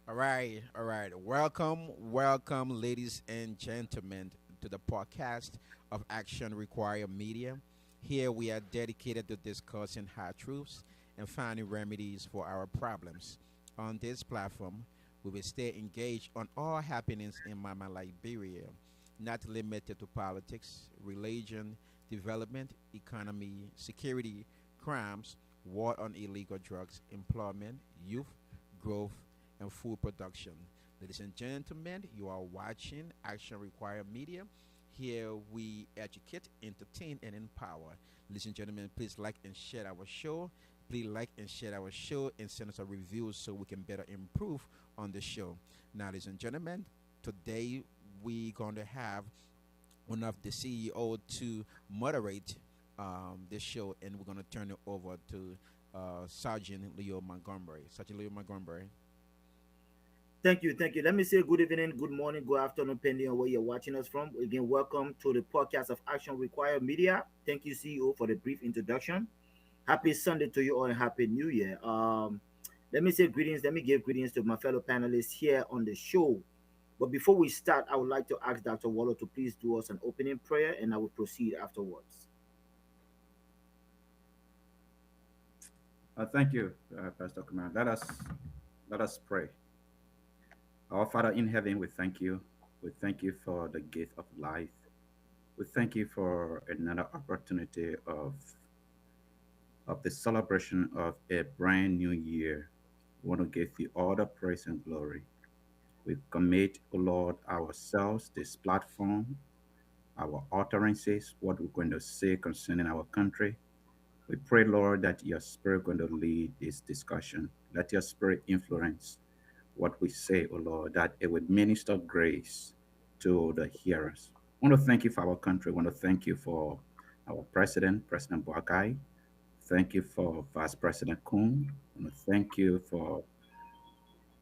All right. Welcome, ladies and gentlemen, to the podcast of Action Require Media. Here we are dedicated to discussing hard truths and finding remedies for our problems. On this platform, we will stay engaged on all happenings in Mama Liberia, not limited to politics, religion, development, economy, security, crimes, war on illegal drugs, employment, youth, growth, and food production. Ladies and gentlemen, you are watching Action Require Media. Here we educate, entertain, and empower. Ladies and gentlemen, please like and share our show. Please like and share our show and send us a review so we can better improve on the show. Now, ladies and gentlemen, today we're going to have one of the CEO to moderate this show, and we're going to turn it over to Sergeant Leo Montgomery. Sergeant Leo Montgomery. Thank you. Let me say good evening, good morning, good afternoon, depending on where you're watching us from. Again, welcome to the podcast of Action Require Media. Thank you, CEO, for the brief introduction. Happy Sunday to you all and Happy New Year. Let me say greetings. Let me give greetings to my fellow panelists here on the show. But before we start, I would like to ask Dr. Wallo to please do us an opening prayer and I will proceed afterwards. Thank you, Pastor Kumar. Let us pray. Our Father in heaven, we thank you. We thank you for the gift of life. We thank you for another opportunity of the celebration of a brand new year. We want to give you all the praise and glory. We commit, O Lord, ourselves, this platform, our utterances, what we're going to say concerning our country. We pray, Lord, that your spirit going to lead this discussion. Let your spirit influence what we say, O Lord, that it would minister grace to the hearers. I want to thank you for our country. I want to thank you for our president, President Boakai. Thank you for Vice President Kuhn. I want to thank you for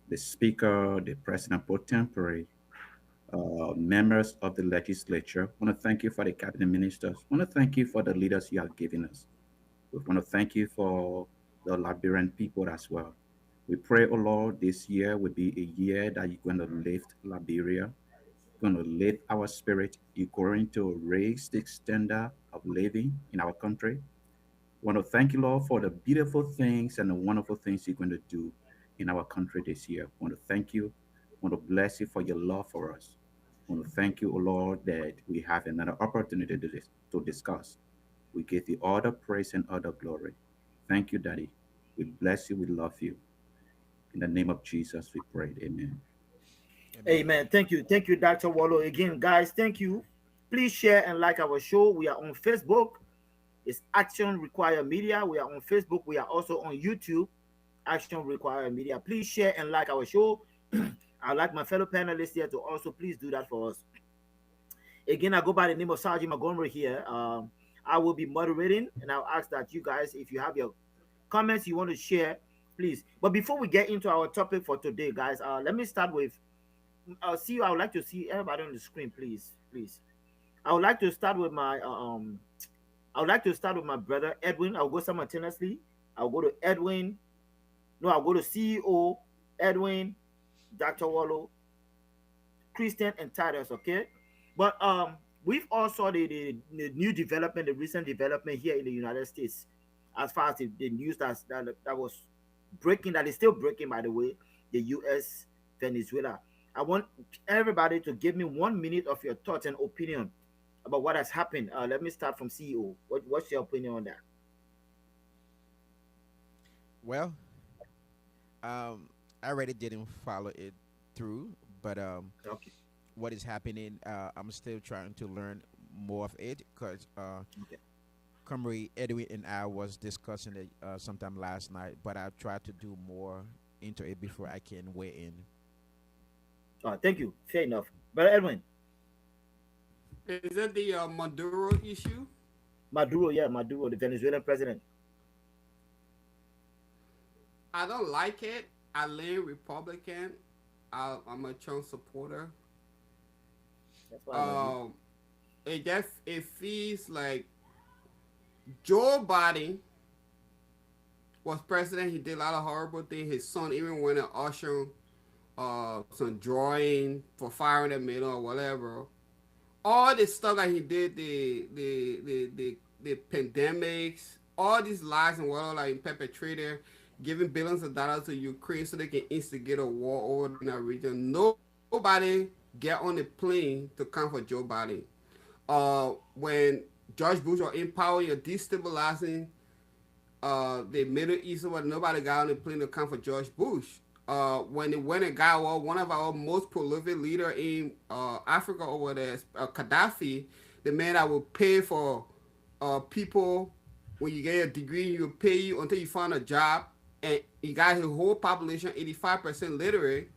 the Speaker, the President pro tempore, members of the legislature. I want to thank you for the cabinet ministers. I want to thank you for the leaders you have given us. We want to thank you for the Liberian people as well. We pray, oh Lord, this year will be a year that you're going to lift Liberia, going to lift our spirit. You're going to raise the standard of living in our country. We want to thank you, Lord, for the beautiful things and the wonderful things you're going to do in our country this year. We want to thank you. We want to bless you for your love for us. We want to thank you, O Lord, that we have another opportunity to discuss. We give you all the praise and all the glory. Thank you, Daddy. We bless you. We love you. In the name of Jesus, we pray. Amen. Amen. Amen. Thank you, Dr. Wallo. Again, guys, thank you. Please share and like our show. We are on Facebook. It's Action Require Media. We are on Facebook. We are also on YouTube. Action Require Media. Please share and like our show. I'd like my fellow panelists here to also please do that for us. Again, I go by the name of Sergeant Montgomery here. I will be moderating, and I'll ask that you guys, if you have your comments you want to share, please. But before we get into our topic for today, guys, let me start with. See, I would like to see everybody on the screen, please. I would like to start with my I would like to start with my brother Edwin. I'll go simultaneously. I'll go to Edwin. No, I'll go to CEO Edwin, Dr. Wallo, Christian, and Titus. Okay, but we've also the new development, the recent development here in the United States, as far as the news that was breaking, that is still breaking, by the way, the U.S. Venezuela. I want everybody to give me 1 minute of your thoughts and opinion about what has happened. Let me start from CEO. What's your opinion on that? Well, I already didn't follow it through, but Okay, what is happening, I'm still trying to learn more of it because okay. Comrie, Edwin, and I was discussing it sometime last night, but I tried to do more into it before I can weigh in. Thank you. Fair enough. Brother Edwin, Is that the Maduro issue? Maduro, yeah, Maduro, the Venezuelan president. I don't like it. I lean Republican. I'm a Trump supporter. That's why I love you. Um, it feels like Joe Biden was president. He did a lot of horrible things. His son even went and ushered some drawing for 500 million or whatever. All the stuff that he did, the pandemics, all these lies and whatever like perpetrated, giving billions of dollars to Ukraine so they can instigate a war over in that region. Nobody get on the plane to come for Joe Biden. When George Bush was in power, you're destabilizing the Middle East, where nobody got on the plane to come for George Bush. When they went and got one of our most prolific leader in Africa over there, Gaddafi, the man that will pay for people when you get a degree, you pay you until you find a job, and he got his whole population 85% literate.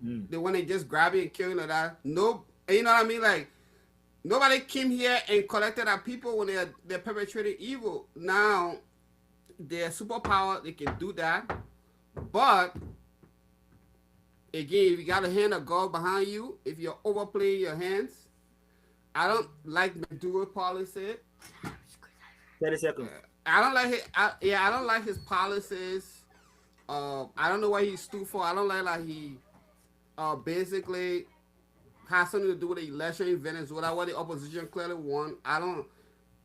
Mm. They want to just grab it and kill it like that. No, you know what I mean? Like nobody came here and collected our people when they're perpetrating evil. Now they're superpower, they can do that, but again, if you got a hand of God behind you, if you're overplaying your hands, I don't like Maduro policy. 30 seconds. I don't like his, I don't like his policies. I don't know what he stood for. I don't like he basically has something to do with the election in Venezuela where the opposition clearly won. I don't.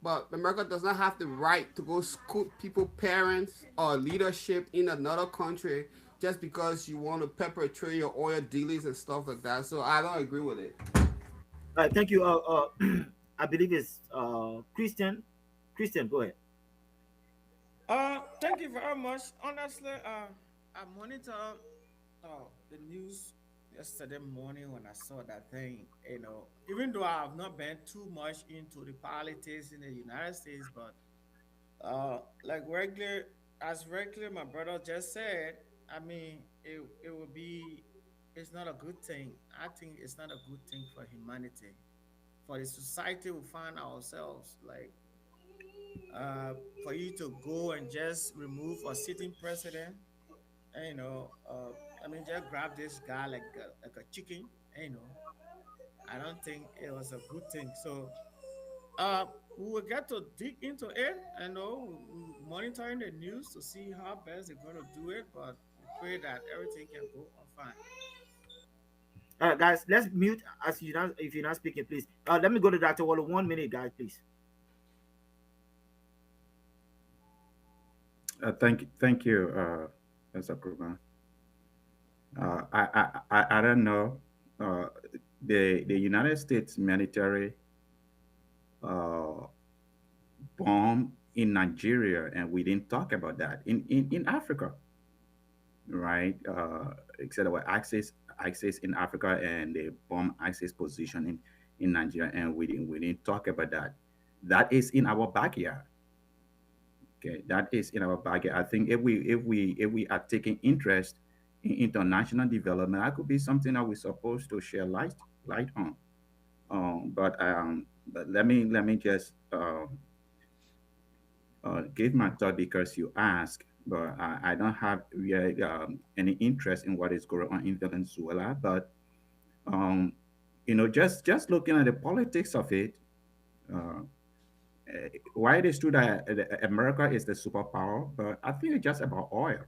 But America does not have the right to go scoop people, parents, or leadership in another country just because you want to perpetrate your oil dealings and stuff like that. So I don't agree with it. All right, thank you. I believe it's Christian. Christian, go ahead. Thank you very much. Honestly, I monitor the news yesterday morning when I saw that thing. Even though I have not been too much into the politics in the United States, but like regular, my brother just said. I mean, it will be. It's not a good thing. I think it's not a good thing for humanity, for the society we find ourselves like. For you to go and just remove a sitting president, and, I mean, just grab this guy like a chicken, I don't think it was a good thing. So, we will get to dig into it. Monitoring the news to see how best they're going to do it, but we pray that everything can go on fine. All right, guys, let's mute as you not if you're not speaking, please. Let me go to Dr. Wallo. 1 minute, guys, please. Thank you, Mr. Kruma. I don't know. Uh, the United States military uh, bomb in Nigeria, and we didn't talk about that in Africa, right? Except about access in Africa, and the bomb access position in Nigeria, and we didn't talk about that. That is in our backyard. Okay, that is in our backyard. I think if we are taking interest in international development, that could be something that we're supposed to share light on. But let me just give my thought because you asked, but I don't have really any interest in what is going on in Venezuela. But um, just looking at the politics of it, uh, why it is true that America is the superpower, but I think it's just about oil.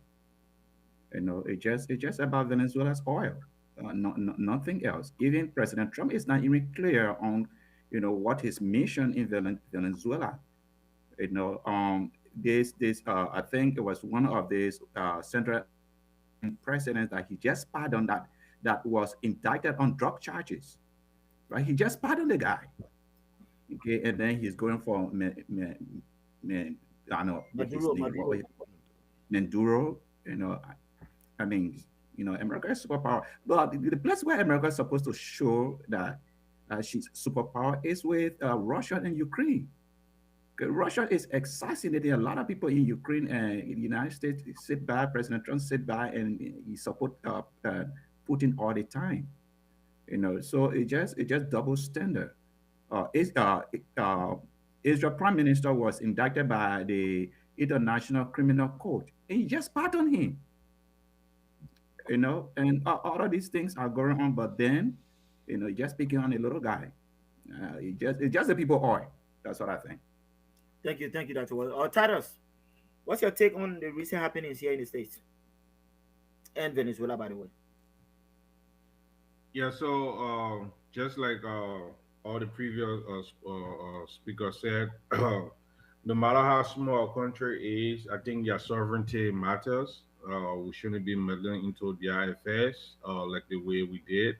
It's just about Venezuela's oil, nothing else. Even President Trump is not even clear on, what his mission in Venezuela. This I think it was one of these Central American presidents that he just pardoned that was indicted on drug charges. Right, he just pardoned the guy. Okay, and then he's going for I don't know what his Maduro, name Maduro. was, Manduro. I mean, America is superpower, but the place where America is supposed to show that she's superpower is with Russia and Ukraine. 'Cause Russia is assassinating a lot of people in Ukraine, and the United States sit by, President Trump sit by, and he support Putin all the time. So it just double standard. Is Israel Prime Minister was indicted by the International Criminal Court, and he just pardoned him. And all of these things are going on, but then, just picking on a little guy. It's just the people oil. That's what I think. Thank you, Dr. Wallo. Titus, what's your take on the recent happenings here in the States and Venezuela, by the way? Yeah, so just like all the previous speakers said, no matter how small a country is, I think their sovereignty matters. We shouldn't be meddling into their affairs like the way we did.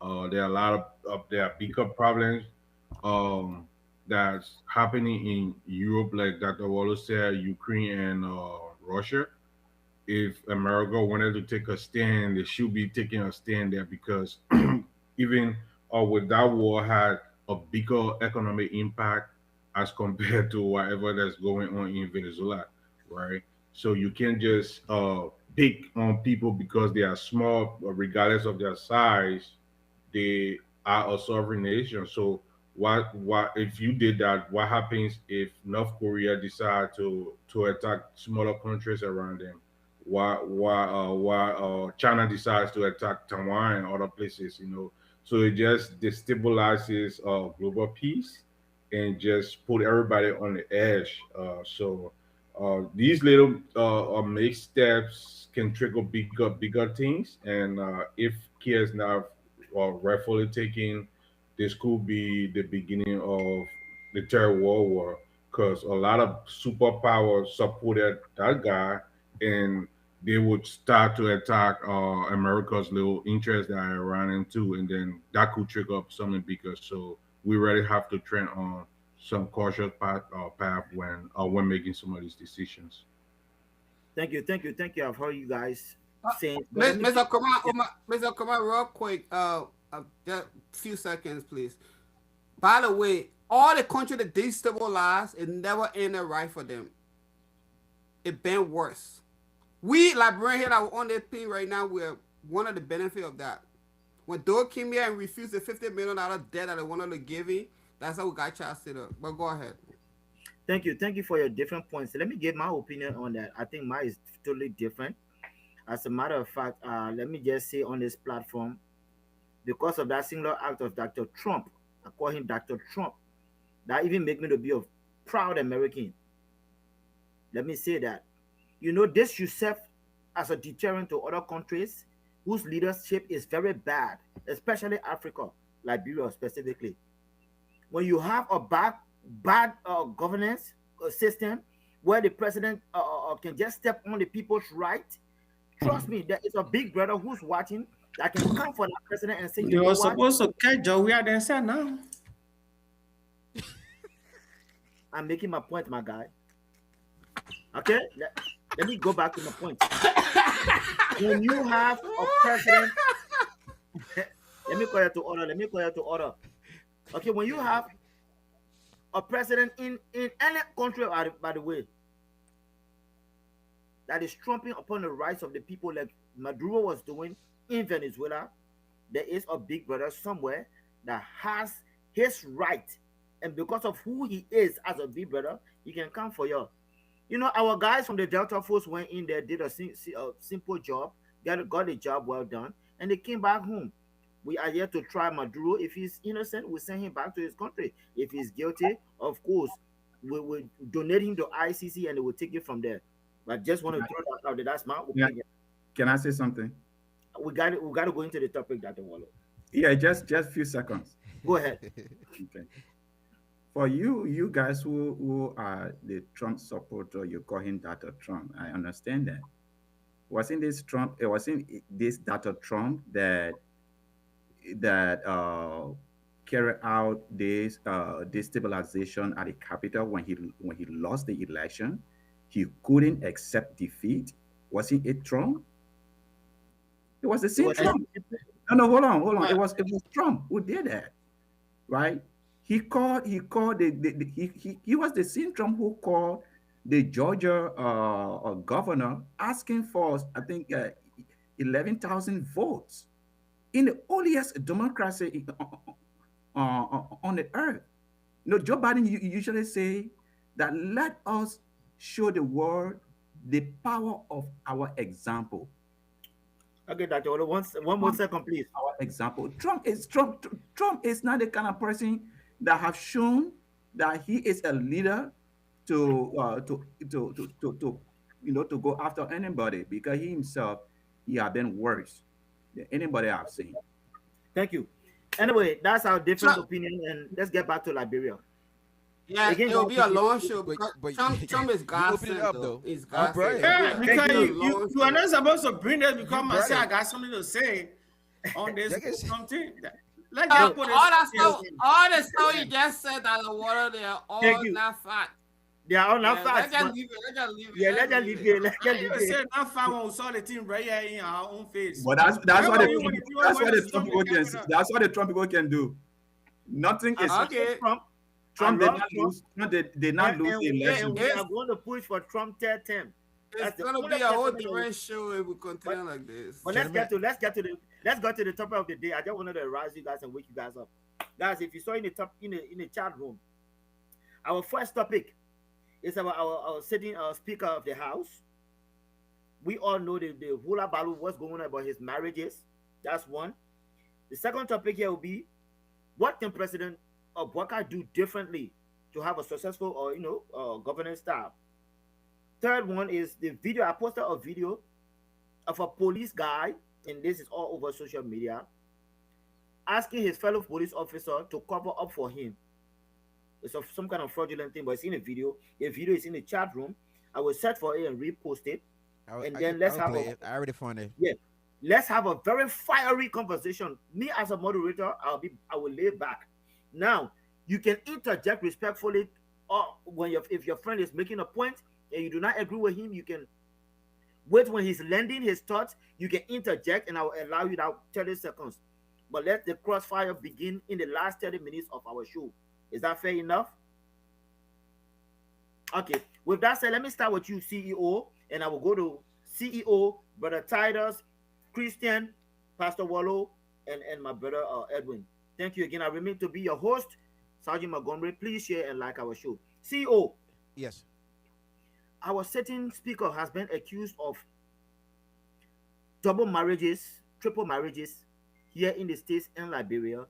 There are a lot of there are bigger problems um, that's happening in Europe, like Dr. Wallace said, Ukraine and Russia. If America wanted to take a stand, they should be taking a stand there because even with that war had a bigger economic impact as compared to whatever that's going on in Venezuela, right? So you can't just pick on people because they are small, regardless of their size. They are a sovereign nation. So what if you did that? What happens if North Korea decide to attack smaller countries around them? Why China decides to attack Taiwan and other places? So it just destabilizes global peace and just put everybody on the edge. So these little mixed steps can trigger bigger things, and if care is not rightfully taken, this could be the beginning of the Third World War because a lot of superpowers supported that guy, and they would start to attack America's little interests that are running too, and then that could trigger up something bigger. So we really have to tread on some cautious path when making some of these decisions. Thank you, thank you, thank you. I've heard you guys Uh, saying, but let me Mr. say, Kamal, yeah, Mr. Kamal, real quick, just a few seconds, please. By the way, all the country that destabilized, it never ended right for them. It been worse. We Liberian here that we're on this thing right now, we're one of the benefit of that. When Doe came here and refused the $50 million debt that they wanted to give him, that's how we got y'all set up. But go ahead. thank you for your different points. Let me give my opinion on that. I think mine is totally different. As a matter of fact, let me just say on this platform, because of that singular act of Dr. Trump, I call him Dr. Trump, that even make me to be a proud American. Let me say that. This should serve as a deterrent to other countries whose leadership is very bad, especially Africa, Liberia specifically. When you have a bad governance system where the president can just step on the people's right, trust me, there is a big brother who's watching that can come for that president and say, you They know were what, supposed to catch Joe. We are there now. I'm making my point, my guy. Okay, let me go back to my point. When you have a president, let me call you to order. Let me call you to order. Okay, when you have a president in any country, by the way, that is trumping upon the rights of the people like Maduro was doing in Venezuela, there is a big brother somewhere that has his right. And because of who he is as a big brother, he can come for you. Our guys from the Delta Force went in there, did a simple job, got the job well done, and they came back home. We are here to try Maduro. If he's innocent, we send him back to his country. If he's guilty, of course, we will donate him to ICC and they will take it from there. But just want to throw that out there. That's my Yeah, opinion. can I say something? We got to go into the topic, Dr. Wallo. Yeah, just few seconds. Go ahead. Okay. For you guys who are the Trump supporter, you call him Dr. Trump. I understand that. Wasn't this Trump? It wasn't this Dr. Trump that carried out this destabilization at the Capitol when he lost the election. He couldn't accept defeat. Wasn't it Trump? It was the It same was Eh, Trump. No, hold on. but It was Trump who did that, right? He was the same Trump who called the Georgia governor asking for, I think, 11,000 votes in the earliest democracy on the earth. Joe Biden usually say that let us show the world the power of our example. okay, Dr. Wallo. One more Trump second, please. our example. Trump is not the kind of person that have shown that he is a leader to to go after anybody because he himself he have been worse than anybody I've seen. Thank you. Anyway, that's our different Trump, opinion, and let's get back to Liberia. yeah, Again, it will guys, be if a you, long show because But Trump is you open it godsend up though. though. He's You brought godsend. it. Yeah, It'll because be a you long you are show. not supposed to bring this because You man brought say I it. got something to say on this Like I said, something. Let All them no, put this that yes, stuff, all the stuff you just said that the water, they are thank all you. not fact. They are all not Yeah, let's facts, just but leave it. Let's just leave it. yeah, Let's let them leave leave it. here. Let them I leave even here. said not fine when we saw the thing right here in our own face. But that's Where what were the you Trump when people, you were that's when what you the Trump stormed the people can Capitol? that's what the Trump people can do. Nothing I'm is supporting Okay, Trump. I Trump did love not Trump, lose. No, they did not lose the and election. we are it's going to push for Trump third term. it's That's the gonna only be a whole person that will. different show if we But continue like this. but gentlemen. let's go to the topic of the day. I just wanted to arouse you guys and wake you guys up, guys. If you saw in the top in the chat room, our first topic is about our sitting speaker of the house. We all know the hula balu, what's going on about his marriages. That's one. The second topic here will be what can President Boakai do differently to have a successful or governance style. Third one is the video. I posted a video of a police guy, and this is all over social media, asking his fellow police officer to cover up for him. It's of some kind of fraudulent thing, but it's in a video. The video is in the chat room. I will search for it and repost it, and then let's I'll have play a it. I already found it. yeah, let's have a very fiery conversation. Me as a moderator, I will lay back. Now you can interject respectfully, or when if your friend is making a point and you do not agree with him, you can wait when he's landing his thoughts. You can interject, and I will allow you that 30 seconds. But let the crossfire begin in the last 30 minutes of our show. Is that fair enough? Okay. With that said, let me start with you, CEO, and I will go to CEO, Brother Titus, Christian, Pastor Wallow, and my brother Edwin. Thank you again. I remain to be your host, Sergeant Montgomery. Please share and like our show. CEO, Yes. our sitting speaker has been accused of double marriages, triple marriages here in the States and Liberia,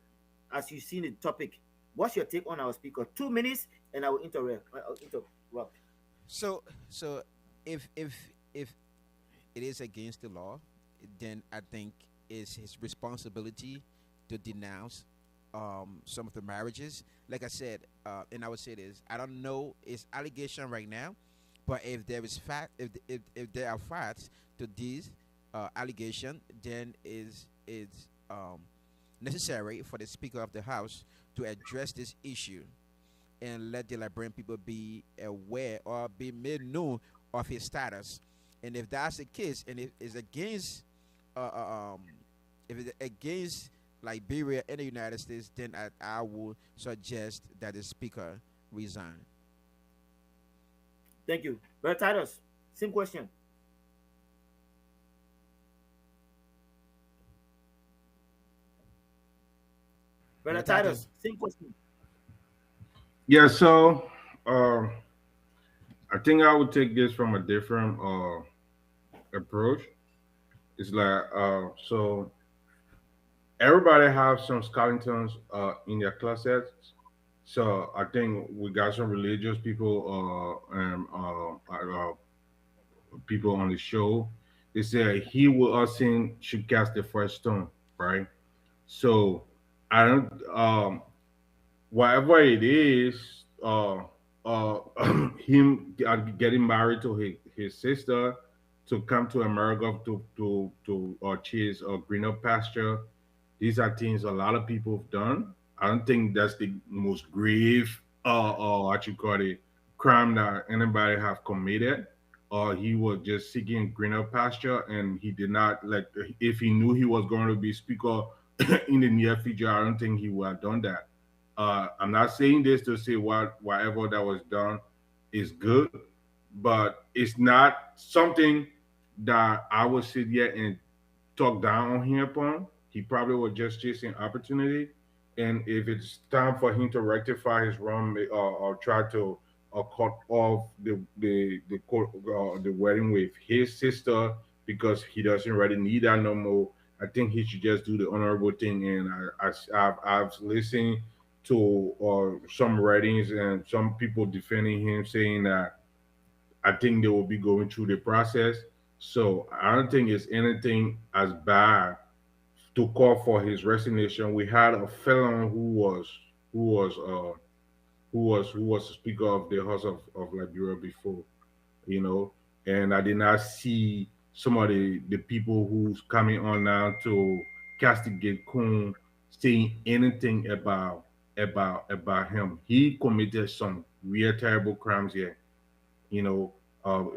as you see in the topic. What's your take on our speaker? 2 minutes, and I will interrupt. So if it is against the law, then I think it's his responsibility to denounce some of the marriages. Like I said, and I would say this: I don't know it's allegation right now, but if there is fact, if there are facts to these allegation, then is necessary for the Speaker of the House to address this issue and let the Liberian people be aware or be made known of his status. And if that's the case, and if it's against, if it's against Liberia and the United States, then I would suggest that the speaker resign. Thank you. Brother Titus, same question. Brother Brother Titus, Titus. same question. Yeah, so I think I would take this from a different approach. It's like so everybody have some skeletons in their closets. So I think we got some religious people and people on the show. They say he who us sin should cast the first stone, right? So I don't whatever it is, him getting married to his sister to come to America to chase a greener pasture. These are things a lot of people have done. I don't think that's the most grave, what you call it, crime that anybody have committed. He was just seeking greener pasture, and he did not like. If he knew he was going to be speaker in the near future, I don't think he would have done that. I'm not saying this to say whatever that was done is good, but it's not something that I would sit here and talk down on him upon. He probably was just chasing opportunity, and if it's time for him to rectify his wrong or try to cut off the wedding with his sister because he doesn't really need that no more, I think he should just do the honorable thing. And I've listened to some writings and some people defending him, saying that I think they will be going through the process. So I don't think it's anything as bad to call for his resignation. We had a felon who was who was the speaker of the House of Liberia before, you know, and I did not see some of the people who's coming on now to castigate Kun saying anything about him. He committed some real terrible crimes here. You know,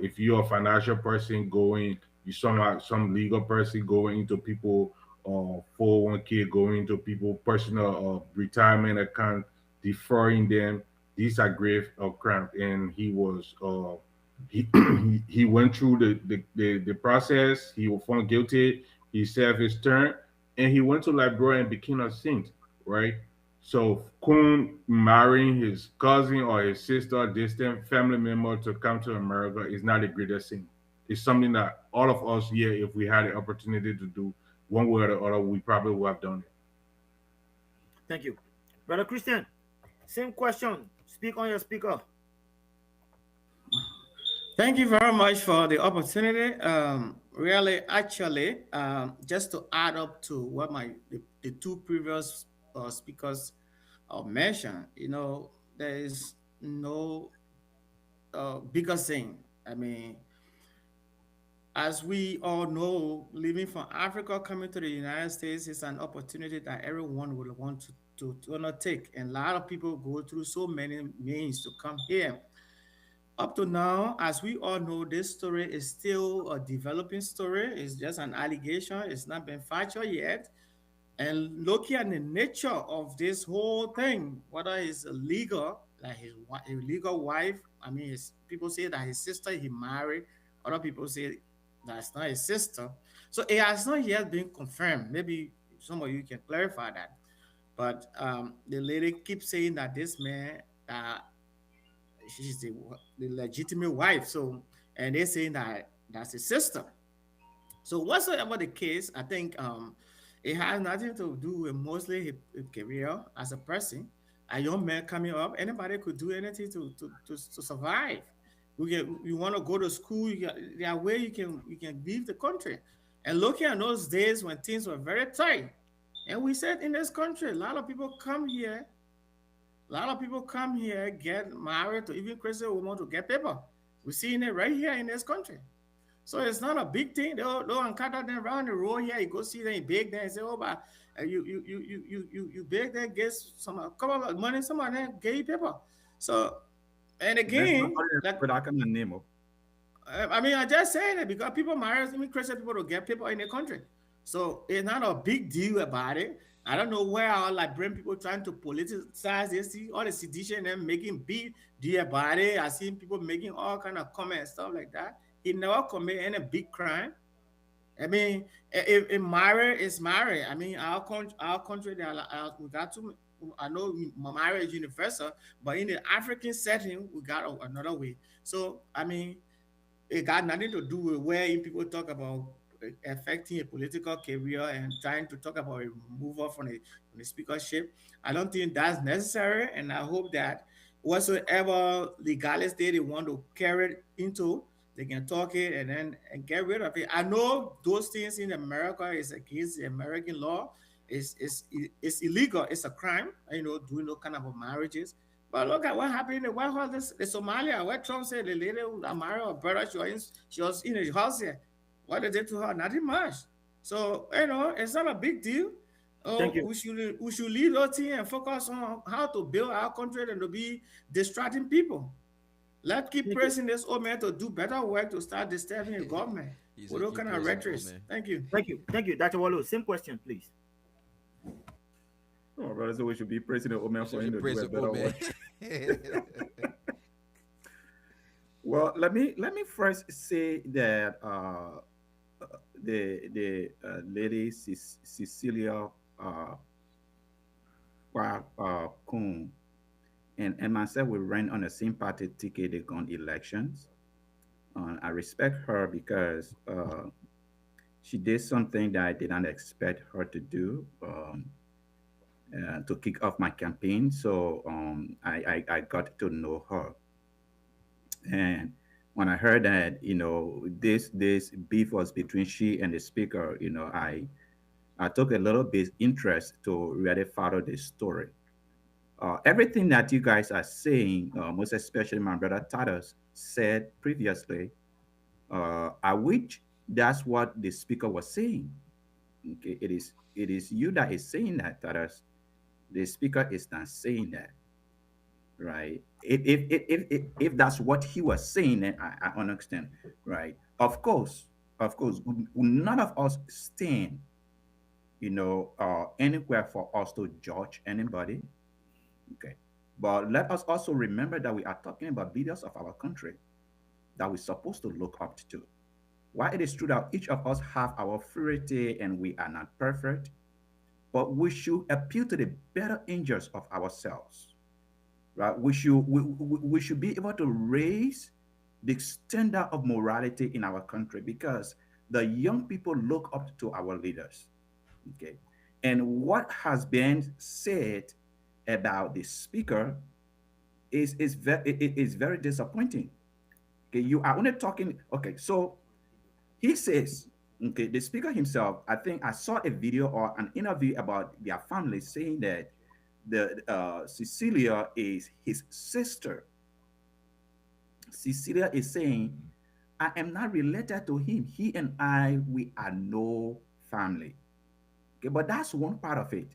if you're a financial person going, you some legal person going into people 401k, going into people personal retirement account, defrauding them. These are grave crimes, and he he went through the process. He was found guilty. He served his term, and he went to Liberia and became a saint, right? So Kun marrying his cousin or his sister, distant family member to come to America is not the greatest thing. It's something that all of us here, if we had the opportunity to do one way or the other, we probably would have done it. Thank you. Brother Christian, same question. Speak on your speaker. Thank you very much for the opportunity. Really, actually, just to add up to what the two previous speakers mentioned, there is no bigger thing. I mean, as we all know, living from Africa coming to the United States is an opportunity that everyone would want to undertake. And a lot of people go through so many means to come here. Up to now, as we all know, this story is still a developing story. It's just an allegation. It's not been factual yet. And looking at the nature of this whole thing, whether it's illegal, like his legal wife, I mean, people say that his sister he married. Other people say that's not his sister. So it has not yet been confirmed. Maybe some of you can clarify that. But the lady keeps saying that this man, she's the legitimate wife. So, and they're saying that that's his sister. So whatsoever the case, I think it has nothing to do with mostly his career as a person. A young man coming up, anybody could do anything to survive. You want to go to school, there are ways you can leave the country. And looking at those days when things were very tight, and we said in this country, a lot of people come here, get married to even Christian women to get paper. We're seeing it right here in this country. So it's not a big thing. They'll encounter them around the road here. You go see them, you beg them and say, "Oh, but you beg them, get some a couple of money, some of them get you paper." So, and That's not again, like but I can name up. I mean, I just saying it because people marry even Christian people to get people in the country. So it's not a big deal about it. I don't know where all like bring people trying to politicize this, see all the sedition and making big deal about it. I seen people making all kind of comments, stuff like that. He never commit any big crime. I mean, if marriage is marriage, I mean, our country, we got to. I know marriage is universal, but in the African setting, we got another way. So, I mean, it got nothing to do with where people talk about affecting a political career and trying to talk about a removal from the speakership. I don't think that's necessary, and I hope that whatsoever legality they want to carry it into, they can talk it and get rid of it. I know those things in America is against the American law. It's illegal. It's a crime. Doing those kind of marriages. But look at what happened in the White House, the Somalia, where Trump said the lady who married her brother, she was in the house here. What they did to her? Nothing much. So, it's not a big deal. Thank you. We should leave those things and focus on how to build our country and to be distracting people. Let's keep Thank you. pressing this old man to do better work to start disturbing the government He's with a all key kind of person, rhetoric. man. Thank you. Thank you. Thank you. Dr. Wallo, same question, please. Oh, brother, so we should be praising the Omer for So him you to praise do a the better old man. work. Well, let me first say that the lady Cecilia Kuhn and myself we ran on the same party ticket on elections. I respect her because she did something that I did not expect her to do. To kick off my campaign. So I got to know her. And when I heard that, this beef was between she and the speaker, I took a little bit interest to really follow this story. Everything that you guys are saying, most especially my brother Tadas said previously, I wish that's what the speaker was saying. Okay, it is you that is saying that, Tadas. The speaker is not saying that, right? If that's what he was saying, then I understand, right? Of course, none of us stand, anywhere for us to judge anybody. Okay. But let us also remember that we are talking about leaders of our country that we're supposed to look up to. While it is true that each of us have our purity and we are not perfect, but we should appeal to the better angels of ourselves, right? We should be able to raise the standard of morality in our country because the young people look up to our leaders. Okay. And what has been said about the speaker is very disappointing. Okay, you are only talking. Okay, so he says, okay, the speaker himself. I think I saw a video or an interview about their family saying that the Cecilia is his sister. Cecilia is saying, I am not related to him. He and I, we are no family. Okay, but that's one part of it.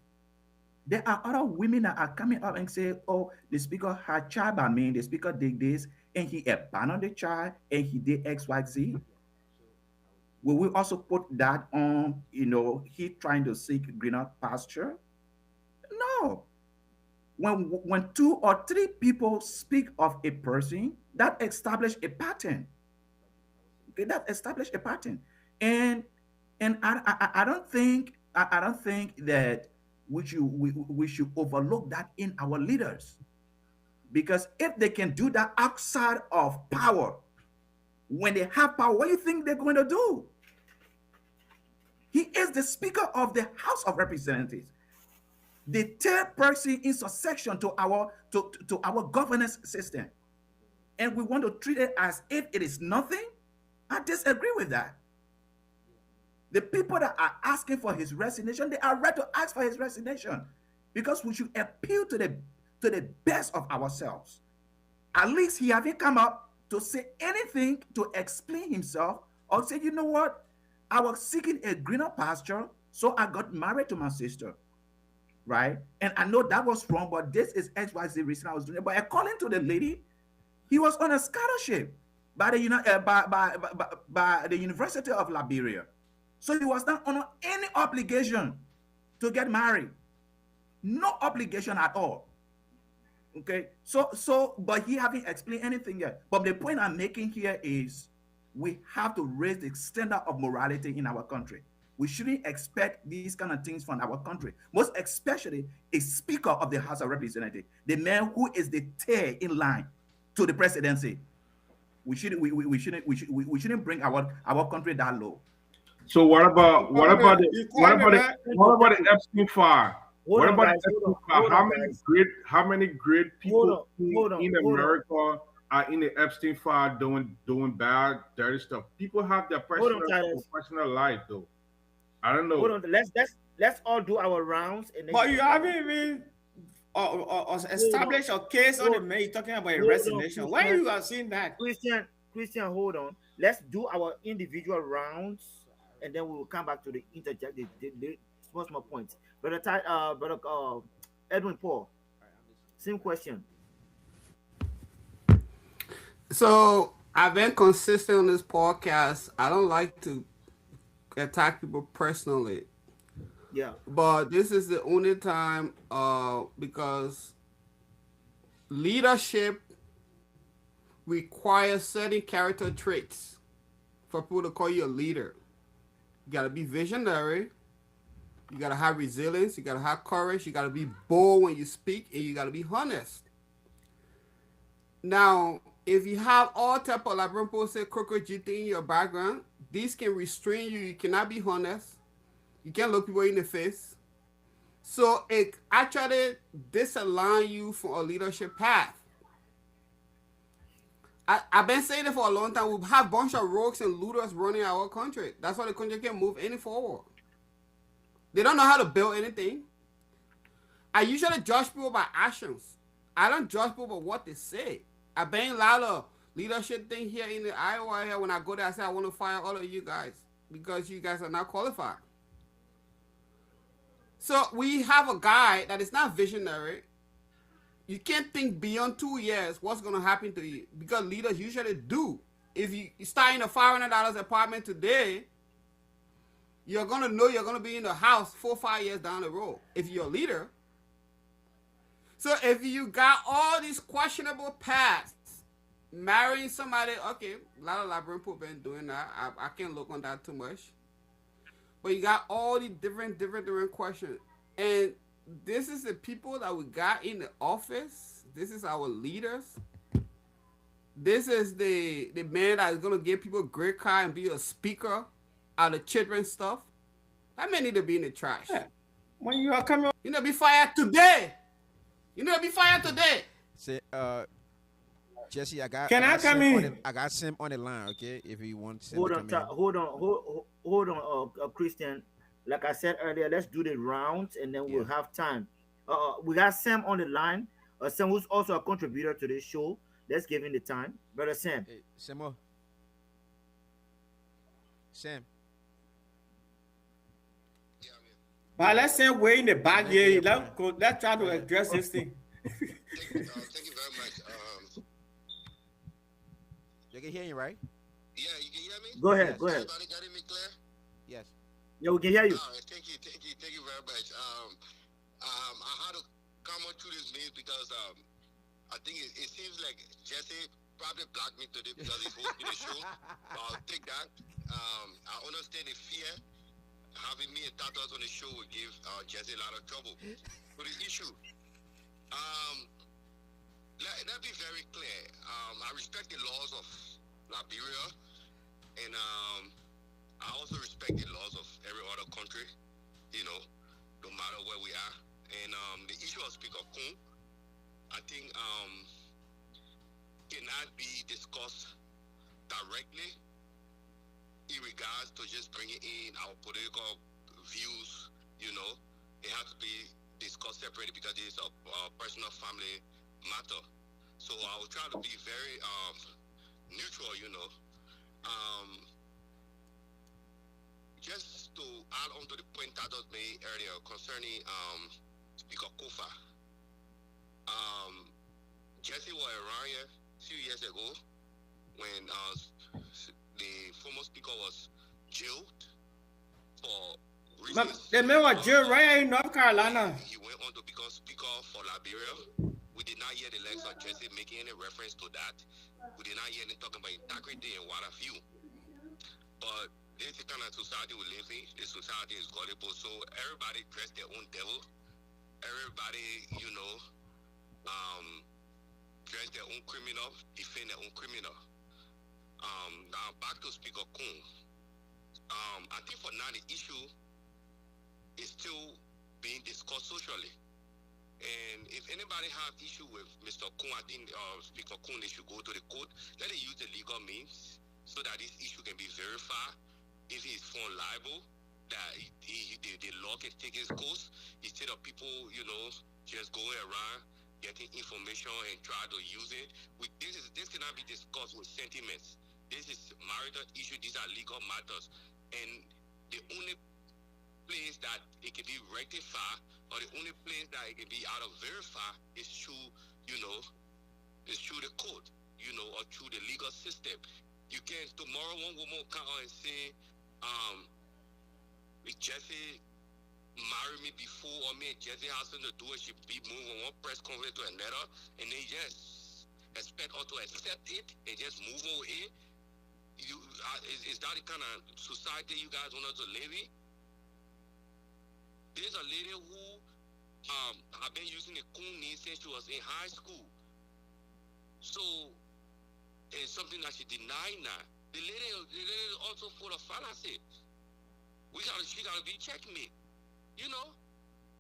There are other women that are coming up and say, oh, the speaker had child by me, the speaker did this, and he abandoned the child and he did XYZ. Will we also put that on, he trying to seek greener pasture? No. When two or three people speak of a person, that establish a pattern. Okay, that establish a pattern. And I don't think that we should overlook that in our leaders, because if they can do that outside of power, when they have power, what do you think they're going to do? He is the Speaker of the House of Representatives, the third person in succession to our governance system, and we want to treat it as if it is nothing. I disagree with that. The people that are asking for his resignation, they are right to ask for his resignation, because we should appeal to the best of ourselves. At least he haven't come up to say anything to explain himself or say, you know what, I was seeking a greener pasture, so I got married to my sister, right? And I know that was wrong, but this is XYZ reason I was doing it. But according to the lady, he was on a scholarship by the University of Liberia. So he was not under any obligation to get married. No obligation at all. Okay. But he haven't explained anything yet. But the point I'm making here is we have to raise the standard of morality in our country. We shouldn't expect these kind of things from our country, most especially a Speaker of the House of Representatives, the man who is the tail in line to the presidency. We shouldn't bring our country that low. So what about the Epstein file? What about the Epstein file? How many great people in America are in the Epstein file doing bad, dirty stuff? People have their personal life though. I don't know. Hold on, let's all do our rounds. And then But you haven't even established a case on the man. You're talking about a resignation. Why you are seeing that? Christian, hold on. Let's do our individual rounds, and then we will come back to the interject the small points. Brother Edwin Paul, same question. So I've been consistent on this podcast. I don't like to attack people personally. Yeah. But this is the only time because leadership requires certain character traits for people to call you a leader. You gotta be visionary, you gotta have resilience, you gotta have courage, you gotta be bold when you speak, and you gotta be honest. Now, if you have all type of, like people say, crocodile in your background, these can restrain you. You cannot be honest. You can't look people in the face. So it actually disalign you from a leadership path. I've been saying it for a long time. We have a bunch of rogues and looters running our country. That's why the country can't move any forward. They don't know how to build anything. I usually judge people by actions. I don't judge people by what they say. I've been a lot of leadership thing here in the Iowa here. When I go there, I say I want to fire all of you guys because you guys are not qualified. So we have a guy that is not visionary. You can't think beyond 2 years what's going to happen to you because leaders usually do. If you start in a $500 apartment today, you're going to know you're going to be in the house 4 or 5 years down the road if you're a leader. So if you got all these questionable paths, marrying somebody, okay, a lot of Liberian people been doing that. I can't look on that too much. But you got all these different questions. And this is the people that we got in the office. This is our leaders. This is the man that is going to give people a great car and be a speaker out of children's stuff. That man need to be in the trash. Yeah. When you are coming, You know, be fired today. You know, be fired today. Say, Jesse, I got. Can I come in? I got Sam on the line. Okay, if you want Sam Hold to on, come in. hold on, Christian. Like I said earlier, let's do the rounds and then we'll have time. We got Sam on the line. Sam, who's also a contributor to this show. Let's give him the time, brother Sam. Hey, Sam. but let's say way in the back here. Let's try to address this thing. Thank you very much. You can hear you, right? Yeah, you can hear me? Go ahead, Yes. go ahead. Everybody got me clear? Yes. Yeah, we can hear you. All right, thank you very much. I had to come on through this meeting because I think it seems like Jesse probably blocked me today because he's hosting the show. I'll take that. I understand the fear. Having me and Tatas on the show would give Jesse a lot of trouble. For the issue, let me be very clear. I respect the laws of Liberia, and I also respect the laws of every other country, you know, no matter where we are. And the issue of Speaker Kun, I think, cannot be discussed directly in regards to just bringing in our political views, you know. It has to be discussed separately because it's a personal family matter. So I will try to be very neutral, you know. Just to add on to the point that was made earlier concerning Speaker Kofa. Jesse was around here a few years ago when the former speaker was jailed for reasons. The man was jailed right in North Carolina. He went on to become speaker for Liberia. We did not hear the likes of Jesse making any reference to that. We did not hear him talking about integrity and what have you. But this is the kind of society we live in. This society is gullible, so everybody dress their own devil. Everybody, you know, dress their own criminal, defend their own criminal. Now back to Speaker Kun. I think for now the issue is still being discussed socially. And if anybody have issue with Mr. Kun, I think Speaker Kun, they should go to the court. Let it use the legal means so that this issue can be verified. If he is found liable, that the law can take its course instead of people, you know, just going around getting information and try to use it. This cannot be discussed with sentiments. This is marital issue. These are legal matters, and the only place that it can be rectified or the only place that it can be out of verified is through, you know, is through the court, you know, or through the legal system. You can't tomorrow one woman will come out and say, Jesse married me before, or me and Jesse has something to do, and she be moving from one press conference to another, and they just expect us to accept it and just move over it. Is that the kind of society you guys want us to live in? There's a lady who have been using the Kun name since she was in high school. So it's something that she denied now. The lady is also full of fallacy. She gotta be checkmate, you know.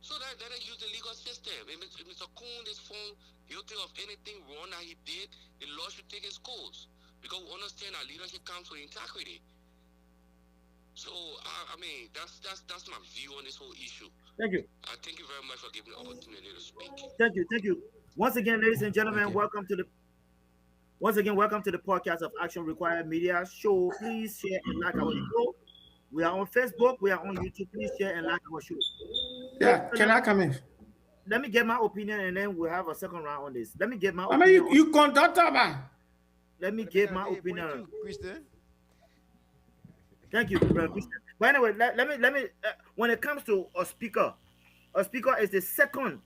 So that they use the legal system. If Mr. Kun is found guilty of anything wrong that he did, the law should take its course. Because we understand that leadership comes with integrity. So mean, that's my view on this whole issue. Thank you. I thank you very much for giving me the opportunity to speak. Thank you. Thank you. Once again, ladies and gentlemen, welcome to the podcast of Action Required Media Show. Please share and like our show. We are on Facebook, we are on YouTube. Please share and like our show. Yeah, can I come in? Let me get my opinion and then we'll have a second round on this. Let me get my I opinion. mean, you conduct man. Let me give my opinion. Christian. Thank you, brother Christian. But anyway, let me when it comes to a speaker is the second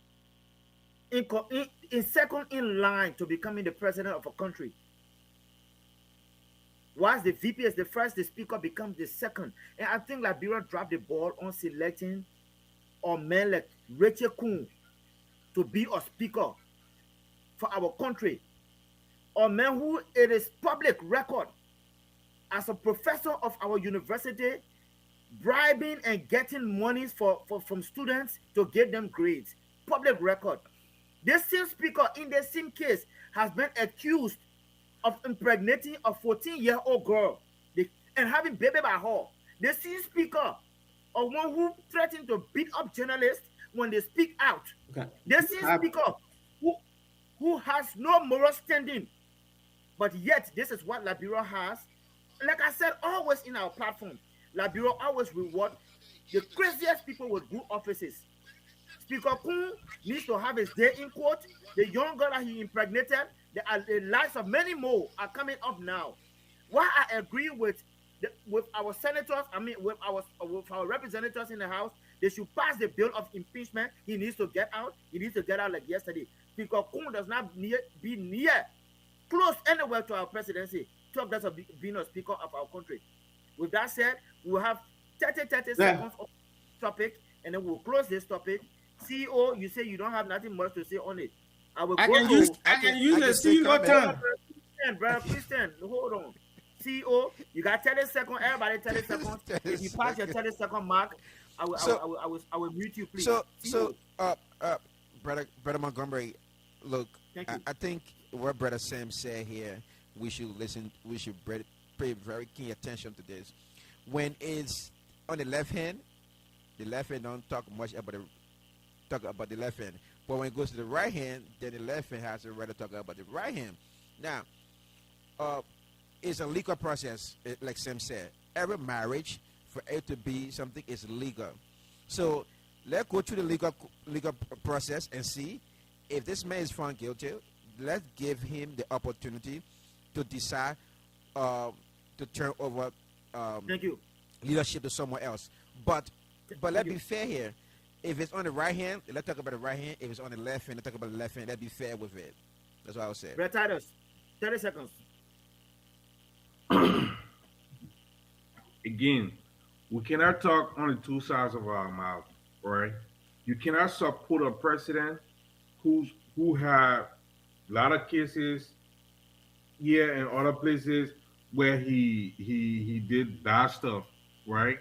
second in line to becoming the president of a country. Whilst the VP is the first, the speaker becomes the second. And I think Liberia dropped the ball on selecting a man like Rachel Kuhn to be a speaker for our country. A man who it is public record as a professor of our university, bribing and getting monies from students to get them grades. Public record. This same speaker in the same case has been accused of impregnating a 14-year-old girl and having baby by her. The same speaker, or one who threatened to beat up journalists when they speak out. Okay. The same speaker who has no moral standing, but yet this is what Liberia has. Like I said, always in our platform, Liberia always reward the craziest people with good offices. Speaker Kuhn needs to have his day in court. The young girl that he impregnated, the lives of many more are coming up now. Why I agree with our senators, with our representatives in the House, they should pass the bill of impeachment. He needs to get out. He needs to get out like yesterday. Speaker Kuhn does not be near, close anywhere to our presidency. Talk us of being a speaker of our country. With that said, we'll have 30 seconds of topic, and then we'll close this topic. CEO, you say you don't have nothing much to say on it. I can use the CEO time. Brother Christian, hold on. CEO, you got 30 seconds. Everybody 30 seconds. If you pass your 30-second mark, I will mute you, please. Brother Montgomery, look, I think what Brother Sam said here, we should listen. We should pay very keen attention to this. When it's on the left hand don't talk much about the left hand. But when it goes to the right hand, then the left hand has to rather talk about the right hand. Now, it's a legal process, like Sam said. Every marriage, for it to be something, is legal. So let's go through the legal process and see if this man is found guilty. Let's give him the opportunity to decide to turn over leadership to someone else. But let's be fair here. If it's on the right hand, let's talk about the right hand. If it's on the left hand, let's talk about the left hand. Let's be fair with it. That's what I would say. Brett Titus, 30 seconds. Again, we cannot talk on the two sides of our mouth, right? You cannot support a president who have a lot of cases here and other places where he did bad stuff, right?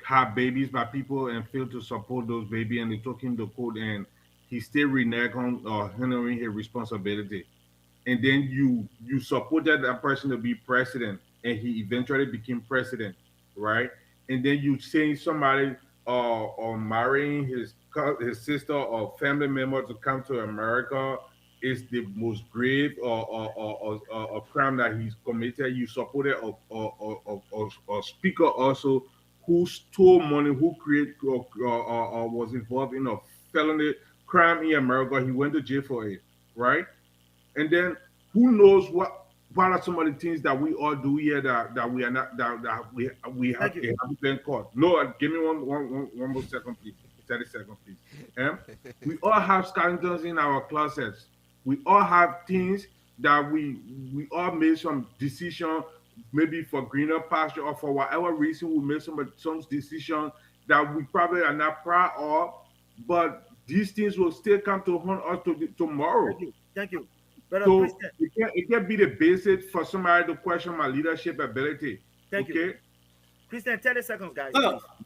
Have babies by people and fail to support those babies, and they took him to court, and he still reneged on honoring his responsibility. And then you supported that person to be president, and he eventually became president, right? And then you saying somebody or marrying his sister or family member to come to America is the most grave or crime that he's committed. You supported a speaker also who stole money, who created or was involved in a felony crime in America. He went to jail for it, right? And then who knows what are some of the things that we all do here that we are not that we haven't been caught. No, give me one more second, please. 30 seconds, please. We all have skeletons in our closets. We all have things that we all made some decision, maybe for greener pasture or for whatever reason we made some decision that we probably are not proud of, but these things will still come to haunt us tomorrow. Thank you. So it can't be the basis for somebody to question my leadership ability. Thank you. Christian, 30 seconds, guys.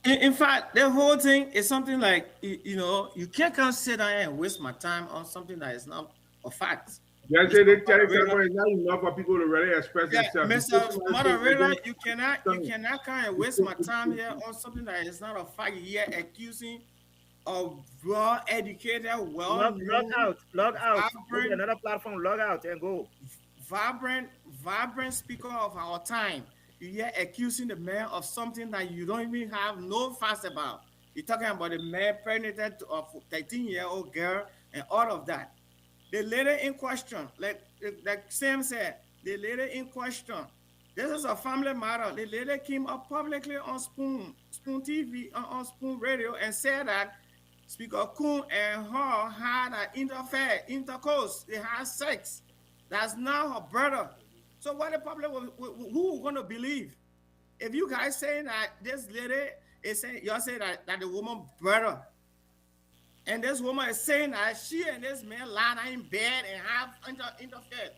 In fact, the whole thing is something like, you can't sit down and waste my time on something that is not a fact. Just say the 30 Moderator. seconds is not enough for people to really express Yeah, themselves. Mr. Moderator, you cannot kind of waste my time here on something that is not a fact. Here accusing of well-educated, Log well-known, out. Log out. Go to vibrant, another platform. Log out and go. vibrant speaker of our time. You hear accusing the man of something that you don't even have no facts about. You're talking about the man pregnant of 13-year-old girl and all of that. The lady in question, like Sam said, the lady in question, this is a family matter. The lady came up publicly on Spoon TV, on Spoon Radio, and said that Speaker Kuhn and her had an intercourse. They had sex. That's not her brother. So what the public, who going to believe? If you guys saying that this lady is saying, you're saying that the woman brother, and this woman is saying that she and this man lied in bed and have interfered.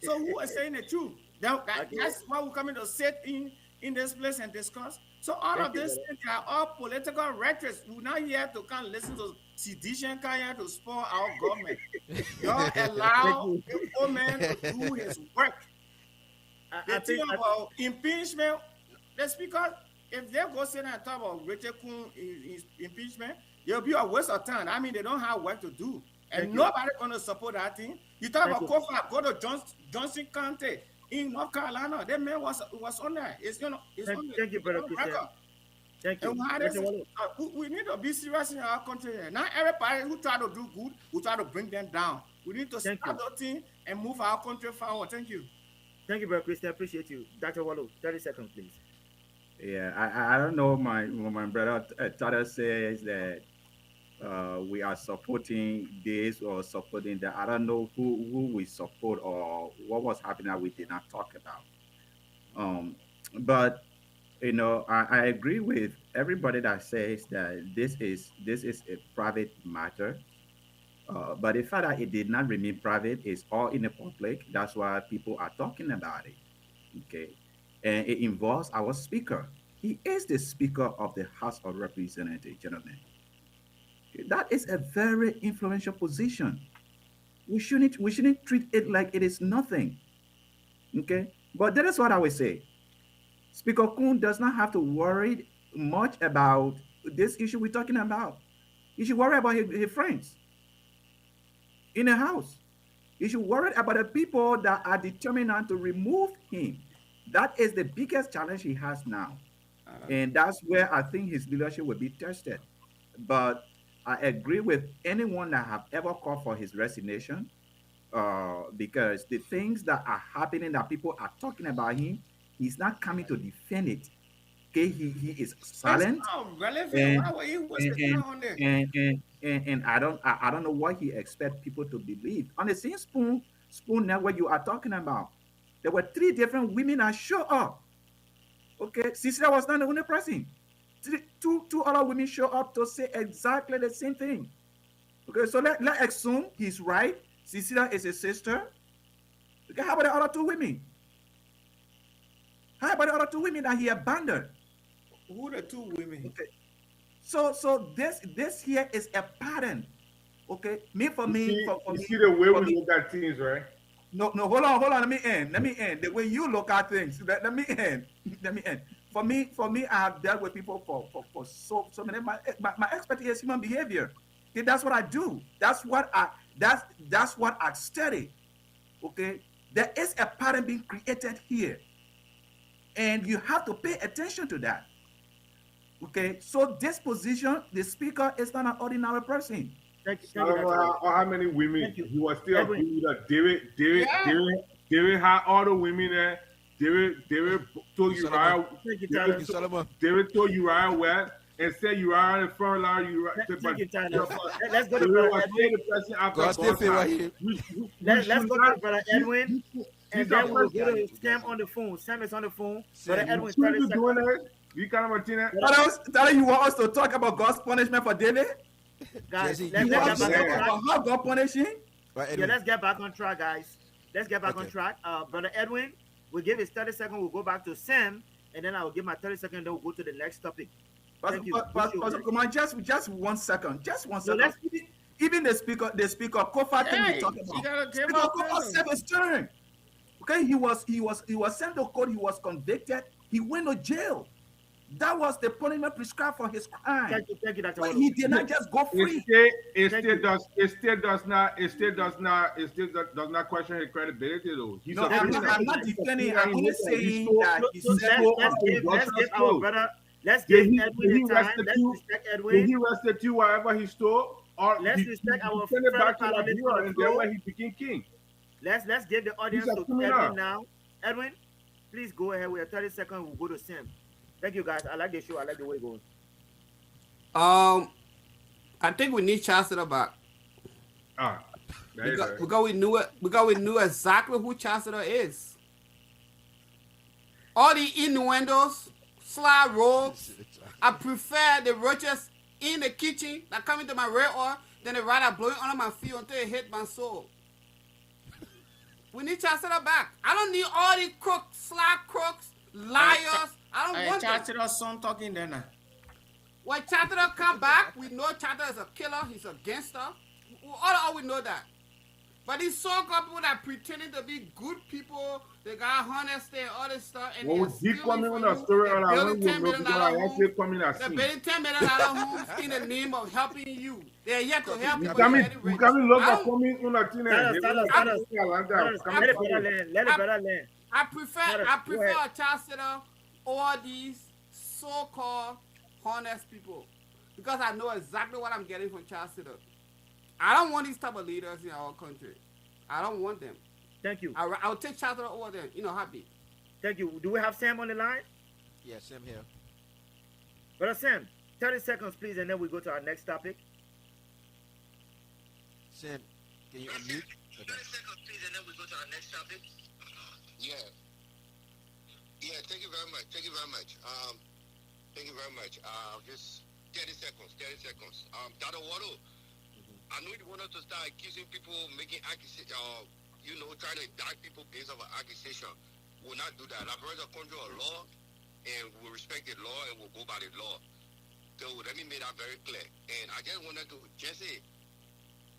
So who is saying the truth? That's why we're coming to sit in this place and discuss. So all of this, they are all political rhetoric. We're not here to come listen to sedition, come here to spoil our government. Y'all allow the old man to do his work. The thing about impeachment, the speaker, if they go sit and talk about Richard Kuhn impeachment, it'll be a waste of time. I mean, they don't have work to do. And nobody going to support that thing. You talk about Kofa, go to Johnson County in North Carolina. That man was on there. It's, you know, it's Thank you, brother Christian. Thank you. And we need to be serious in our country. Not everybody who try to do good, we try to bring them down. We need to start the thing and move our country forward. Thank you. Thank you, brother Christian. Appreciate you. Dr. Wallow, 30 seconds, please. Yeah, I don't know. My brother Tada says that we are supporting this or supporting that. I don't know who we support or what was happening that we did not talk about. But you know, I agree with everybody that says that this is a private matter. But the fact that it did not remain private is all in the public. That's why people are talking about it. Okay, and it involves our speaker. He is the Speaker of the House of Representatives, gentlemen. That is a very influential position. We shouldn't treat it like it is nothing. Okay, but that is what I would say. Speaker Kuhn does not have to worry much about this issue we're talking about. He should worry about his friends in the House. He should worry about the people that are determined to remove him. That is the biggest challenge he has now. And that's where I think his leadership will be tested. But I agree with anyone that have ever called for his resignation, because the things that are happening that people are talking about him, he's not coming to defend it. Okay, he is silent. And I don't know what he expects people to believe. On the same Spoon Network you are talking about, there were 3 different women that showed up. Okay, Cecilia was not the only person. Two other women show up to say exactly the same thing. Okay, so let's assume he's right. Cecilia is his sister. Okay, how about the other 2 women? How about the other 2 women that he abandoned? Who are the 2 women? Okay. So this here is a pattern. Okay, you see the way we look at things, right? No, hold on. Let me end. The way you look at things. Let me end. For me, I have dealt with people for so many. My expertise is human behavior. Okay, that's what I do. That's what I study. Okay, there is a pattern being created here, and you have to pay attention to that. Okay, so this position, the speaker is not an ordinary person. I don't know how many women he was still doing that. David had all the women there. David told Uriah. David told Uriah well and said Uriah in the front line. Let's go to Brother Edwin. Let's go to Brother Edwin. And then we'll go to Sam on the phone. Sam is on the phone. Brother Edwin, 30 seconds. You want us to talk about God's punishment for David? Guys, let's get back on track. How God punish him? Yeah, let's get back on track, guys. Let's get back on track. Brother Edwin, we'll give his 30 seconds. We'll go back to Sam, and then I'll give my 30 seconds. Then we'll go to the next topic. Thank you. Come on, just 1 second. Just 1 second. Even the speaker, Kofa thing we talk you about. gotta give Speaker up Kofa prison. served his term. Okay, he was sent to court. He was convicted. He went to jail. That was the punishment prescribed for his crime. Thank you, Dr. But Wallo. he did not just go free. It still does not question his credibility though. He's No, a I'm criminal. not defending. I'm only saying So- that he So said. let's give our brother, let's Did give he Edwin the time. Let's restitute? respect Did Edwin. he restitute whatever he stole? Or Let's he respect our sent it back to fellow Liberia panelists on the and floor. then when he became king? Let's give the audience He's a to criminal. Edwin now. Edwin, please go ahead. We have 30 seconds. We'll go to Sam. Thank you, guys. I like the show. I like the way it goes. I think we need Chancellor back. Ah, there you go. Because we knew exactly who Chancellor is. All the innuendos, slide robes. I prefer the roaches in the kitchen that come into my red oil than the rider blowing under my feet until it hit my soul. We need Chancellor back. I don't need all these crooks, slide crooks, liars. I don't want them. Chancellor son talking there now. When Chancellor come back, we know Chancellor is a killer. He's a gangster. All we know that. But these so-called people that pretending to be good people, they got honesty and all this stuff, and Well, they're keep coming stealing on from the you. story They're on our building $10 million homes. coming at They're sea. building $10 million homes in the name of helping you. They're here to help You people coming getting rich. look I at don't- coming on a thing and Let us- Come Let it better land. Let it better land. I prefer Go ahead. a Chancellor or these so-called honest people, because I know exactly what I'm getting from Chancellor. I don't want these type of leaders in our country. I don't want them. Thank you. I'll take Chancellor over them. Happy. Thank you. Do we have Sam on the line? Yes, Sam here. Brother Sam, 30 seconds, please, and then we go to our next topic. Sam, can you unmute? Okay. Please, and then we go to our next topic. Yeah. Yeah, thank you very much. Thank you very much. Just 30 seconds. Dr. Waddle, I know you wanted to start accusing people, making accusations, trying to indict people based on an accusation. We'll not do that. Liberia is a country of law, and we'll respect the law, and we'll go by the law. So let me make that very clear. And I just wanted to just say,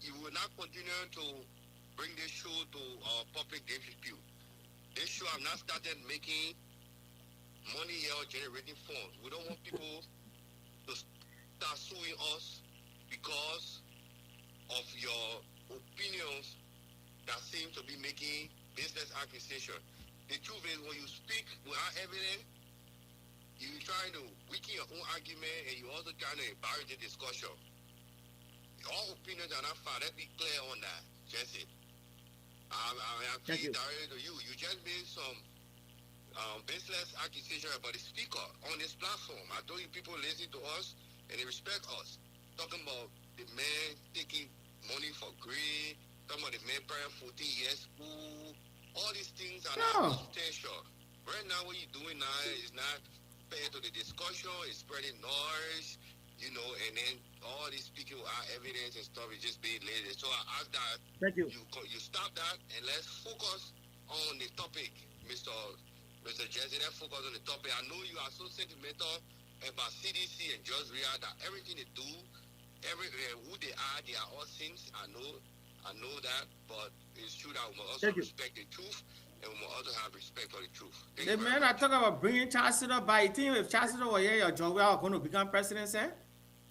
you will not continue to bring this show to public dispute. This show have not started making money here or generating funds. We don't want people to start suing us because of your opinions that seem to be making business accusation. The truth is, when you speak without evidence, you're trying to weaken your own argument, and you're also trying to embarrass the discussion. All opinions are not found. Let's be clear on that. Jesse. I'm pleading directly to you. You just made some baseless accusation about the speaker on this platform. I told you people listen to us and they respect us. Talking about the man taking money for grade, talking about the man paying 14 years school. All these things are not substantial. Right now, what you're doing now is not fair to the discussion. It's spreading noise, and then all this speaking without evidence and stuff is just being lazy. So I ask that you stop that and let's focus on the topic, Mr. Jesse. Let's focus on the topic. I know you are so sentimental about CDC and Just Ria that everything they do, who they are all sins. I know that, but it's true that we must also respect the truth, and we must also have respect for the truth. The man I talk about bringing Chancellor by, you think if Chancellor were here, your John are going to become president, Sam?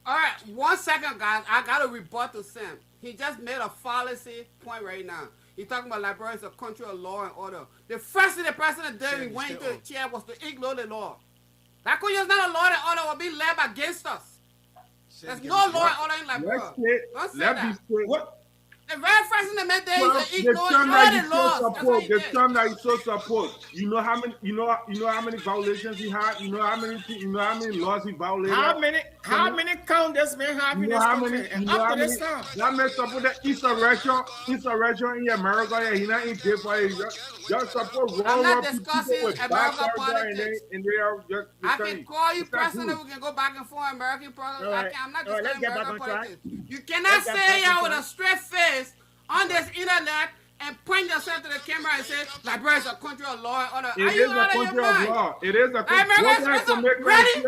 All right, 1 second, guys. I got to rebut to Sam. He just made a fallacy point right now. He's talking about Liberia is a country of law and order. The first thing the president did when he went into the chair was to ignore the law. That country is not a law and order will be led against us. There's no law and order in Liberia. Don't say that. The very first thing the man did is to ignore all the laws. The term that you so support. You know how many violations he had. You know how many laws he violated. How many count this man have in this country? And up to this time, that man support the insurrection in America. Yeah, he not in jail for it. Just support wrong. I'm not discussing American politics. And they are just. I can call you president. We can go back and forth American politics. I'm not discussing American politics. You cannot say y'all with a straight face on this internet and point yourself to the camera and say Liberia is a country of law and order. It is a country of law. It is a country. Ready?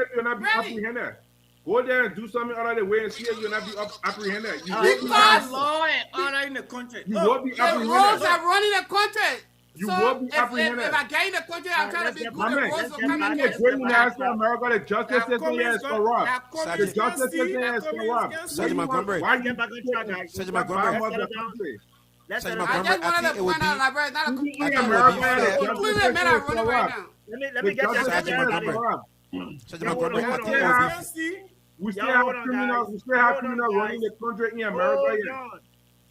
Go there and do something other than wait and see if you'll not be apprehended. You will Because- be Because law and order in the country. You will be The rules apprehended. are running the country. You So will be if apprehended. I get in the country, I'm trying to be good. My The man, rules will even come in the against great me. United States of America, the justice system here is corrupt. The justice system here is corrupt. Sergeant Montgomery. Why you Get back on track, guys. Sergeant Montgomery. Let's the settle down. country? Let's Sergeant settle I down. Montgomery, just wanted I to think it would point out, be- like, right, not a Even I in think it would be America, fair. the justice Cleveland system men are is running right corrupt. now. Let me The get justice that. Sergeant system is Montgomery. corrupt. Sergeant Yeah, Montgomery, I hold on, think it hold would on. be We still Y'all have hold on, criminals. guys. We still have Hold on, criminals running guys. the country in Hold America. here. on.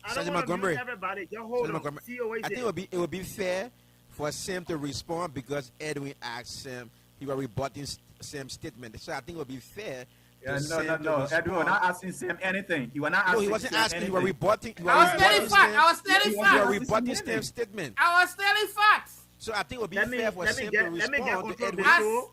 I don't Sergeant want to Montgomery. mute everybody. Just hold Sergeant on. Montgomery, See your way I think it would be fair for Sam to respond because Edwin asked Sam. He was rebutting Sam's statement. So I think it would be fair. Yeah, to Sam to Edwin, we're respond. not asking Sam anything. You were not No, asking he wasn't Sam asking. He was anything. rebutting. I was stating facts. I was stating You were facts. rebutting Sam's statement. I was stating facts. So I think it would be Let me fair for let me Sam get to let me get respond to control of the Edwin. show.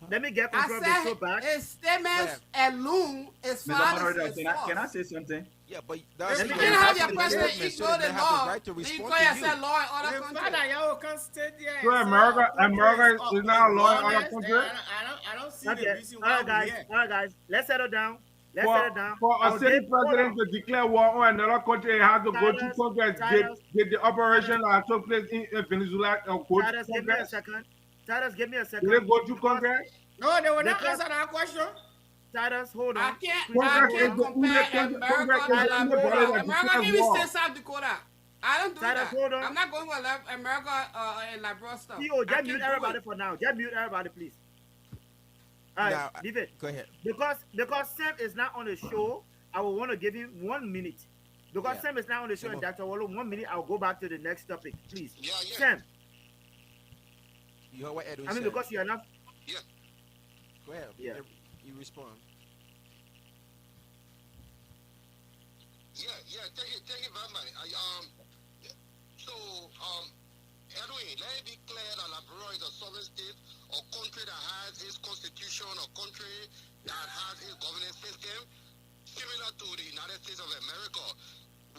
Let me get I control of the show said back. his statements alone is Mr. false. Moderator, It's can I false. say something? Yeah, but If that's you me your didn't get have your rebutting president statement, so ignore they the have law, the right to then you respond call to yourself you. law in other The countries. father, y'all can stay there. So and say America our country is not a law in other lawless, countries? and I don't see the Okay. reason All why right, guys. we're here. All right, guys. Let's settle down. Let's settle down. For a sitting president to declare war on another country, it has to go to Titus, Congress. Titus, Did the operation that took place in Venezuela go to Titus, give me a Congress? second. Titus, give me a second. Did it go to Congress? No, they will not Because- answer that question. Titus, hold I on. can't Congress is the compare only country- America Congress is to the only body Liberia. that America declares even war. say South Dakota. I don't do Titus, that. hold on. I'm not going with America and Liberia stuff. Theo, I just can't mute do everybody it. for now. Just mute everybody, please. All right, Now, leave it. Go ahead. Because Sam is not on the show, I will want to give him 1 minute. Because Yeah. Sam is not on the show, Sam, and Dr. Wallo, 1 minute, I'll go back to the next topic, please. Yeah, yeah. Sam, You heard what Edwin I mean, said. because you are not. Go ahead. Yeah. You respond. Yeah, thank you very much. Edwin, let it be clear that Liberia is a sovereign state or country that has its constitution or country that has its governance system similar to the United States of America.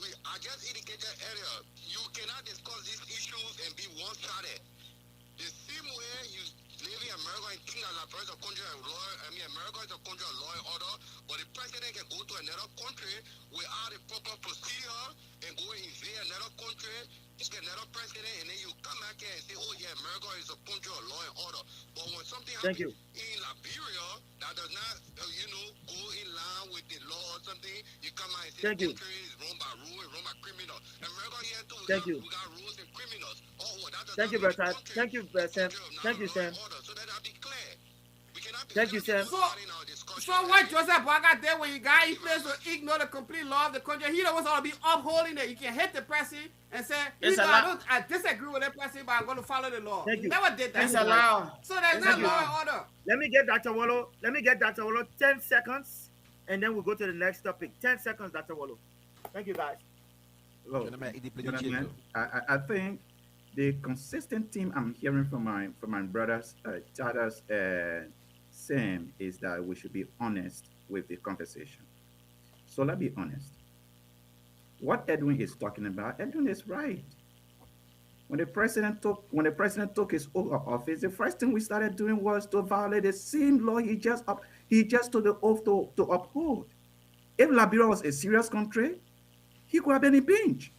I just indicated earlier, you cannot discuss these issues and be one-sided. The same way you live in America and think that Liberia is a country of law, America is a country of law and order, but the president can go to another country without a proper procedure and go invade another country, pick another president, and then you come back here and say, oh yeah, America is a country of law and order. But when something Thank happens you. in Liberia that does not, go in line with the law or something, you come out and say Thank the you. country is run by rule, run by criminals. America here too, Thank you. we got rules and criminals. That does Thank you, not make Brother. the country Thank you, Sam. Thank you, Sam. so that I be clear. We cannot be Thank you, Sam. So what Joseph Boakai did when he got in place to ignore the complete law of the country, he was going to be upholding it. You can hit the president and say, It's I disagree with the president, but I'm going to follow the law. Thank He you. never did that. It's allowed. So there's It's not allowed. law and order. Let me get Dr. Wallo 10 seconds, and then we'll go to the next topic. 10 seconds, Dr. Wallo. Thank you, guys. Look, Gentlemen, it depends on gentlemen, you. I think the consistent theme I'm hearing from my brothers, Tadas and Sam, is that we should be honest with the conversation. So let's be honest. What Edwin is talking about, Edwin is right. When the president took his oath of office, the first thing we started doing was to violate the same law he just took the oath to uphold. If Liberia was a serious country, he could have been impeached.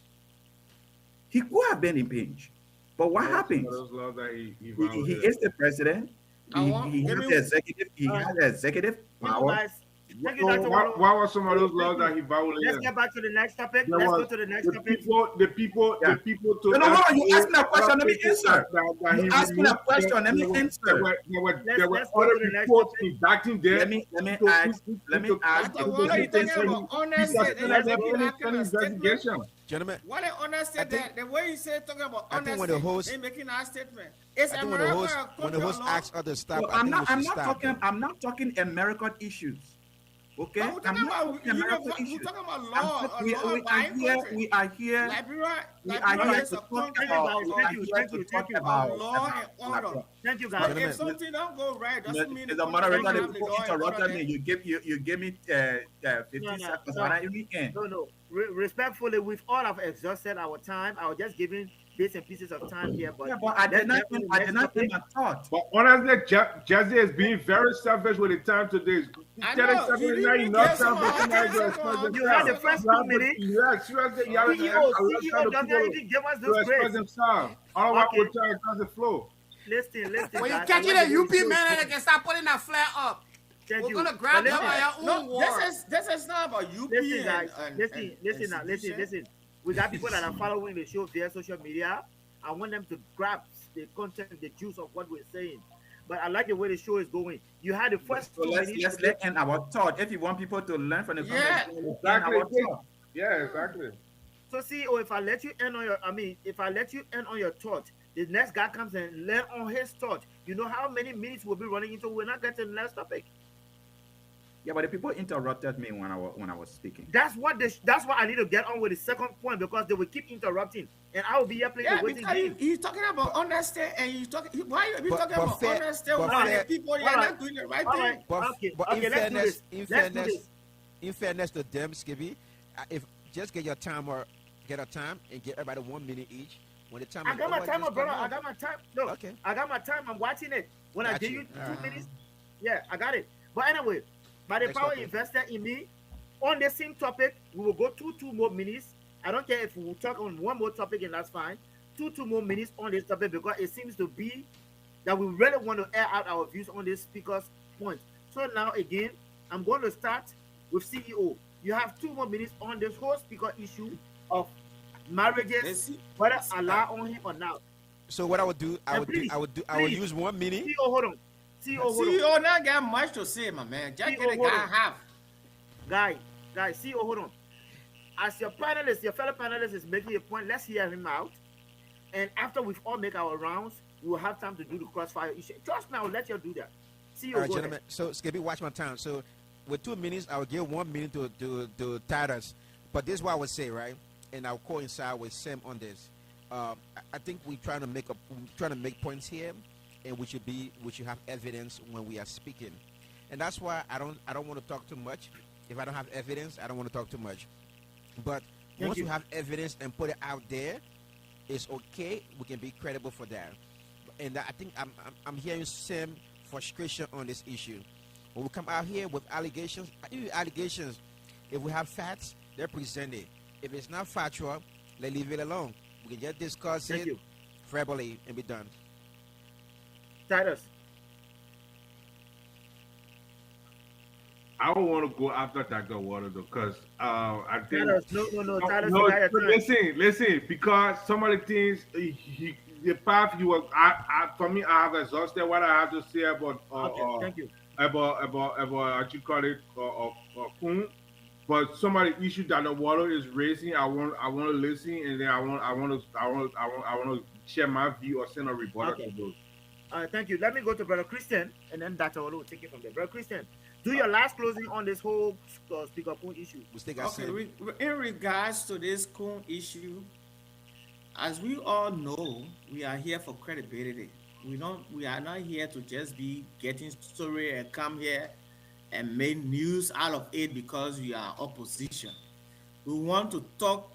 He could have been impeached. But what happens? Those laws that he He violated. is the president. He has the executive. He has the executive Thank you, power. guys. Thank you, Dr. What Wallo. were some of those laws that he Let's violated? get back to the next topic. There Let's go was to the next the topic. people Yeah. to. No, you asked me a question. Let me answer. You asked me a question. Let me answer. There were Let's go other to the next reports topic. indicting them. Let me ask. Dr. Wallo, you talking about honest Because state, and there's you're been making an a statement. investigation. Gentlemen, What an honest I state think- that the way you say talking about I think honest when the state, host- they making that statement. It's I think when America the host a when the country host of law. asks others to stop, So I think we should I'm stop. not them. talking American issues. Okay, But we're talking about we're talking about law, a We law-abiding country. we are here. Liberia We are Liberia here is to a talk country about. of We are Thank you, here thank to you, talk thank you. about. law and order. Thank you, But guys. Gentlemen. if something don't go right, doesn't mean The country moderator don't they have the law and interrupted order me. there. You gave me 50 No, seconds. no. And I even end. No. Respectfully, we've all have exhausted our time. I was just giving bits and pieces of time here, but Yeah, but I did not get on end, the I next did not end topic. my thought. But honestly, Jesse is being very selfish with the time today. I Telling know, somebody you is not didn't enough get time some for somebody 10 to express seconds. You had the themselves. first You 2 have to, minutes. yeah, seriously, you have to Okay. CEO allow does people not even give us to this express grace. themselves. Otherwise, Okay, we'll try to cross the flow. listen, When you guys. I catch it like a the way UP the show is man, they going. can start putting that flare up. Thank We're you. gonna But grab them listen, by your No, own war. this is not about UP listen, guys. and Listen now. institution. Listen. We got people that are following the show via social media. I want them to grasp the content, the juice of what we're saying. But I like the way the show is going. You had the first So 2 minutes. let's end our thought. If you want people to learn from the Yeah. conversation, let's end our Exactly. thought. Yeah, exactly. So CEO, if I let you end on your, if I let you end on your thought, the next guy comes and learn on his thought. You know how many minutes we'll be running into? We're not getting to the next topic. Yeah, but the people interrupted me when I was speaking. That's why I need to get on with the second point because they will keep interrupting, and I will be here playing Yeah, the waiting because game. he's talking about understand, and you talking. Why are you talking but about fair- understand? but Why fair- the people they all are right, not doing the right all thing? right. But, Okay, but okay, let's do this. Let's do this. in fairness to them, Skibby, if just get your time or get a time and get everybody 1 minute each. When the time I is got my over, timer, just brother. come I on. got my time. No, Okay. I got my time. I'm watching it. When I Got give you. you two Alright. minutes, yeah, I got it. But anyway, by the Next power topic. invested in me, on the same topic, we will go two more minutes. I don't care if we will talk on one more topic, and that's fine. Two more minutes on this topic because it seems to be that we really want to air out our views on this speaker's point. So now again, I'm going to start with CEO. You have 2 more minutes on this whole speaker issue of marriages, Let's see. whether allow on him or not. So what I would do, I And would please, use 1 minute. CEO, hold on. CEO, hold on. CEO not got much to say, my man. Just CEO, get the hold guy on. half. Guy, CEO, hold on. As your panelist, your fellow panelist is making a point, let's hear him out. And after we've all make our rounds, we will have time to do the crossfire issue. Just now, let you do that. CEO, All right, go gentlemen. ahead. So Skibby, watch my time. So with 2 minutes, I will give 1 minute to Titus. But this is what I would say, right? And I'll coincide with Sam on this. I think we're trying to make points here, and we should have evidence when we are speaking. And that's why I don't want to talk too much. If I don't have evidence, I don't want to talk too much. But once you. we have evidence and put it out there, it's okay. We can be credible for that. And I think I'm hearing some frustration on this issue. When we come out here with allegations, if we have facts, they're presented. If it's not factual, let's leave it alone. We can just discuss Thank it you. verbally and be done. Titus. I don't want to go after Dr. Water though, because I think Titus, no. Titus, no, you got your time. listen, because some of the things the path you were, for me, I have exhausted what I have to say about Okay, thank you. about what you call it Kun. But some of the issues that the water is raising, I want to listen, and then I want to share my view or send a rebuttal Okay. to those. Thank you. Let me go to Brother Christian, and then Dr. Olu will take it from there. Brother Christian, do your last closing on this whole speaker point issue. We still got Okay, Sam. in regards to this Kun issue, as we all know, we are here for credibility. We are not here to just be getting story and come here and make news out of it because we are opposition. We want to talk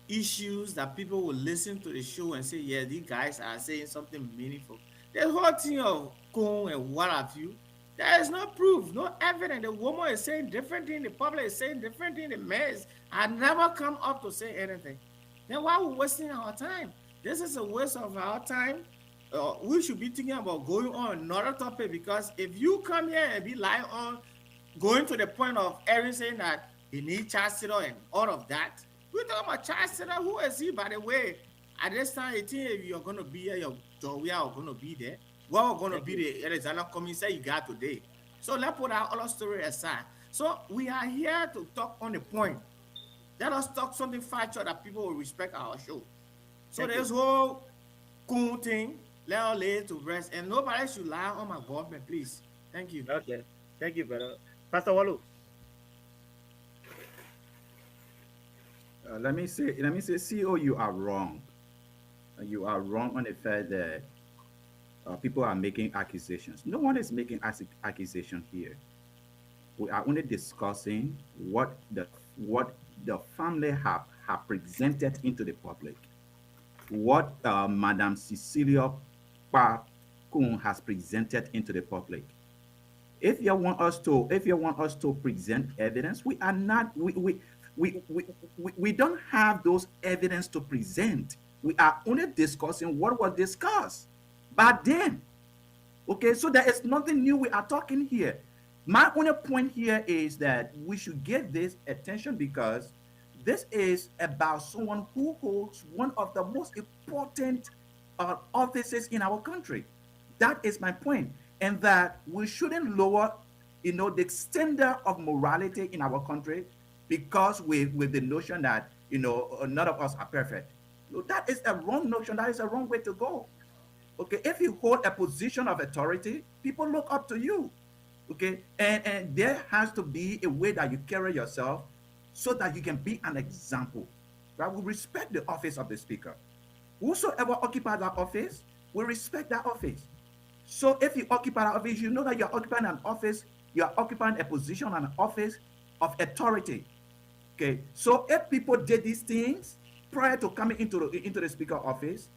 issues that people will listen to the show and say, yeah, these guys are saying something meaningful. The whole thing of Kun and what have you, there is no proof, no evidence. The woman is saying different thing, the public is saying different thing, the man had never come up to say anything. Then why are we wasting our time? This is a waste of our time. We should be thinking about going on another topic, because if you come here and be lying on, going to the point of Aaron saying that he needs chancellor and all of that, we're talking about chancellor. Who is he, by the way? At this time, I think if you're going to be here, we are going to be there. We're going to be the Alexander Cummings say you got today. So let's put our other story aside. So we are here to talk on the point. Let us talk something factual that people will respect our show. So this whole cool thing, let us lay it to rest, and nobody should lie on my government, please. Thank you. Okay. Thank you, brother. Pastor Walu. Let me say, CEO, you are wrong. You are wrong on the fact that people are making accusations. No one is making accusation here. We are only discussing what the family have presented into the public. what Madame Cecilia Kun has presented into the public. If you want us to present evidence, we are not we don't have those evidence to present. We are only discussing what was discussed back then. Okay, so there is nothing new we are talking here. My only point here is that we should give this attention because this is about someone who holds one of the most important offices in our country. That is my point, and that we shouldn't lower, the standard of morality in our country because with the notion that none of us are perfect. No, that is a wrong notion. That is a wrong way to go. Okay, if you hold a position of authority, people look up to you. Okay, and there has to be a way that you carry yourself so that you can be an example. Right? We respect the office of the speaker. Whosoever occupies that office, we respect that office. So if you occupy that office, you know that you're occupying an office, you're occupying a position, an office of authority. Okay, so if people did these things prior to coming into the speaker office,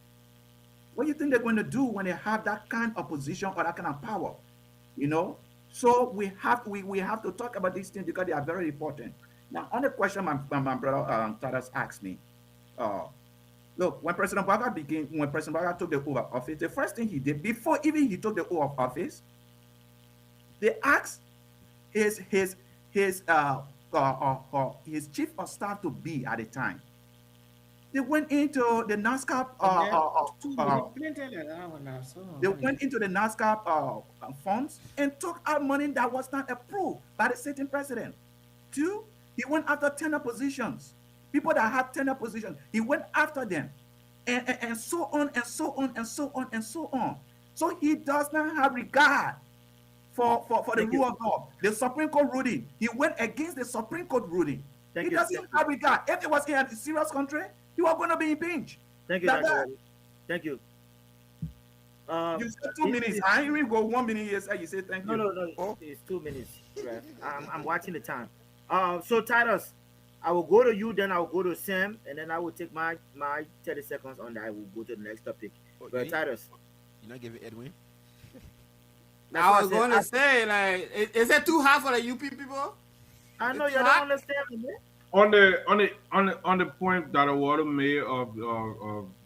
what do you think they're going to do when they have that kind of position or that kind of power? So we have to talk about these things because they are very important. Now, on the question my brother Tadas asked me, look, when President Boakai took the oath of office, the first thing he did before even he took the oath of office, they asked his chief of staff to be at the time. They went into the NASCAR. They went into the NASCAR funds and took out money that was not approved by the sitting president. Two, he went after tenure positions, people that had tenure positions. He went after them, and so on and so on and so on and so on. So he does not have regard for the rule of law. The Supreme Court ruling, he went against the Supreme Court ruling. He doesn't have regard. If it was in a serious country, you are going to be impeached. Thank you, Dr. Thank you. You said 2 minutes. I ain't even go 1 minute. Yes, you say thank you. No. It's 2 minutes. Right? I'm watching the time. So Titus, I will go to you, then I will go to Sam, and then I will take my 30 seconds on that. I will go to the next topic. But Titus, you're not giving Edwin. I was going to say, like, is it too hard for the UP people? I know you don't understand me. On the point that Awado made of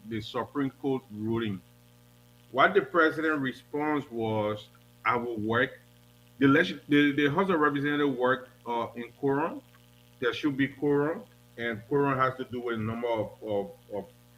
the Supreme Court ruling, what the president response was, I will work. The House of Representatives work in quorum. There should be quorum, and quorum has to do with the number of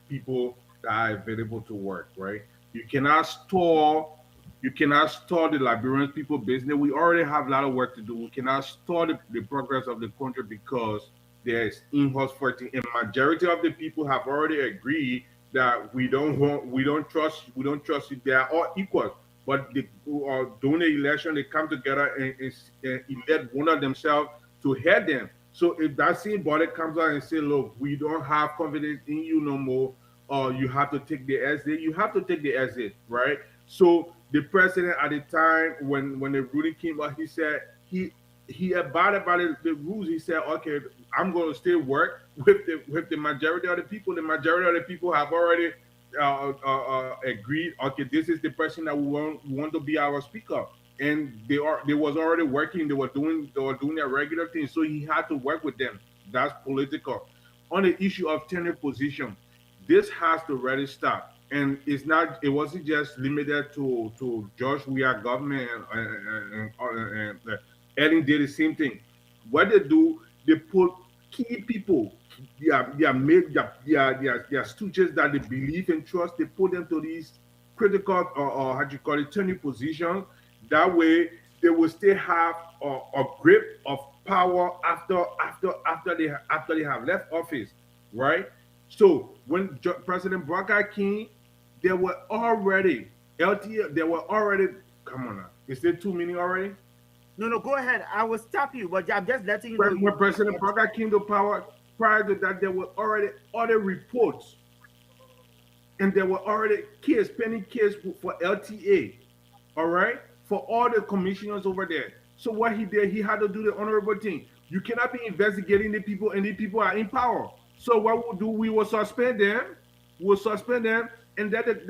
people that are available to work. Right? You cannot stall the Liberian people business. We already have a lot of work to do. We cannot stall the progress of the country because there's in-house fighting, and majority of the people have already agreed that we don't trust you. They are all equal, but during the election they come together and elect one of themselves to head them. So if that same body comes out and say, look, we don't have confidence in you no more, or you have to take the exit, you have to take the exit, right? So the president at the time when the ruling came out, he said he abided by the rules. He said, okay, I'm going to still work with the majority of the people. The majority of the people have already agreed. Okay, this is the person that we want to be our speaker, and they was already working. They were doing their regular thing. So he had to work with them. That's political. On the issue of tenure position, this has to really stop. And it wasn't just limited to George Weah government and Ellen did the same thing. What they do, they put key people, their stooges that they believe and trust, they put them to these critical or how do you call it, turning positions. That way they will still have a grip of power after they have left office, right? So when President Boakai came, there were already LTA, there were already, come on now, is there 2 minutes already? No, go ahead. I will stop you, but I'm just letting you know. When President Boakai came to power, prior to that, there were already other reports. And there were already pending case for LTA, all right? For all the commissioners over there. So what he did, he had to do the honorable thing. You cannot be investigating the people and the people are in power. So what we'll do, we will suspend them. will suspend them and let the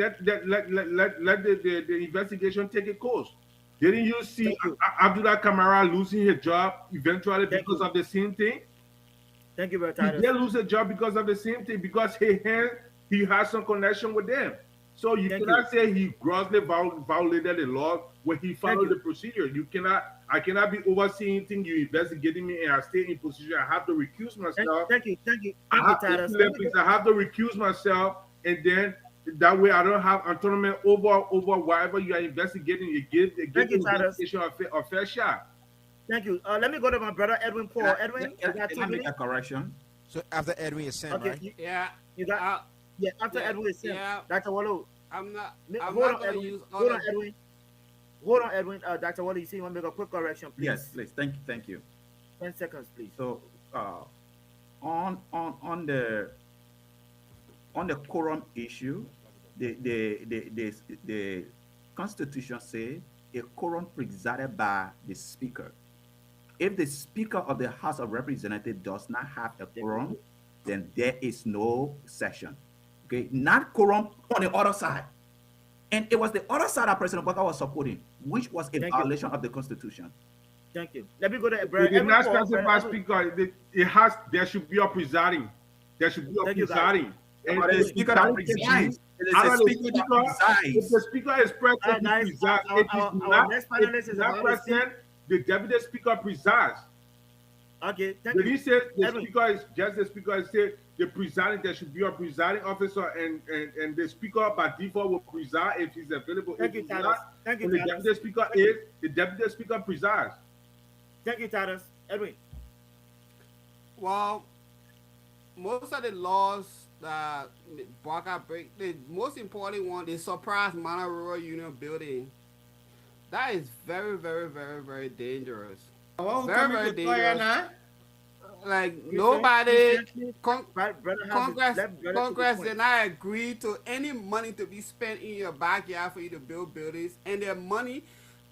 investigation take a course. Didn't you see Thank you. Abdullah Kamara losing his job eventually Thank because you. of the same thing? Thank you, Brother He Titus. did lose a job because of the same thing, because he has some connection with them. So you Thank cannot say he grossly violated the law when he followed you. the procedure. I cannot be overseeing things, you investigating me, and I stay in position. I have to recuse myself. Thank you, Titus. I have to recuse myself, and then that way I don't have autonomy over whatever you are investigating. You give the investigation a fair shot. Thank you. Let me go to my brother Edwin Paul. Edwin, you got 2 Can I make minutes? a correction? So after Edwin is Sam, Okay, right? Yeah. you got after yeah, Edwin is Sam. yeah. Dr. Wallo. I'm not Hold on, gonna Edwin. use all Hold of on, Edwin. Hold on, Edwin. Dr. Wallo, you see, you want to make a quick correction, please? Yes, please. Thank you. 10 seconds, please. So, on the quorum issue, the Constitution say a quorum presided by the Speaker. If the Speaker of the House of Representatives does not have a quorum, then there is no session. Okay, not quorum on the other side. And it was the other side that President Boakai was supporting, which was a violation of the Constitution. Thank you. Let me go to It did not specify speaker. There should be a presiding. There should be a presiding. And the speaker that presides. If the speaker is present, he presides. If he's not present, the deputy speaker presides. Okay, thank When you. he says the speaker is just the speaker, is say the presiding, there should be a presiding officer, and the speaker by default will preside if he's available. Thank you, Titus. Thank you, the Titus. deputy speaker is, the deputy speaker presides. Thank you, Titus. Edwin. Well, most of the laws that Boakai break, the most important one, the surprise minor rural union building. That is very, very, very, very dangerous. Very, very dangerous. Like nobody, Congress did not agree to any money to be spent in your backyard for you to build buildings, and their money,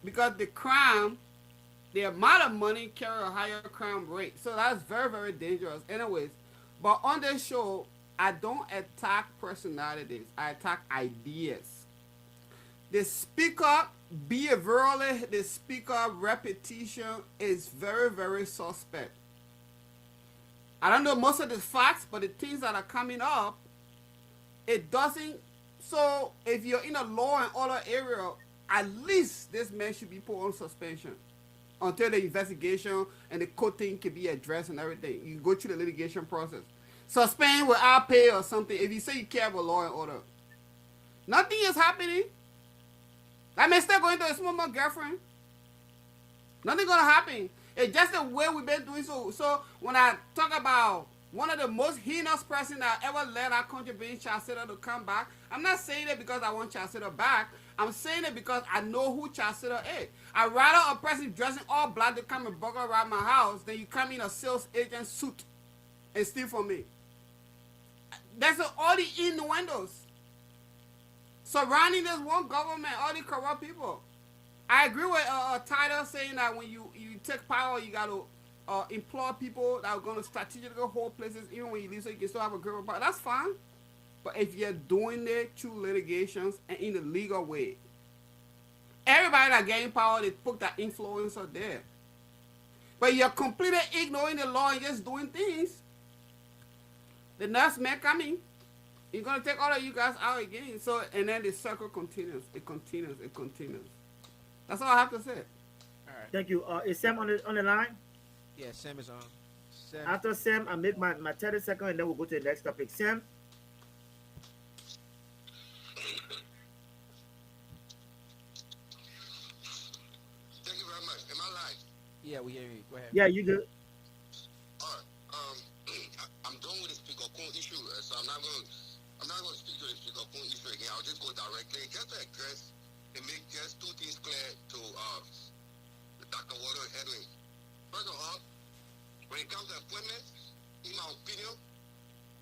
because the amount of money carry a higher crime rate. So that's very, very dangerous. Anyways, but on this show, I don't attack personalities. I attack ideas. The speaker, behaviorally, the speaker repetition is very, very suspect. I don't know most of the facts, but the things that are coming up, it doesn't. So if you're in a law and order area, at least this man should be put on suspension until the investigation and the court thing can be addressed and everything. You go through the litigation process. Suspend without pay or something if you say you care about law and order. Nothing is happening. That man still going to a small girlfriend. Nothing gonna happen. It's just the way we've been doing so. So when I talk about one of the most heinous person that ever let our country being Charles Sitter to come back, I'm not saying it because I want Charles Sitter back. I'm saying it because I know who Charles Sitter is. I'd rather a person dressing all black to come and bugger around my house than you come in a sales agent suit and steal from me. That's all the innuendos surrounding this one government, all the corrupt people. I agree with Title saying that when you take power, you got to employ people that are going to strategically hold places, even when you leave, so you can still have a grip of power. That's fine. But if you're doing it through litigations and in the legal way, everybody that getting power, they put that influencer there. But you're completely ignoring the law and just doing things. The next man coming, he's going to take all of you guys out again. So, and then the circle continues. It continues. It continues. That's all I have to say. All right. Thank you. Is Sam on the line? Yeah, Sam is on. Sam. After Sam, I make my 30 seconds and then we'll go to the next topic. Sam? Thank you very much. Am I live? Yeah, we hear you. Go ahead. Yeah, you good. All right. I'm done with the Speaker Kun issue, so I'm not going to speak to the Speaker Kun issue again. I'll just go directly, just to address and make just two things clear to Dr. Waldo and Edwin. First of all, when it comes to appointment, in my opinion,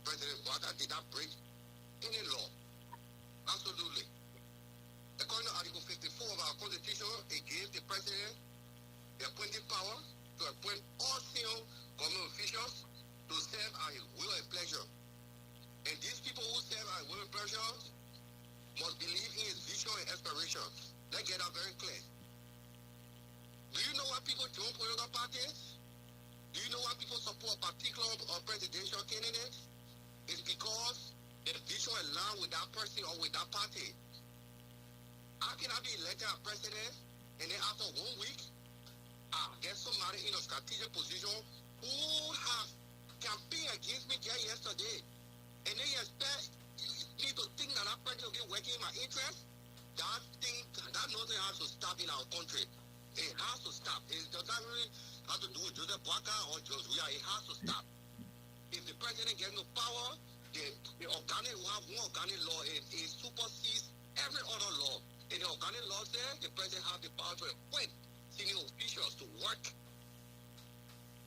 President Boakai did not break any law. Absolutely. According to Article 54 of our Constitution, it gives the President the appointing power to appoint all senior government officials to serve at his will and pleasure. And these people who serve as women pressure must believe in his vision and aspiration. Let's get that very clear. Do you know why people join political parties? Do you know why people support a particular presidential candidate? It's because the vision aligns with that person or with that party. How can I be elected as president and then after 1 week, I get somebody in a strategic position who has campaigned against me just yesterday, and then you expect me to think that that person will be working in my interest? That thing, that nothing has to stop in our country. It has to stop. It does not really have to do with Joseph Boakai or Joshua. It has to stop. If the president gets no power, the organic, we have one organic law, it supersedes every other law. And the organic law says the president has the power to appoint senior officials to work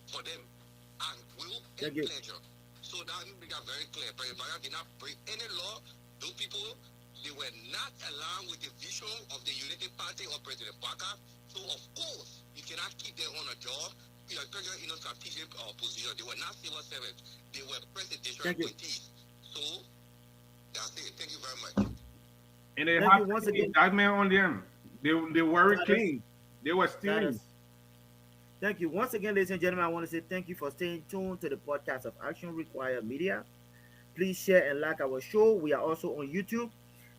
for them and will and pleasure. So that make that very clear. President Boakai did not break any law. Those people, they were not aligned with the vision of the Unity Party or President Boakai. So of course, you cannot keep them on a job in a strategic position. They were not civil servants. They were presidential appointees. So that's it. Thank you very much. And they have once again indictment on them. They weren't clean. They were stealing. Thank you. Once again, ladies and gentlemen, I want to say thank you for staying tuned to the podcast of Action Require Media. Please share and like our show. We are also on YouTube.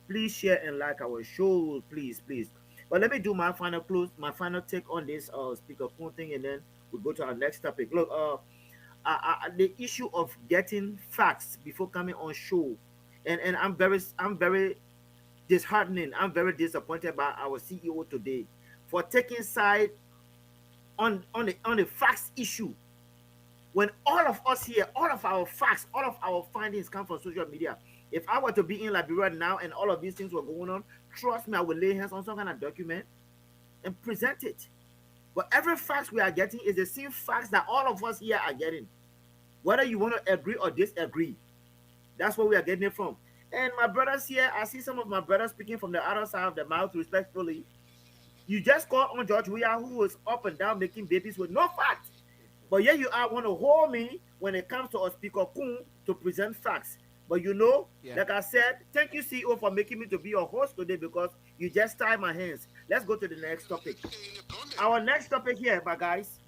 Please share and like our show, please, please. But let me do my final take on this speaker phone thing, and then we'll go to our next topic. Look, the issue of getting facts before coming on show, and I'm very disheartening. I'm very disappointed by our CEO today for taking side on the facts issue. When all of us here, all of our facts, all of our findings come from social media. If I were to be in Liberia now and all of these things were going on, trust me, I would lay hands on some kind of document and present it. But every facts we are getting is the same facts that all of us here are getting. Whether you want to agree or disagree, that's where we are getting it from. And my brothers here, I see some of my brothers speaking from the other side of the mouth respectfully. You just called on George Weah, who was up and down making babies with no facts. But here you are want to hold me when it comes to a speaker Kun to present facts. But you know, like I said, thank you, CEO, for making me to be your host today because you just tied my hands. Let's go to the next topic. Our next topic here, my guys.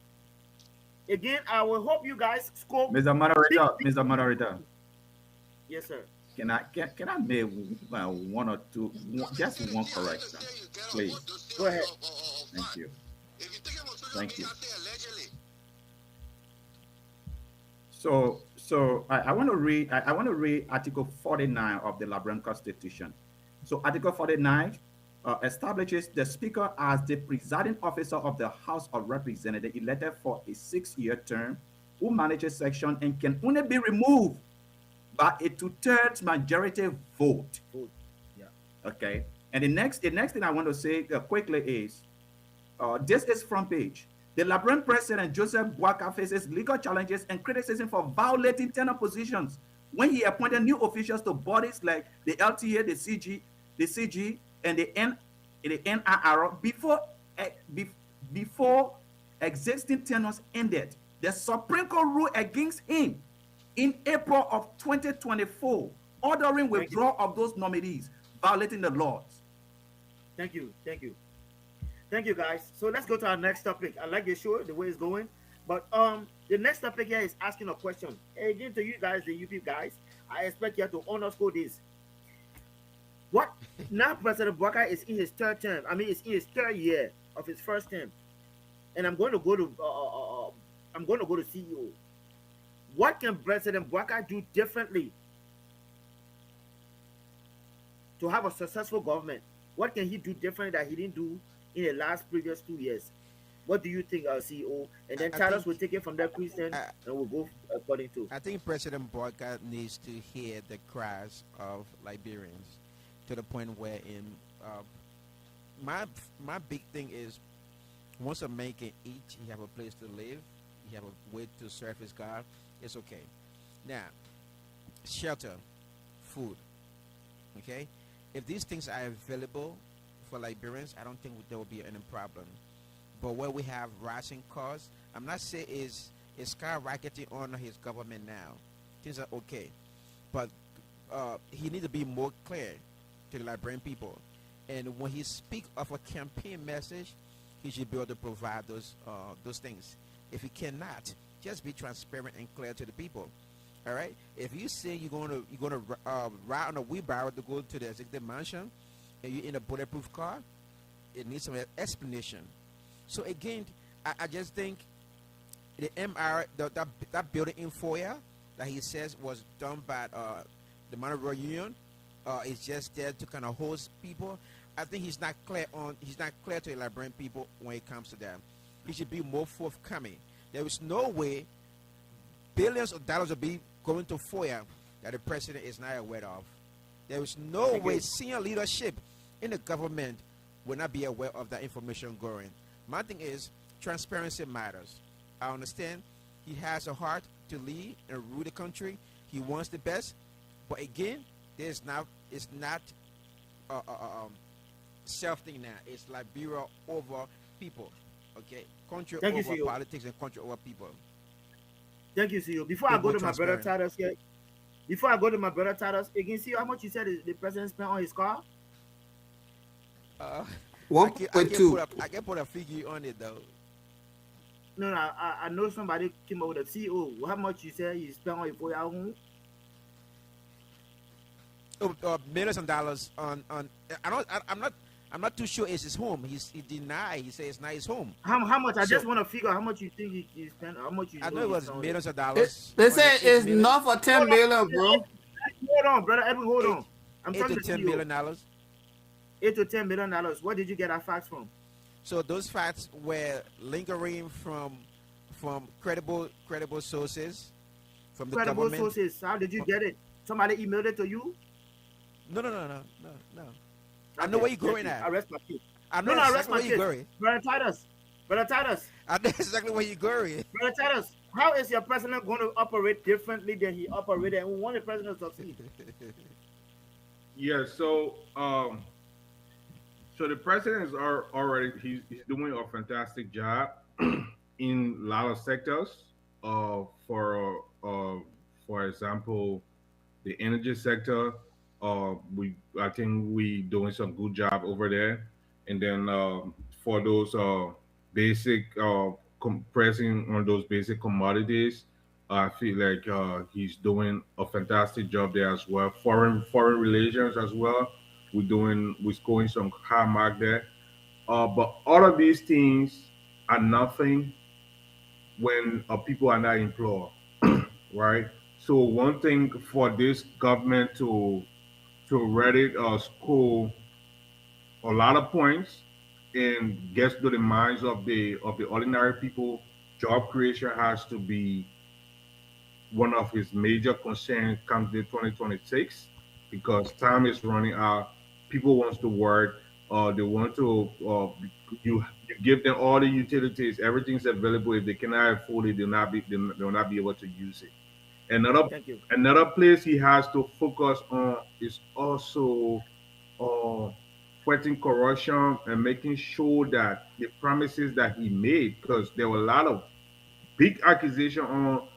Again, I will hope you guys scope. Mr. Moderator. Yes, sir. Can I make one or two, just one correction, please? Go ahead. Thank you. Thank you. So I want to read. I want to read Article 49 of the Liberian Constitution. So Article 49 establishes the Speaker as the presiding officer of the House of Representatives elected for a 6-year term, who manages section and can only be removed by a 2/3 majority vote. Yeah. Okay. And the next thing I want to say quickly is, this is front page. The Liberian President Joseph Boakai faces legal challenges and criticism for violating tenure positions when he appointed new officials to bodies like the LTA, the CG, and the NIR before existing tenures ended. The Supreme Court ruled against him in April of 2024, ordering withdrawal of those nominees, violating the laws. Thank you, guys. So let's go to our next topic. I like the show, the way it's going. But the next topic here is asking a question. Again, to you guys, the UP guys, I expect you to underscore this. What now? President Boakai is in his third term. I mean, it's in his third year of his first term, and I'm going to go to CEO. What can President Boakai do differently to have a successful government? What can he do differently that he didn't do in the previous 2 years? What do you think, CEO? And then Charles will take it from there, Christian, and we'll go according to. I think President Boakai needs to hear the cries of Liberians to the point where my big thing is, once a man can eat, he have a place to live, he have a way to serve his God, it's okay. Now, shelter, food, okay? If these things are available for Liberians, I don't think there will be any problem. But where we have rising costs, I'm not saying it's skyrocketing on his government now. Things are okay. But he needs to be more clear to the Liberian people. And when he speak of a campaign message, he should be able to provide those things. If he cannot, just be transparent and clear to the people. All right. If you say you're gonna ride on a wheelbarrow to go to the executive mansion, and you're in a bulletproof car, it needs some explanation. So again, I just think the MR that building in Foya that he says was done by the Monroe Union is just there to kind of host people. I think he's not clear to the Liberian people when it comes to that. He should be more forthcoming. There is no way billions of dollars will be going to Foya that the president is not aware of. There is no way senior leadership in the government will not be aware of that information going. My thing is transparency matters. I understand he has a heart to lead and rule the country. He wants the best, but again, it's not self thing now. It's Liberia over people. Okay, country over politics and country over people. Thank you, CEO. Before I go to my brother Titus here, again, see how much you said the president spent on his car? 1.2. I can put a figure on it though. No, I know somebody came up with a CEO. How much you said he spent on it for your home? Millions of dollars on. I'm not too sure it's his home. He denied. He says it's not his home. How much? I just want to figure how much you think he spent. How much you? I know it was millions of dollars. They say it's not for 10 million, bro. Hold on, brother. Evan, hold on. I'm talking $8 to $10 million. $8 to $10 million. Where did you get that facts from? So those facts were lingering from credible sources, from the credible government. Sources. How did you get it? Somebody emailed it to you? No. I know where you're going at. I rest my case. I know exactly where you're going. Brother Titus. I know exactly where you're going. Brother Titus, how is your president going to operate differently than he operated, and we want the president to succeed? Yeah, so the president is already he's doing a fantastic job in a lot of sectors. For example, the energy sector. I think we doing some good job over there. And then for those basic pressing on those basic commodities, I feel like he's doing a fantastic job there as well. Foreign relations as well. We're scoring some high mark there. But all of these things are nothing when people are not employed, right? So one thing for this government to really score a lot of points and get to the minds of the ordinary people, job creation has to be one of his major concerns come to 2026 because time is running out. People wants to work. They want to you give them all the utilities, everything's available. If they cannot afford it, they'll not be able to use it. Another place he has to focus on is also fighting corruption and making sure that the promises that he made, because there were a lot of big accusation on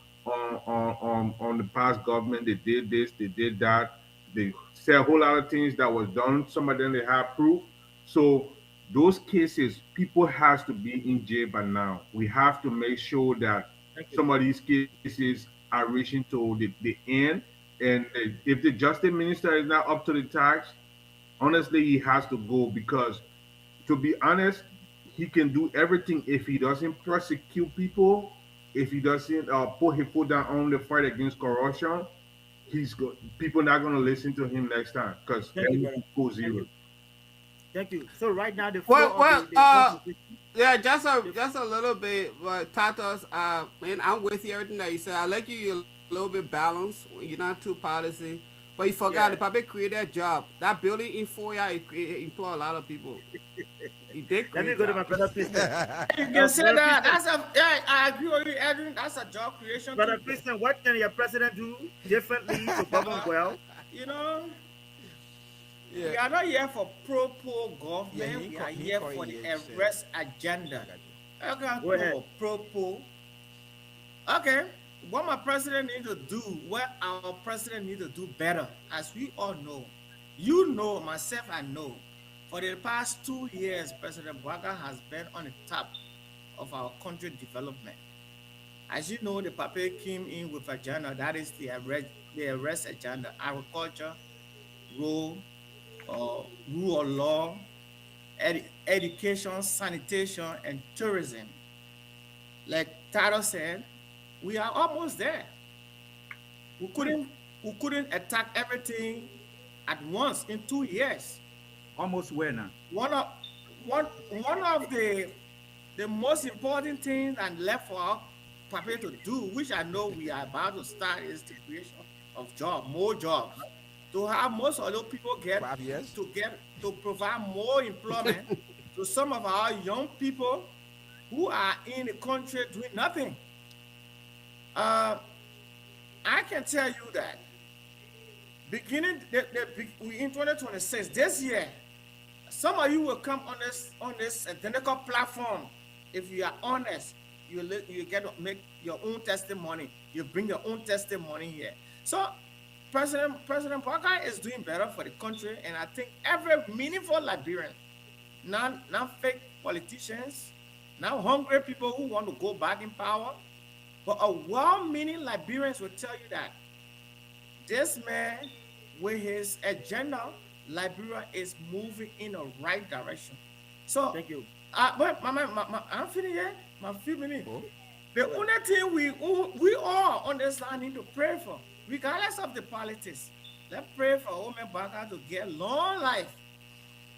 the past government. They did this, they did that. They said a whole lot of things that was done. Some of them they have proof. So those cases, people has to be in jail by now. We have to make sure that some of these cases are reaching to the end. And if the justice minister is not up to the task, honestly, he has to go because, to be honest, he can do everything if he doesn't prosecute people, if he doesn't put his foot down on the fight against corruption. People not going to listen to him next time because everything goes zero. Thank you. So right now the yeah, just a little bit, but Tatos, man, I'm with you everything that you said. I like you're a little bit balanced. You're not too policy, but you forgot the public create that job. That building in 4 years employ a lot of people. He did. Let me go to my brother. You can say that. I agree with you, Edwin. That's a job creation. Brother Christian, what can your president do differently to govern well? You know. Yeah. We are not here for pro-poor government. We are here for the arrest agenda. Go ahead. Pro-poor. Okay. what my president need to do, what our president need to do better, as we all know, you know, myself, I know, for the past 2 years, President Boakai has been on the top of our country development. As you know, the paper came in with agenda, that is the arrest agenda, agriculture, rule, rule of law, education, sanitation, and tourism. Like Taro said, we are almost there. We couldn't attack everything at once in 2 years. Almost where now? One of one of the most important things and left for our people to do, which I know we are about to start, is the creation of jobs, more jobs. To have most of those people 5 years. to provide more employment to some of our young people who are in the country doing nothing. I can tell you that beginning we in 2026 this year, some of you will come on this identical platform. If you are honest, you get to make your own testimony. You bring your own testimony here. So President Boakai is doing better for the country, and I think every meaningful Liberian, not fake politicians, not hungry people who want to go back in power, but a well-meaning Liberians will tell you that this man, with his agenda, Liberia is moving in the right direction. So, Thank you. but I'm finished here. My few minutes. Oh, The only thing we all on this line need to pray for, regardless of the politics, let's pray for old man Boakai to get long life,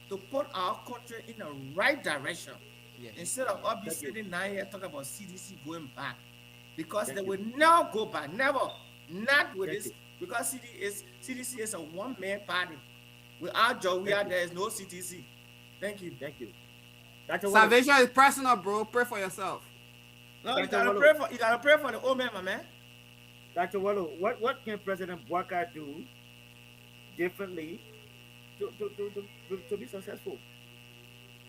to put our country in the right direction. yeah. Instead of us be Thank you. sitting now here talking about CDC going back, because Thank they you. will never go back, never, not with Thank this, you. because CDC is a one-man party. Without Jowia, there is no CDC. Thank you. Thank you. Dr. Wallace, Salvation is personal, bro. Pray for yourself. No, you Dr. gotta Wallo. pray for the old man, my man. Dr. Wallo, what can President Boakai do differently to be successful?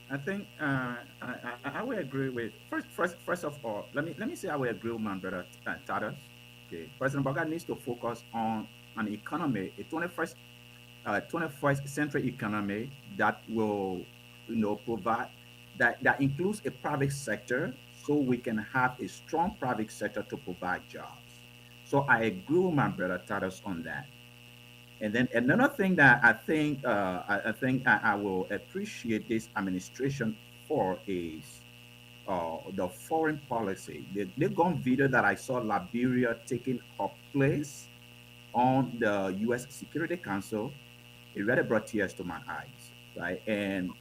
I think I will agree with first of all. Let me say I will agree with my brother Tadas. Okay, President Boakai needs to focus on an economy, a 21st century economy that will, provide that includes a private sector, so we can have a strong private sector to provide jobs. So I agree with my brother Tadas on that. And then another thing that I will appreciate this administration for is the foreign policy. The gun video that I saw Liberia taking her place on the U.S. Security Council, it really brought tears to my eyes, right? And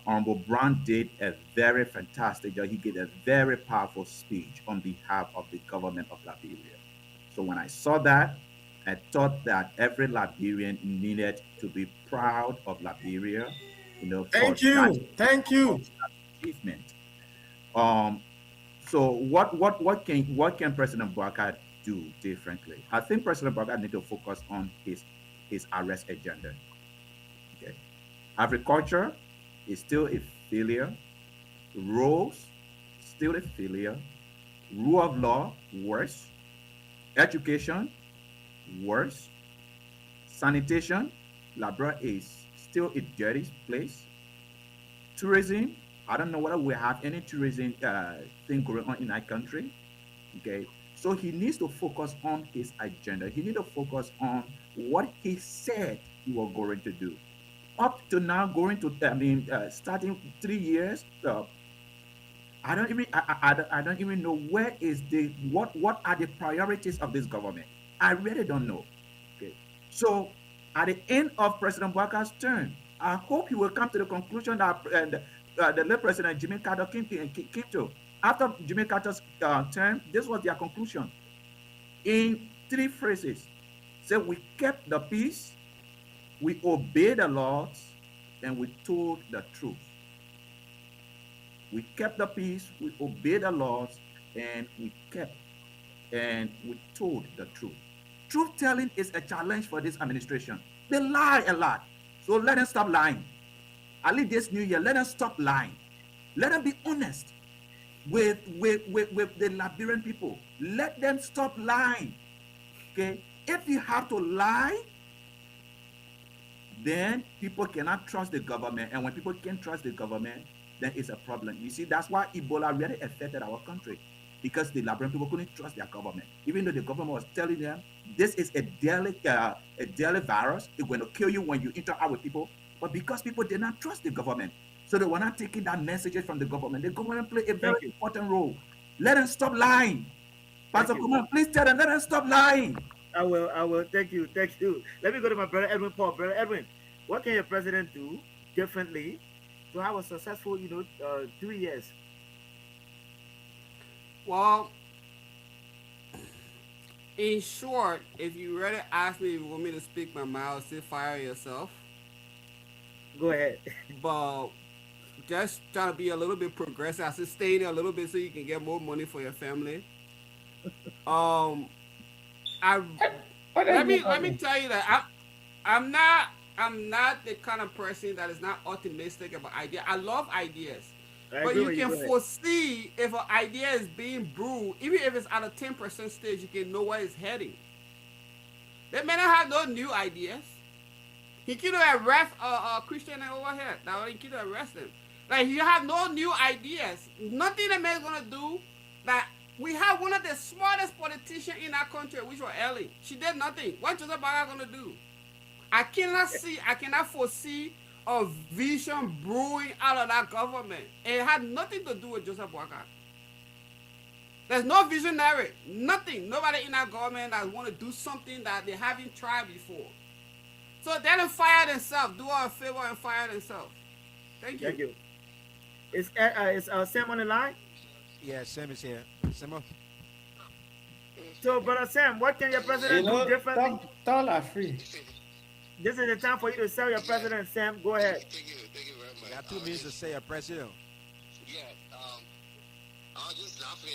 Honorable Brown did a very fantastic job. He gave a very powerful speech on behalf of the government of Liberia. So when I saw that, I thought that every Liberian needed to be proud of Liberia, for Thank that Thank you. achievement. So what can President Boakai do differently? I think President Boakai need to focus on his arrest agenda. Okay, agriculture is still a failure. Roads still a failure. Rule of law worse. Education worse. Sanitation, Liberia is still a dirty place. Tourism, I don't know whether we have any tourism thing going on in our country. Okay, so he needs to focus on his agenda. He needs to focus on what he said he was going to do. Up to now, starting 3 years, I don't even know what are the priorities of this government. I really don't know. Okay, so at the end of President Boakai's term, I hope he will come to the conclusion that the late President Jimmy Carter came to. After Jimmy Carter's term, this was their conclusion in 3 phrases. So we kept the peace, we obeyed the laws, and we told the truth. We kept the peace, we obeyed the laws, and we told the truth. Truth telling is a challenge for this administration. They lie a lot. So let them stop lying. At least this new year, let them stop lying. Let them be honest. with the Liberian people. Let them stop lying. Okay? If you have to lie, then people cannot trust the government. And when people can't trust the government, then it's a problem. You see, that's why Ebola really affected our country. Because the Liberian people couldn't trust their government. Even though the government was telling them, this is a deadly virus, it's going to kill you when you interact with people. But because people did not trust the government, so they were not taking that messages from the government. The government played a very important role. Let them stop lying. Pastor Kumar, please tell them, let them stop lying. I will. Thank you. Let me go to my brother Edwin Paul. Brother Edwin, what can your president do differently to have a successful, 3 years? Well, in short, if you really ask me if you want me to speak my mind, say fire yourself. Go ahead. But just try to be a little bit progressive. I said stay there a little bit so you can get more money for your family. Let me tell you that I'm not the kind of person that is not optimistic about ideas. I love ideas. But you can foresee if an idea is being brewed, even if it's at a 10% stage, you can know where it's heading. They may not have no new ideas. He could arrest a Christian over here. Now he could arrest him. Like, you have no new ideas. Nothing the man's gonna do. Like, we have one of the smartest politicians in our country, which was Ellie. She did nothing. What Joseph Boakai gonna do? I cannot foresee a vision brewing out of that government. It had nothing to do with Joseph Boakai. There's no visionary, nothing. Nobody in that government that want to do something that they haven't tried before. So they don't fire themselves. Do us a favor and fire themselves. Thank you. Thank you. Is Sam on the line? Yeah, Sam is here. Sam. So, brother Sam, what can your president do differently? Tell are free. This is the time for you to sell your president, Sam. Go ahead. Thank you very much. You got 2 minutes to say your president. Yeah, I was just laughing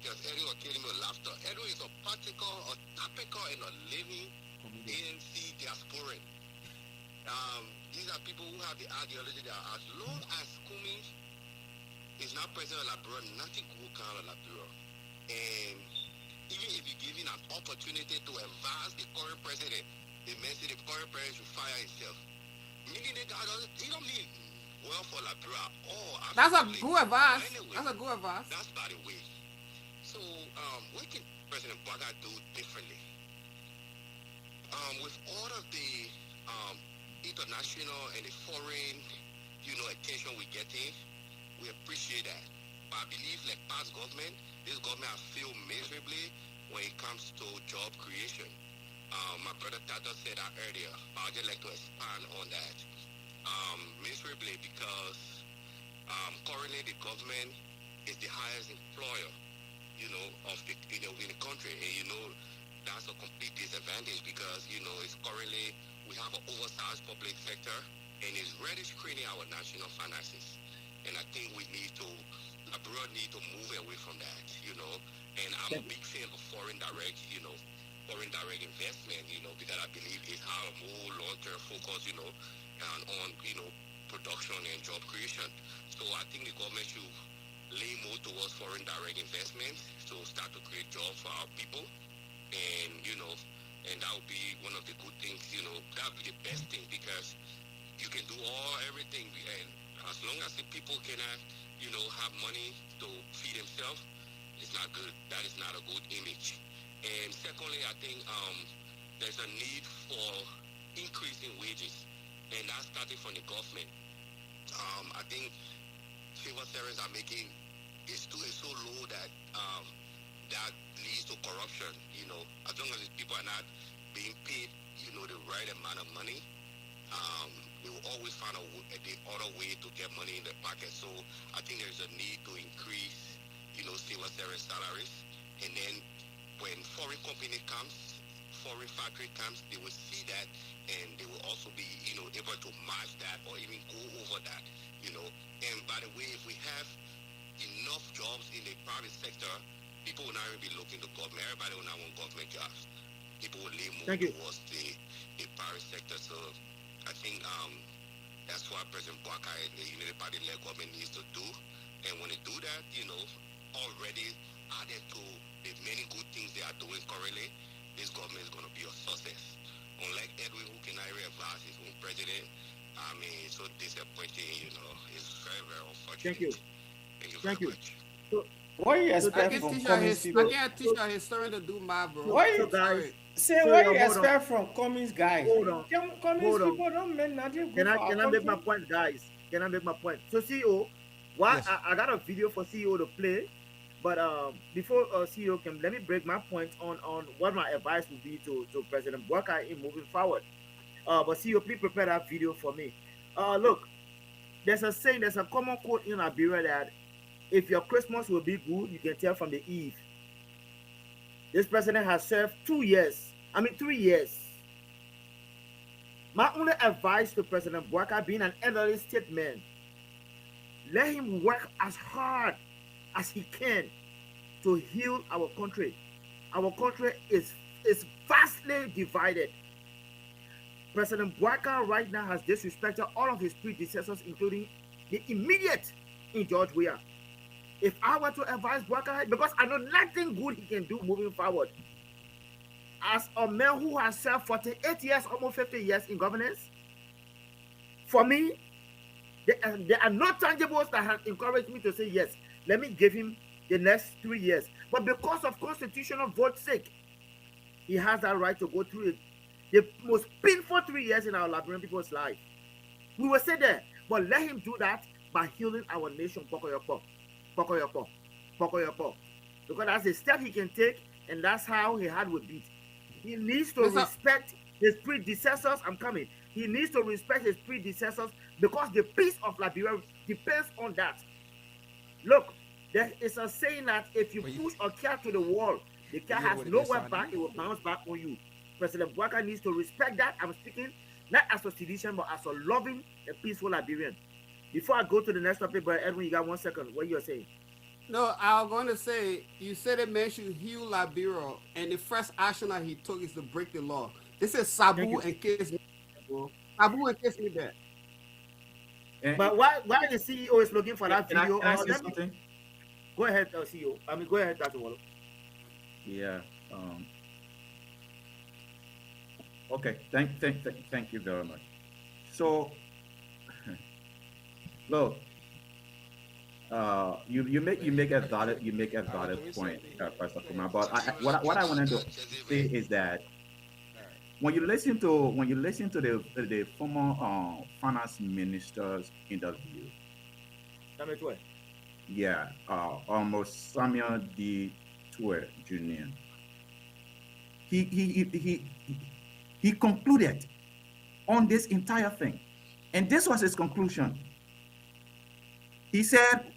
because Eddie was killing me with laughter. Eddie is a practical, a topical, and a living ANC diasporan. These are people who have the ideology that as long as Kumi is not president of Liberia, nothing will come out of Liberia. And even if you're given an opportunity to advise the current president, the man said the current president should fire himself. Meaning they don't mean well for Liberia. That's a good advice. Anyway, that's a good advice. That's by the way. So, what can President Boakai do differently? With all of the international and the foreign, attention we're getting, we appreciate that. But I believe, like past government, this government has failed miserably when it comes to job creation. My brother Tata said that earlier. I'd just like to expand on that. Miserably because currently the government is the highest employer, of the in the country, and that's a complete disadvantage because it's currently we have an oversized public sector and it's really screening our national finances, and I think Liberia need to move away from that, and I'm a big fan of foreign direct investment, because I believe it has a more long-term focus, and on production and job creation. So I think the government should lean more towards foreign direct investment to start to create jobs for our people, and and that would be one of the good things. That would be the best thing because you can do everything, and as long as the people cannot have money to feed themselves, it's not good. That is not a good image. And secondly, I think there's a need for increasing wages, and that's starting from the government. I think civil servants are making it's so low that that leads to corruption. As long as people are not being paid, the right amount of money, they will always find the other way to get money in their pocket. So I think there's a need to increase, civil servant salaries, and then when foreign company comes, foreign factory comes, they will see that, and they will also be, able to match that or even go over that, And by the way, if we have enough jobs in the private sector, people will not even be looking to government. Everybody will not want government jobs. People will lean more towards the private sector. So I think that's what President Boakai, the Unity Party-led government needs to do. And when they do that, already added to the many good things they are doing currently, this government is going to be a success. Unlike Edwin, who can I advise his own president, I mean, it's so disappointing, it's very, very unfortunate. Thank you. Thank you Thank very you. much. What you I expect can't from teach her Cummings people? I can't teach her historian to do math, bro. What you guys, say? so What you hold on. expect from Cummings guys? Hold on. Cummings Hold on. people don't mean nothing good Can for our I make my country. point, guys? Can I make my point? So CEO, why Yes. I got a video for CEO to play, but before CEO can let me break my point on what my advice would be to President Boakai in moving forward. But CEO, please prepare that video for me. Look, there's a saying, there's a common quote in Liberia that if your Christmas will be good, you can tell from the eve. This president has served 3 years. My only advice to President Boakai, being an elderly statesman, let him work as hard as he can to heal our country. Our country is vastly divided. President Boakai right now has disrespected all of his predecessors, including the immediate in George Weah. If I were to advise Boakai, because I know nothing good he can do moving forward, as a man who has served 48 years, almost 50 years in governance, for me, there are no tangibles that have encouraged me to say, yes, let me give him the next 3 years. But because of constitutional vote's sake, he has that right to go through the most painful 3 years in our Liberian people's life. We will say that, but let him do that by healing our nation. Pokoyoko. Because that's a step he can take, and that's how he had with beat. He needs to respect his predecessors. I'm coming. He needs to respect his predecessors because the peace of Liberia depends on that. Look, there is a saying that if you push a cat to the wall, the cat has nowhere back, it will bounce back on you. President Boakai needs to respect that. I'm speaking not as a citizen, but as a loving and peaceful Liberian. Before I go to the next topic, but Edwin, you got 1 second. What you are saying? No, I was going to say, you said a man should heal Liberia, and the first action that he took is to break the law. This is Sabu and Kiss me, bro. Sabu and Kiss me back. But why the CEO is looking for that video? Can I say something? Go ahead, CEO. Go ahead, Dr. Wallo. Yeah. Okay. Thank you very much. So, look, you make a valid point, Pastor Kumar. But what I wanted to say is that when you listen to the former finance minister's interview, yeah, almost Samuel D. Tuer Jr. He concluded on this entire thing, and this was his conclusion. He said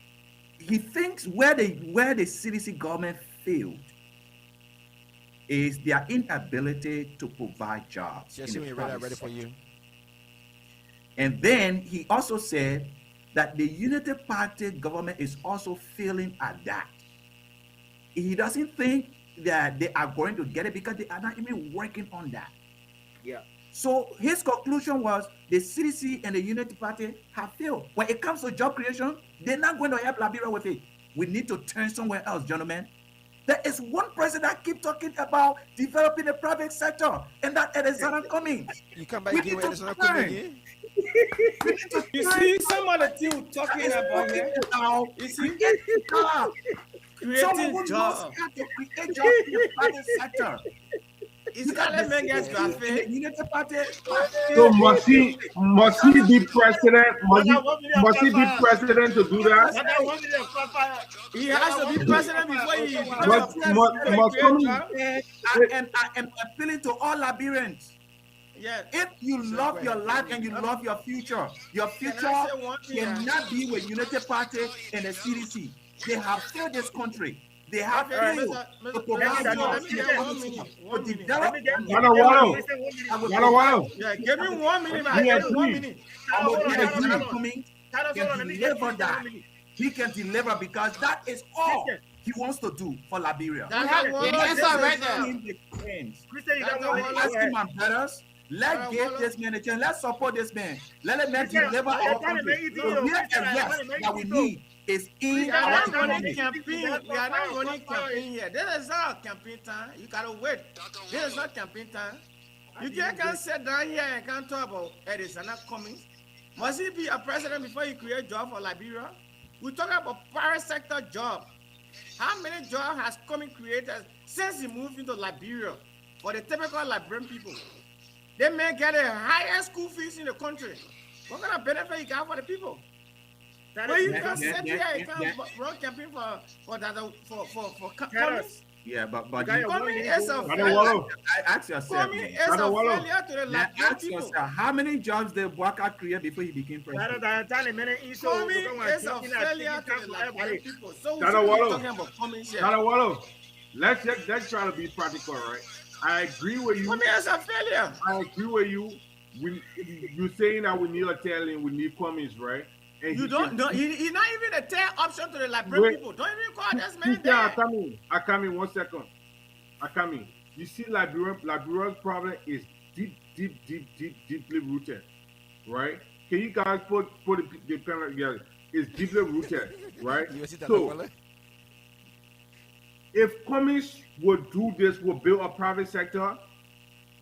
he thinks where the CDC government failed is their inability to provide jobs. Just in the ready private for you. sector. And then he also said that the Unity Party government is also failing at that. He doesn't think that they are going to get it because they are not even working on that. Yeah. So his conclusion was the CDC and the Unity Party have failed. When it comes to job creation, they're not going to help Liberia with it. We need to turn somewhere else, gentlemen. There is one president that keeps talking about developing the private sector, and that is not coming. You come back here when it's not coming again. You see some of the things we're talking about here. You see, creating jobs. To create jobs in the private sector. It's got to make us graphic. So must he be president? Must he be president to do that? He has to be president before he and I am appealing to all Liberians. Yeah. If you love your life and you love your future cannot be with Unity Party and the CDC. They have failed this country. They have failed to provide jobs to develop. Yeah, give me 1 minute. Can deliver that. He can deliver because that is all he wants to do for Liberia. That's right there. I'm asking my brothers, let's give this man a chance. Let's support this man. Let him deliver our country. The real arrest that we need is We in are our not running economy. campaign. We are not running campaign here. This is not campaign time. You gotta wait. This is not campaign time. You can't sit down here and can't talk about Edison not coming. Must he be a president before you create job for Liberia? We talk about private sector job. How many jobs has coming created since he moved into Liberia for the typical Liberian people? They may get a higher school fees in the country. What kind of benefit you got for the people? Well, you can sit here and can't run campaign for Cummings. Yeah, but Cummings is a Brother failure. Wallo, ask yourself, Cummings man. is a Brother Wallo. failure to the Now, Liberian ask people. yourself, how many jobs did Boakai create before he became Brother, president? Cummings is a failure to the Liberian people. So we Brother should be Wallo. talking about Cummings here. Brother Wallo, let's try to be practical, right? I agree with you. Cummings is a failure. I agree with you. You saying that we need a talent, we need Cummings, right? And You he don't can- know. He's not even a third option to the Liberian Wait. people. Don't even call this You man see, there. I come in 1 second. I come in. You see, Liberia's problem is deeply rooted, right? Can you guys put the parent together? It's deeply rooted, right? You see that, So, Wale? if Cummings would do this, would build a private sector,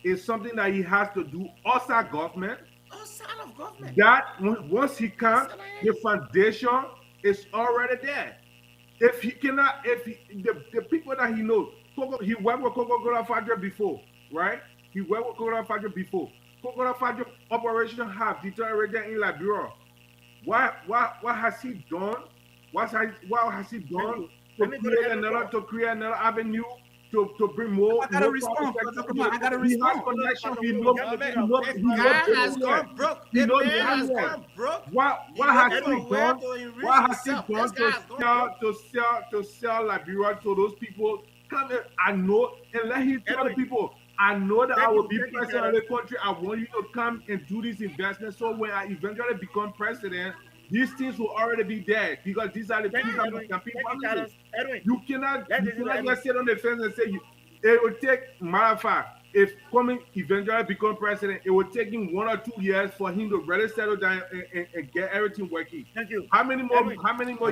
it's something that he has to do outside government. Outside of government. That once he can, the foundation is already there. If he cannot, the people that he knows, he worked with Coca-Cola factory before, right? He worked with Coca-Cola factory before. Coca-Cola factory operation have deteriorated in Liberia. What has he done? What has he done to create another avenue to bring more? I gotta more respond. private sector? Come on, I gotta He has respond. connection. He knows. The guy has gone broke. He The knows man has business. gone broke. What He has looking he for where done? to enrich What has he himself. done This guy has gone broke. to sell Liberia to those people? Come in, I know, and let him tell the people, I know that I will be president of the country. I want you to come and do these investments. So when I eventually become president, these things will already be there because these are the things that will campaign promises. You cannot just sit on the fence and say it will take. Matter of fact, if Cummings eventually become president, it will take him 1 or 2 years for him to really settle down and get everything working. Thank you. How many more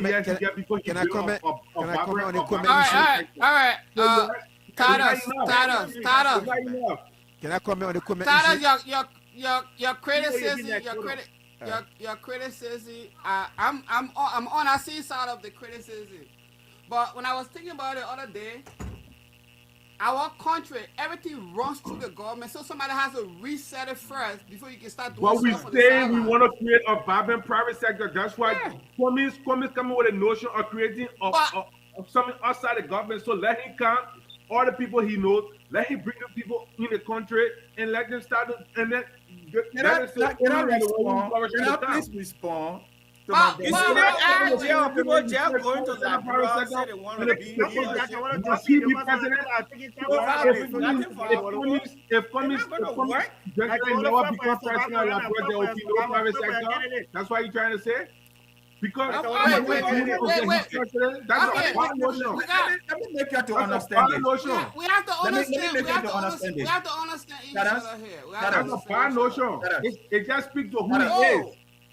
years Can- he get before he can I build comment- a can I comment on the vibrant- comment? All right. Titus. Can I comment on the comment? Titus, issue? your criticism, next, your hold on. your criticism. I'm on a C side of the criticism, but when I was thinking about it the other day, our country, everything runs through the government, so somebody has to reset it first before you can start doing But we stuff on the say we sideline. want to create a vibrant private sector. That's why Cummings coming with a notion of creating of something outside the government. So let him come, all the people he knows, let him bring the people in the country and let them start and then Can I please respond to But- my You but- see brother? that ad jail, people jail going to Liberia say they want to be here. Must he be president? If Cummings never become president of Liberia, there will be no private sector. That's what you're trying to say? Because Wait. that's Okay. a bad notion. Let me make you to That's a understand bad this. notion. We have to Let me understand. make We you have to to understand understand. We this. have to understand each Tadas, other here. We have to Tadas. That's a understand bad each other. notion. It just speaks to who he No. is.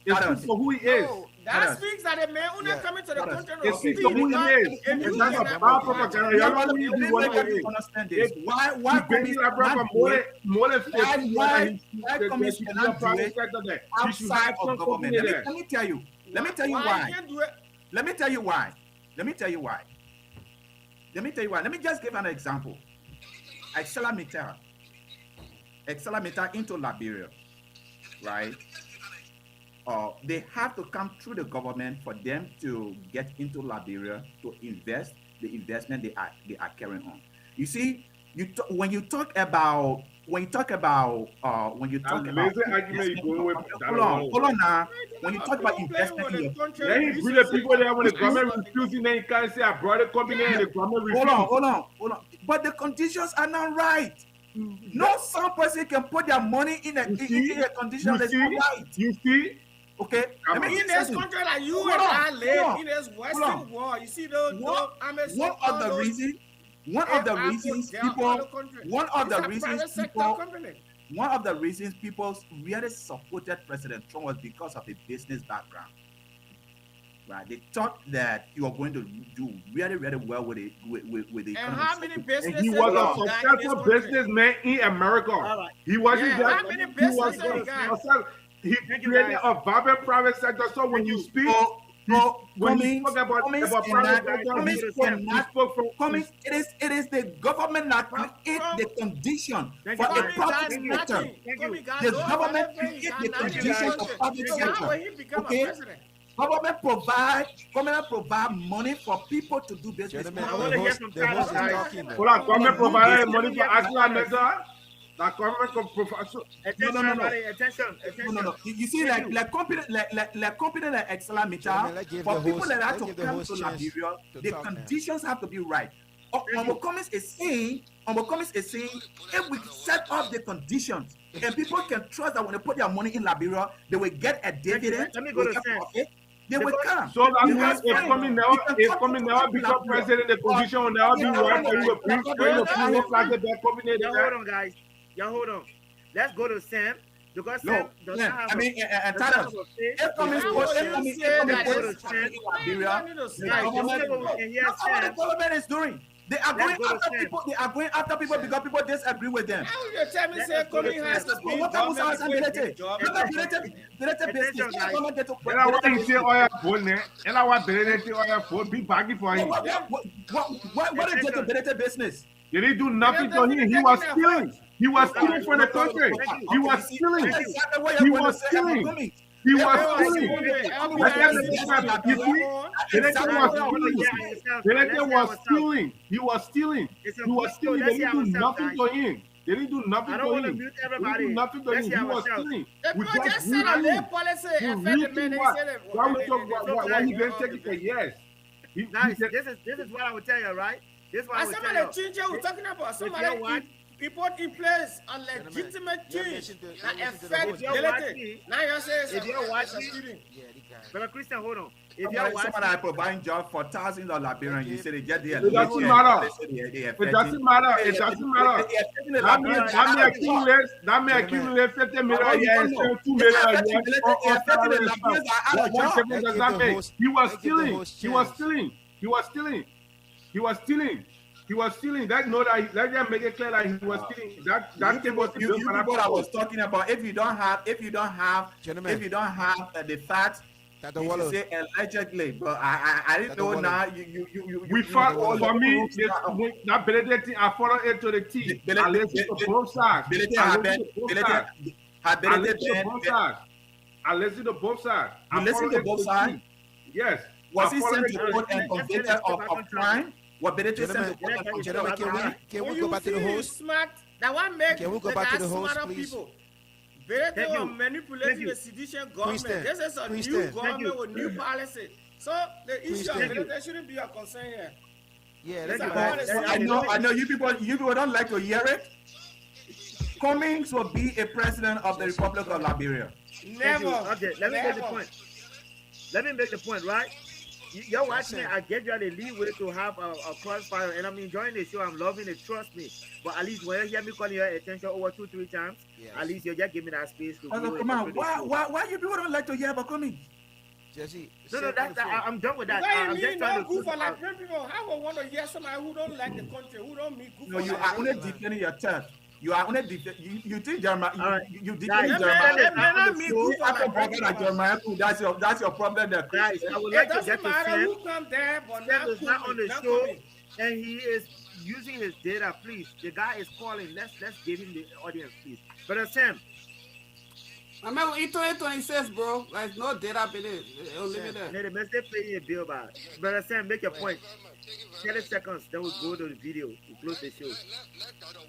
It speaks to who he is. No. That speaks that a man who not Yeah. coming to the country It to speaks speak. to who he is. It's not a bad propaganda. Yeah, You're but not let really me what make he you is. to understand this. Why He's been Cummings in Liberia for cannot do more it than 50 Why years. Cummings There should be a cannot do private it sector there. You should outside have of some government? company there. Let me tell you. Let me tell you Why why. you can't do it? Let me tell you why. Let me tell you why. Let me tell you why. Let me just give an example. Accelamita into Liberia, right? They have to come through the government for them to get into Liberia to invest the investment they are carrying on. You see, when you talk about Lazy argument you going with. hold on now. When you talk about investment in your Let him bring the people there when the government refusing, then you can't say I brought a company and the government refused. hold on. But the conditions are not right. No some person can put their money in a condition that's not right. You see? Okay. Come Let me In say this something. country like you Hold and on, I hold live on, in this hold Western on. world, you see those One of the reasons people really supported President Trump was because of his business background. right? They thought that you are going to do really, really well with it with the And economy. how many And businesses he was do a you got in this successful country? businessman in America. All right. He wasn't Yeah, just how many he was businesses you got? successful. He Thank you, created guys. a vibrant private sector. So when you speak, when you Cummings, spoke about Cummings private cannot, sector, Cummings he cannot, spoke from Cummings, it is the government that From- create from- the condition Thank for you, a guys. Comey got private Thank you. sector. nothing. Thank you. Comey got The no government whatever. He create got the nothing in this conditions country. for private So how sector. will he become a Okay? president? Government provide money for people to do business. Gentlemen, I want to hear from the host is Tyler, guys. talking Hold now. on, government Oh, provided yes. money for Yes. ArcelorMittal. That government can provide. Attention, No, no, no. everybody. Attention. No, Attention. no, no. You see, Thank like company like Gentlemen, ArcelorMittal, let's give for the people host- that have let's to give the come host to chance Liberia, to the talk now. conditions have to be right. you. Omo Cummings is saying, if we set up the conditions and people can trust that when they put their money in Liberia, they will get a dividend, Let me go they will to get Sam. profit, they will come. So that You means guys if fine. coming You can never come to become Liberia. president, the condition will never be Yeah, right for you to yeah, bring yeah, your yeah, whole class back coming in. Y'all hold on, guys. Y'all hold on. Let's go to Sam because Sam No, does yeah, not have I mean, and does not Tyler, have a face. if Cummings How put will if you Cummings say put that go this to Sam. in Liberia, Why you don't the say Guys, that? the only government way we can hear that's what the Sam. government is doing. They are going go to after Sam. people. They are going after people because people disagree with them. How will you tell me Let say us go to Comey has Sam. to be What type of sounds government and with his job? Belated business. Attention, guys. Government get to And I want belated to say business. oil phone, and I want to oil phone. Be baggy for him. What is get to belated business? They didn't do nothing to him. He was stealing. He was stealing from the country. He was stealing. He was stealing. He was stealing. Benedict was stealing. He was stealing. He was stealing. They didn't do nothing to him. They didn't do nothing I to don't want to him. mute They didn't everybody. do nothing to Let's him. hear He was ourselves. stealing. The We people just just said a read lay him. policy You affect read the men. him They what? said that. Why we talk about why he been taking for years? Guys, this is what I would tell you, right? This is what I And would some of tell the you. changes we're talking about, you're somebody watch- he put in place a legitimate you're change listening to- that you're listening to the affect host. If you're watching- ability. Now you're saying if you're watching- stealing. Yeah, the guy. Brother Christian, hold on. If you're Somebody watching, are providing jobs for thousands of Liberians. You say they get there. It doesn't matter. It doesn't matter. It doesn't matter. That may accumulate. That may accumulate 50 million a year and 2 million a year. What difference does that make? He was stealing. He was stealing. He was stealing. He was stealing. He was stealing. That know that. Let them make it clear that he was stealing. That thing was You people I was talking about. If you don't have Gentlemen. the facts, That the you should wallow. say allegedly. But I didn't know now. We fought for me. That Benedict thing, I follow it to the T. I listen to both sides. I listen to both sides. I listen to both sides. I listen to both sides. You listen to both sides? Yes. Was I he follow sent it to to the court T. and convicted of crime? What Benedict sent to court and convicted Gentlemen, of can crime? we go back to the feel host? smart. That one make Can we go the back to guys the host, smarter please? people. They Thank you. are manipulating Thank the you. sedition government. Christian, This is a new Christian. Thank government you. with new policy. So the issue of Christian. military shouldn't be a concern here. Yeah, Thank let's you, go. guys. I know you people don't like to hear it. Cummings will be a president of the Republic of Liberia. Thank Never. you. Okay, let me make the Never. point. Let me make the point, right? You're watching it. I gave you the leeway to have a crossfire, and I'm enjoying the show. I'm loving it. Trust me. But at least when you hear me calling your attention over 2-3 times, Yes. at least you just give me that space to. Also, view it come on, properly. why you people don't like to hear about Cummings? Jesse. No, I'm done with that. Because I'm you just mean trying no to. good for like people. How would want to hear somebody who don't like the country, who don't mean good No, for you like are only people? defending yourself. You are only you think Jeremiah. All right. You Guys, defending That Jeremiah. man- that man not mean good for After like forget that people. Jeremiah, that's your problem. There, Guys, I would It like to doesn't get to matter Sam. who come there, but Sam not is not on the not show, coming. and he is using his data. Please, the guy is calling. Let's give him the audience, please. But Sam, I remember in 2026, bro. Like no data in it. It'll leave it there. may the message playing a bill back. Brother Sam, make your point. 30 seconds, then we'll go to the video. We'll close the show. Let Dr.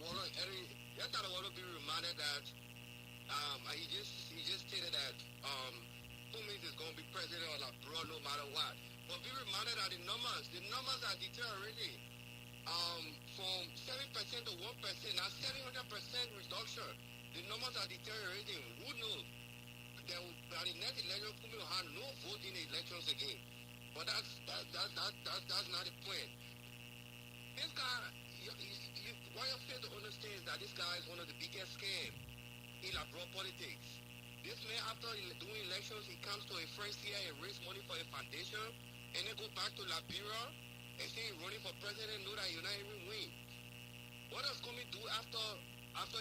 Waller be reminded that he just stated that Cummings is going to be president of abroad no matter what. But be reminded that the numbers are deteriorating. From 7% to 1%, now 700% reduction. The numbers are deteriorating. Who knows? By the next election, Cummings will have no vote in the elections again. But that's not the point. This guy, what you fail to understand is that this guy is one of the biggest scams in abroad politics. This man, after doing elections, he comes to a friend's here and raise money for a foundation, and then go back to Liberia and say he's running for president, know that you're not even win. What does Comey do after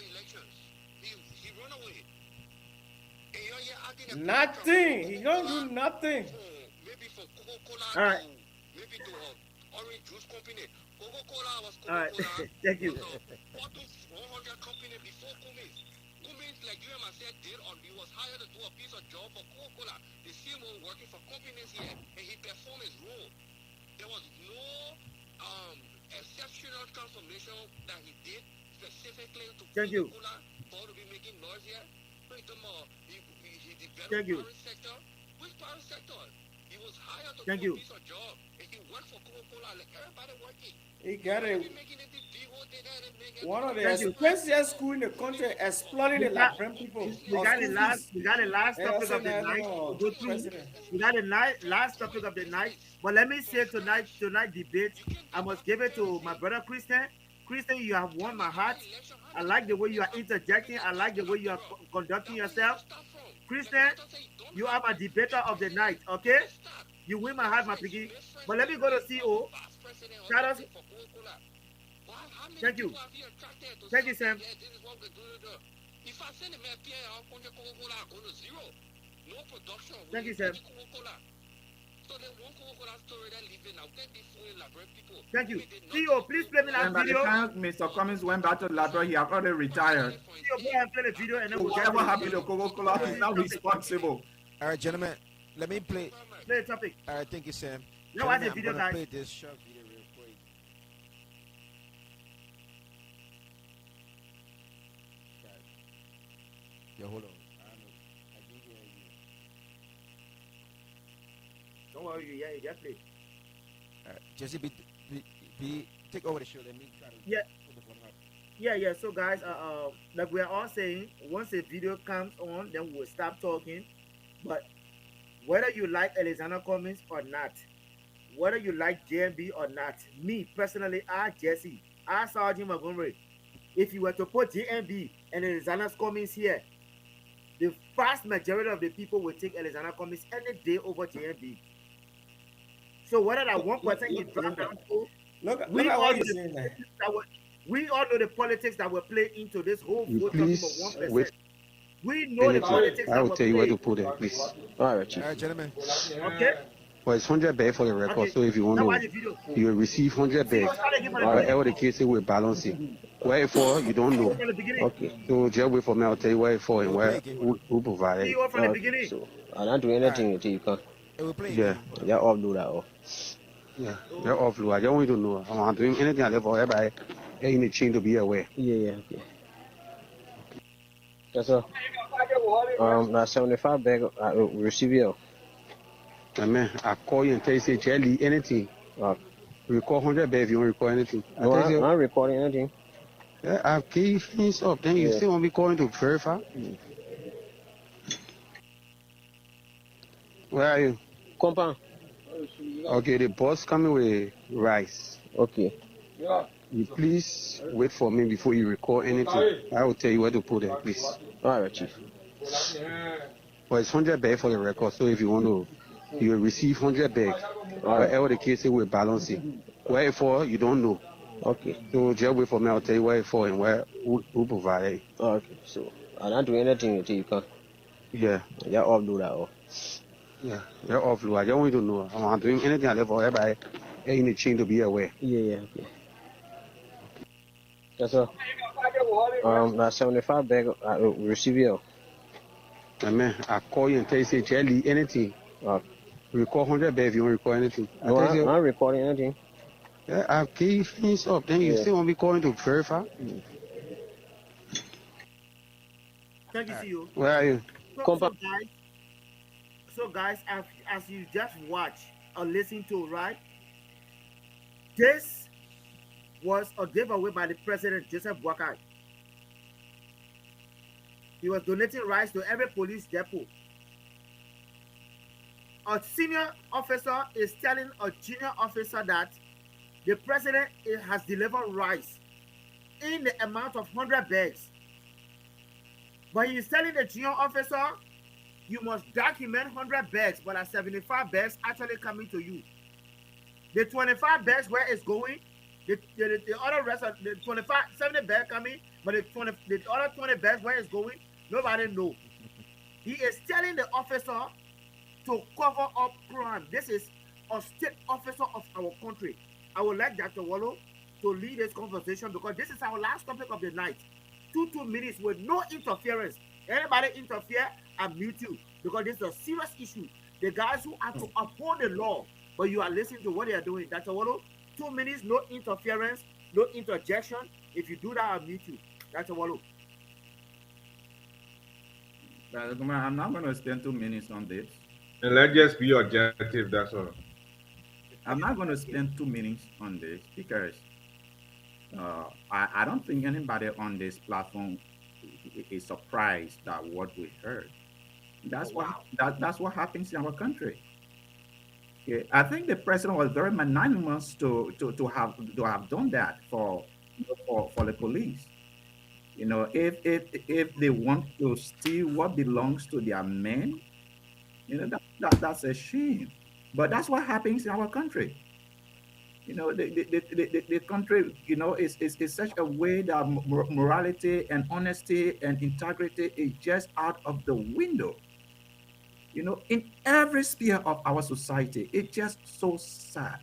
elections? He run away. And you're acting a Nothing. He don't do nothing. Maybe for Coca-Cola All right. maybe to orange juice company. Coca-Cola was All right. Coca-Cola. Thank you. Bottom 100 company before Cummins. Cummins, like you and myself did, he was hired to do a piece of job for Coca-Cola. The same one working for companies here, and he performed his role. There was no exceptional transformation that he did specifically to Thank you. Coca-Cola for to be making noise here. So he developed Thank you. private sector. Which private sector? He was hired to Thank do you. a piece of job, and he worked for Coca-Cola like everybody working. He got a one of the Thank you. expensive school in the country, exploiting the Liberian people. We got the last They don't topic say of the that night no to go through. president. We got the last topic of the night. But let me say tonight debate, I must give it to my brother Christian. Christian, you have won my heart. I like the way you are interjecting. I like the way you are conducting yourself. Christian, you are my debater of the night, okay? You win my heart, my piggy. But let me go to CO. Carlos. Thank you. Thank you, Sam. If I send him a PA, I'll Coca-Cola go to zero. No production. Thank you, Sam. So then one Coca-Cola story that living now, then they fool Liberian people. Thank you. CO, please play me that And by the video. time Mr. Cummings went back to Liberia, he had already retired. CO, go ahead and play the video and then we'll get Whatever happened to Coca-Cola is now responsible. All right, gentlemen, let me play. play the topic. All right, thank you, Sam. Now watch the Gentlemen, video, I'm gonna guys. play this short video real quick. Yo, hold on. I don't know. I didn't hear you. Don't worry, yeah, definitely. All right, Jesse, take over the show. Let me try to Yeah. put the phone up. Yeah. So guys, like we are all saying, once the video comes on, then we'll stop talking. But whether you like Alexander Cummings or not, whether you like JMB or not, me personally, Jesse, Sergeant Montgomery, if you were to put JMB and Alexander Cummings here, the vast majority of the people will take Alexander Cummings any day over JMB. So whether that 1% you drop down to, Look we at all what know he's the saying there. politics we all know the politics that will play into this whole You vote talking please for 1%. wait. We know the politics I that will will tell you where play. to put it, please. All All right, Chief. right, gentlemen. Okay? Well, it's 100 bag for the record, Okay. so if you want Now watch to, the video. you will receive 100 See, bag. what's trying to give for the Whatever video? the case is, we'll balance it. Where it for, you don't know. From the beginning. Okay. So just wait for me, I'll tell you where it for and We'll where play again. who provide See it. you from the beginning. So I don't do anything until you come. It will play Yeah. again. Yeah, all do that. Oh. Yeah. You're off, Lou. I don't want you to know. I'm not doing anything I live for everybody in the chain to be aware. Yeah, okay. That's all. Now 75 bag receive it. Man, I call you and tell you, say, Jelly, anything. Record 100 bag if you want to record anything. I No, tell I'm you, not recording anything. yeah, I've gave things up. Then you Yeah. still want me calling to verify? Where are you? Compound. Okay, the boss coming with rice. Okay. You please wait for me before you record anything. I will tell you where to put it, please. All right, Chief. Well, it's 100 bag for the record, so if you want to, you will receive 100 bag. Whatever the case is, we'll balance it. Where it for, you don't know. Okay. So just wait for me, I'll tell you where it for and who provide it. Okay. So I don't do anything until you come. Yeah, Yeah, all do that. Oh. yeah. You're off, Lou. I don't want you to know. I'm not doing anything I live for everybody in the chain to be aware. Yeah, okay. That's all. Now 75 bag receive it. Man, I call you and tell you, say, Jelly, anything. Record 100 bag if you want to record anything. I No, tell you, I'm not recording anything. yeah, I've gave things up. Then you Yeah. still want me calling to verify? Thank you, CEO. Where are you? So guys, as you just watch or listen to, right? This was a giveaway by the President Joseph Boakai. He was donating rice to every police depot. A senior officer is telling a junior officer that the president has delivered rice in the amount of 100 bags. But he is telling the junior officer you must document 100 bags, but at 75 bags actually coming to you. The 25 bags where it's going, the other rest of the 25, 70 bags coming, but the other 20 bags where it's going, nobody know. He is telling the officer to cover up crime. This is a state officer of our country. I would like Dr. Wallow to lead this conversation because this is our last topic of the night. 2 minutes with no interference. Anybody interfere, I mute you because this is a serious issue. The guys who are to uphold the law, but you are listening to what they are doing. Dr. Wallow, 2 minutes, no interference, no interjection. If you do that, I'll mute you. Dr. Wallow. I'm not going to spend 2 minutes on this. And let's just be objective, that's all. I'm not going to spend 2 minutes on this because I don't think anybody on this platform is surprised at what we heard. That's what happens in our country. Okay. I think the president was very magnanimous to have done that for the police. You know, if they want to steal what belongs to their men, you know, that's a shame. But that's what happens in our country. You know, the country, you know, is such a way that morality and honesty and integrity is just out of the window. You know, in every sphere of our society, it's just so sad.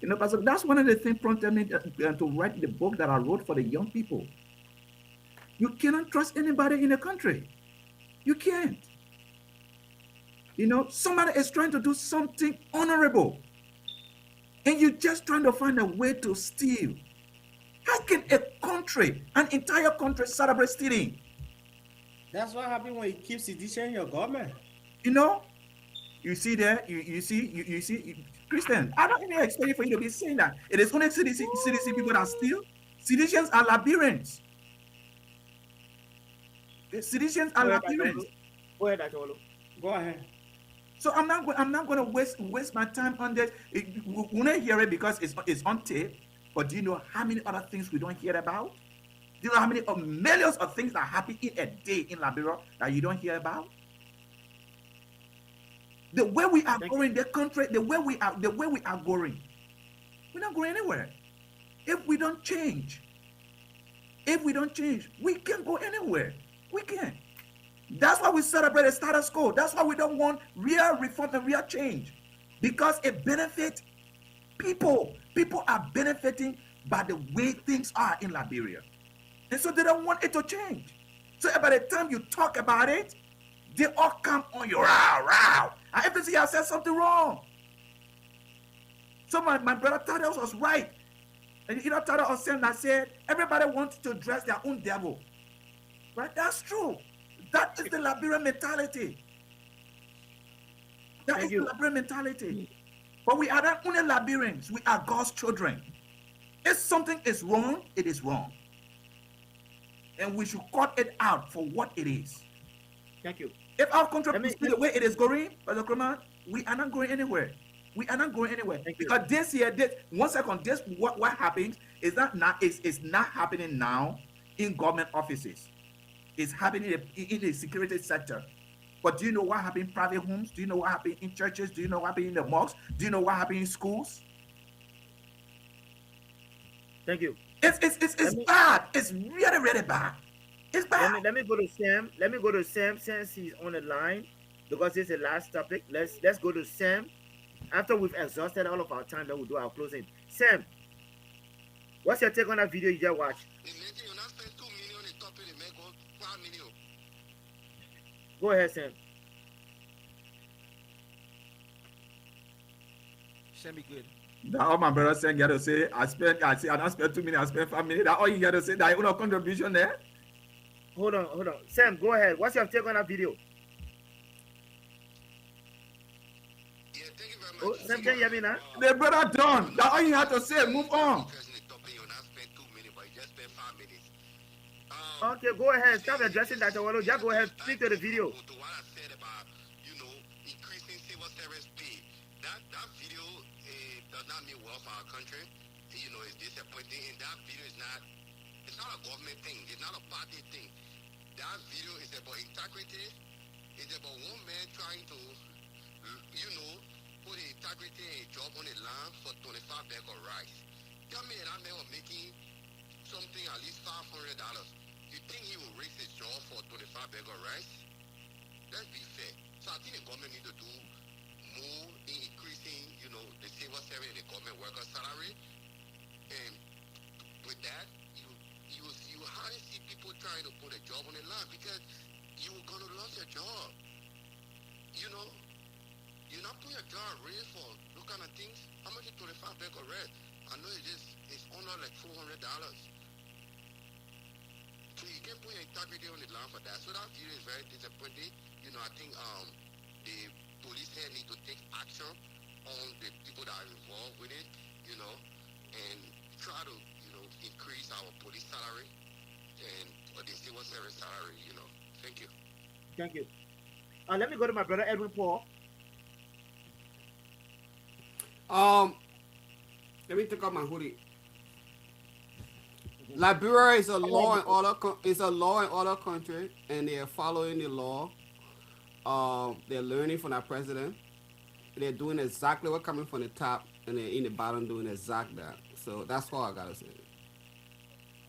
You know, but that's one of the things prompted me to write the book that I wrote for the young people. You cannot trust anybody in the country. You can't. You know, somebody is trying to do something honorable, and you're just trying to find a way to steal. How can a country, an entire country, celebrate stealing? That's what happens when you keep sedition in your government. You know, you see there, you see, Christian, I don't even expect for you to be saying that. It is only CDC people that steal. Seditions are labyrinths. Seditions are labyrinths. Go ahead, Dr. Wallow. Go ahead. So I'm not going to waste my time on this. We don't hear it because it's on tape. But do you know how many other things we don't hear about? Do you know how many millions of things that happen in a day in Liberia that you don't hear about? The way we are going, the country, the way we are going, we're not going anywhere. If we don't change, we can't go anywhere. We can't. That's why we celebrate a status quo. That's why we don't want real reform and real change, because it benefits people. People are benefiting by the way things are in Liberia, and so they don't want it to change. So by the time you talk about it, they all come on your row. And everything I said something wrong. So my brother Thaddeus was right. And you know, Thaddeus was saying that said everybody wants to dress their own devil. Right? That's true. That is the Liberian mentality. That is the Liberian mentality. But we are not only Liberians, we are God's children. If something is wrong, it is wrong. And we should cut it out for what it is. Thank you. If our country is the way it is going, Brother Kramer, we are not going anywhere. We are not going anywhere. Because this year, what happens is not happening now in government offices. It's happening in the security sector. But do you know what happened in private homes? Do you know what happened in churches? Do you know what happened in the mosques? Do you know what happened in schools? Thank you. It's bad. It's really, really bad. It's bad. Let me go to Sam. Let me go to Sam since he's on the line, because this is the last topic. Let's go to Sam. After we've exhausted all of our time, then we'll do our closing. Sam, what's your take on that video you just watched? Go ahead, Sam. Sam, be good. That's all my brother saying. Got to say, I don't spend 2 minutes. I spend 5 minutes. That's all you got to say. That your contribution there. Hold on. Sam, go ahead. What's your take on that video? Yeah, thank you very much. Sam, can you hear me now? The brother done. That's all you have to say. Move on. Okay, go ahead. Stop addressing Dr. Wallow. Just go ahead. Speak to the video. To what I said about, increasing civil service pay. That video does not mean well for our country. It's disappointing. And that video it's not a government thing. It's not a party thing. That video is about integrity, It's about one man trying to, you know, put his integrity and his job on the line for 25 bag of rice. Tell me that man was making something at least $500. You think he will risk his job for 25 bag of rice? Let's be fair. So I think the government need to do more in increasing, you know, the civil service and the government worker salary. And with that, you hardly see people trying to put a job on the line because you're gonna lose your job. You know, you're not putting your job at risk for those kind of things. How much is 25 bag of rice? I know it's under like $400. So you can't put your integrity on the line for that. So that video is very disappointing. You know, I think the police here need to take action on the people that are involved with it, you know, and try to, you know, increase our police salary and or the civil service salary, you know. Thank you. Thank you. Let me go to my brother Edwin Paul. Let me take off my hoodie. Liberia is a law and order country, and they are following the law. They're learning from our president. They're doing exactly what coming from the top, and they're in the bottom doing exactly that. So that's all I gotta say.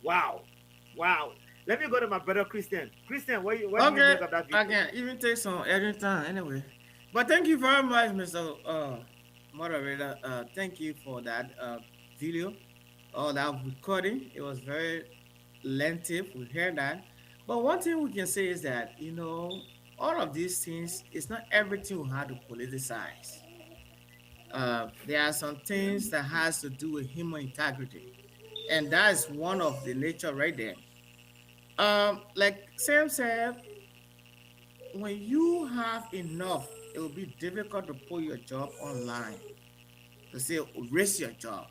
Wow. Let me go to my brother Christian. Christian, what do you Okay, think of that video? I can even take some editing time anyway. But thank you very much, Mr. Moderator. Thank you for that video or that recording. It was very lengthy. We heard that. But one thing we can say is that, you know, all of these things, it's not everything we have to politicize. There are some things that has to do with human integrity. And that is one of the nature right there. Like Sam said, when you have enough, it will be difficult to put your job online, to say risk your job.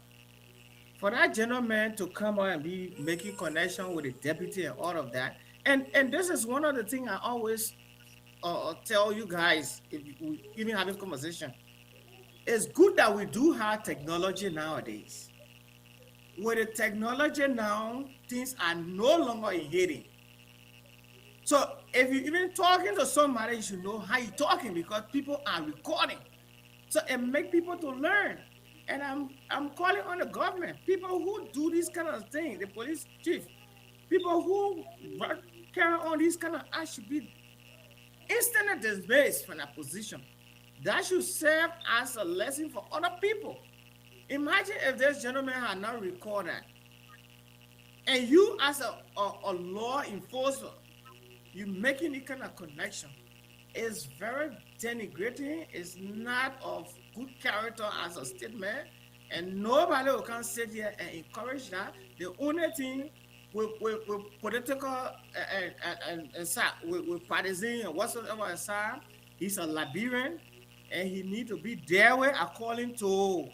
For that gentleman to come out and be making connection with the deputy and all of that, and this is one of the things I always tell you guys if we even have this conversation. It's good that we do have technology nowadays. With the technology now, things are no longer in hidden. So if you're even talking to somebody, you should know how you're talking because people are recording. So it makes people to learn. And I'm calling on the government, people who do this kind of thing, the police chief, people who carry on this kind of act should be instantly dismissed from that position. That should serve as a lesson for other people. Imagine if this gentleman had not recorded, and you as a law enforcer, you making this kind of connection. It's very denigrating. It's not of good character as a statement, and nobody will come sit here and encourage that. The only thing with political and with partisan and whatsoever aside, he's a Liberian, and he need to be there with according to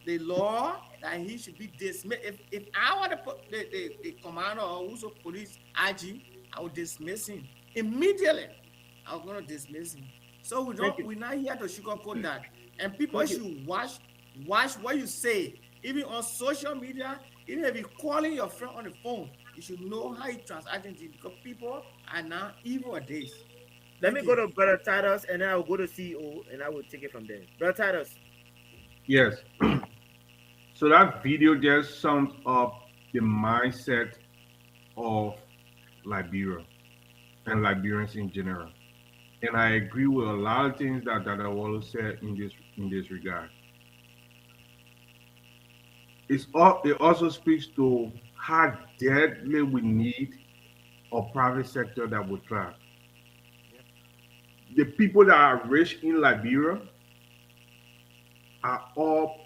the law that he should be dismissed. If I were the commander or who's a police IG, I would dismiss him immediately. I'm gonna dismiss him. So we're not here to sugarcoat that. And people should watch what you say, even on social media. Even if you're calling your friend on the phone, you should know how you transact it because people are now evil days. Let me go to Brother Titus, and then I will go to CEO, and I will take it from there. Brother Titus. Yes. So that video just sums up the mindset of Liberia and Liberians in general. And I agree with a lot of things that Wallo said in this regard. It also speaks to how deadly we need a private sector that will thrive. The people that are rich in Liberia are all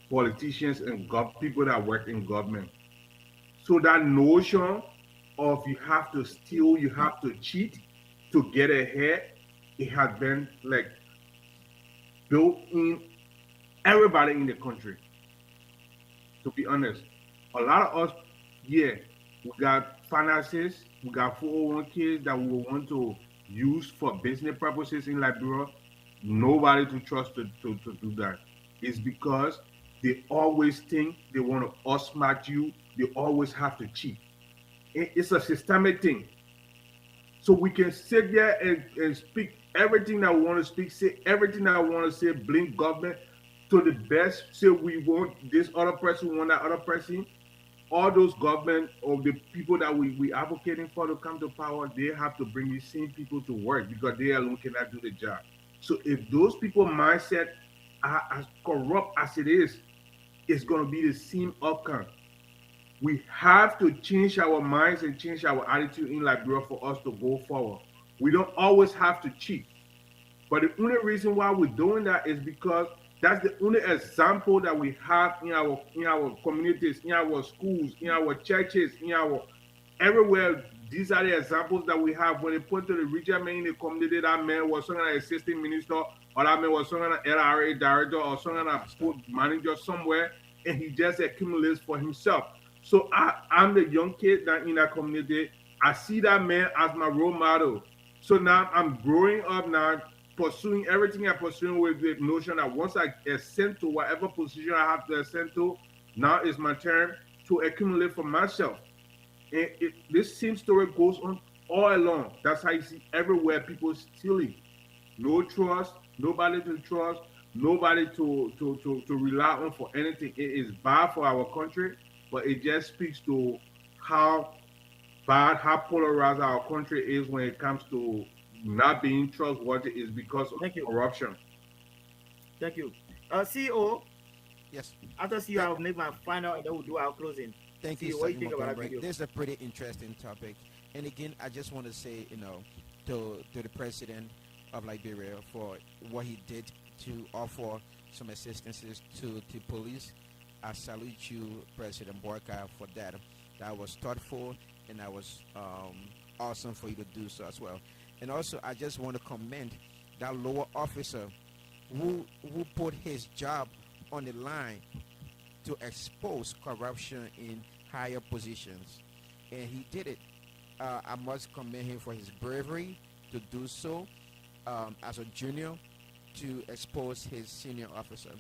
politicians and people that work in government. So that notion of you have to steal, you have to cheat to get ahead, it has been like built in everybody in the country. To be honest, a lot of us, we got finances, we got 401ks that we want to use for business purposes in Liberia. Nobody to trust to do that. It's because they always think they want to outsmart you. They always have to cheat. It's a systemic thing. So we can sit there and speak everything that we want to speak, say everything that we want to say, blame government to the best, say we want this other person, we want that other person. All those government or the people that we advocating for to come to power, they have to bring these same people to work because they alone cannot do the job. So if those people mindset are as corrupt as it is, it's going to be the same outcome. We have to change our minds and change our attitude in Liberia for us to go forward. We don't always have to cheat. But the only reason why we're doing that is because that's the only example that we have in our communities, in our schools, in our churches, in our everywhere. These are the examples that we have. When they put to the regional man in the community, that man was some kind of assistant minister, or that man was some kind of LRA director, or some kind of put manager somewhere, and he just accumulates for himself. So I'm the young kid that in that community. I see that man as my role model. So now I'm growing up now, pursuing everything I'm pursuing with the notion that once I ascend to whatever position I have to ascend to, now is my turn to accumulate for myself. And this same story goes on all along. That's how you see everywhere people stealing. No trust, nobody to trust, nobody to rely on for anything. It is bad for our country, but it just speaks to how bad, how polarized our country is when it comes to not being trustworthy is because of corruption. Thank you. CEO, Yes. after CEO, I'll make my final and then we'll do our closing. Thank you, CEO, what do you think Sergeant about that Montgomery. video? This is a pretty interesting topic. And again, I just want to say, to the president of Liberia for what he did to offer some assistances to the police. I salute you, President Boakai, for that. That was thoughtful and that was awesome for you to do so as well. And also, I just want to commend that lower officer who put his job on the line to expose corruption in higher positions, and he did it. I must commend him for his bravery to do so as a junior to expose his senior officer.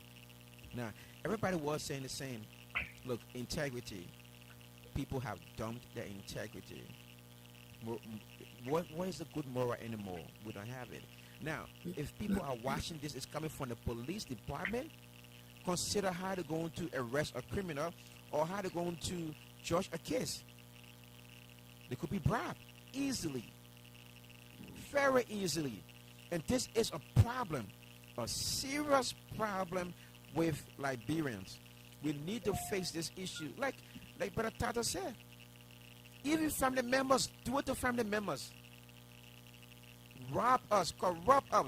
Now, everybody was saying the same. Look, integrity. People have dumped their integrity. What is a good moral anymore? We don't have it. Now, if people are watching this, it's coming from the police department, consider how they're going to arrest a criminal or how they're going to judge a case. They could be bribed easily, very easily. And this is a problem, a serious problem with Liberians. We need to face this issue. Like Brother Tata said, even family members, do it to family members. Rob us, corrupt us,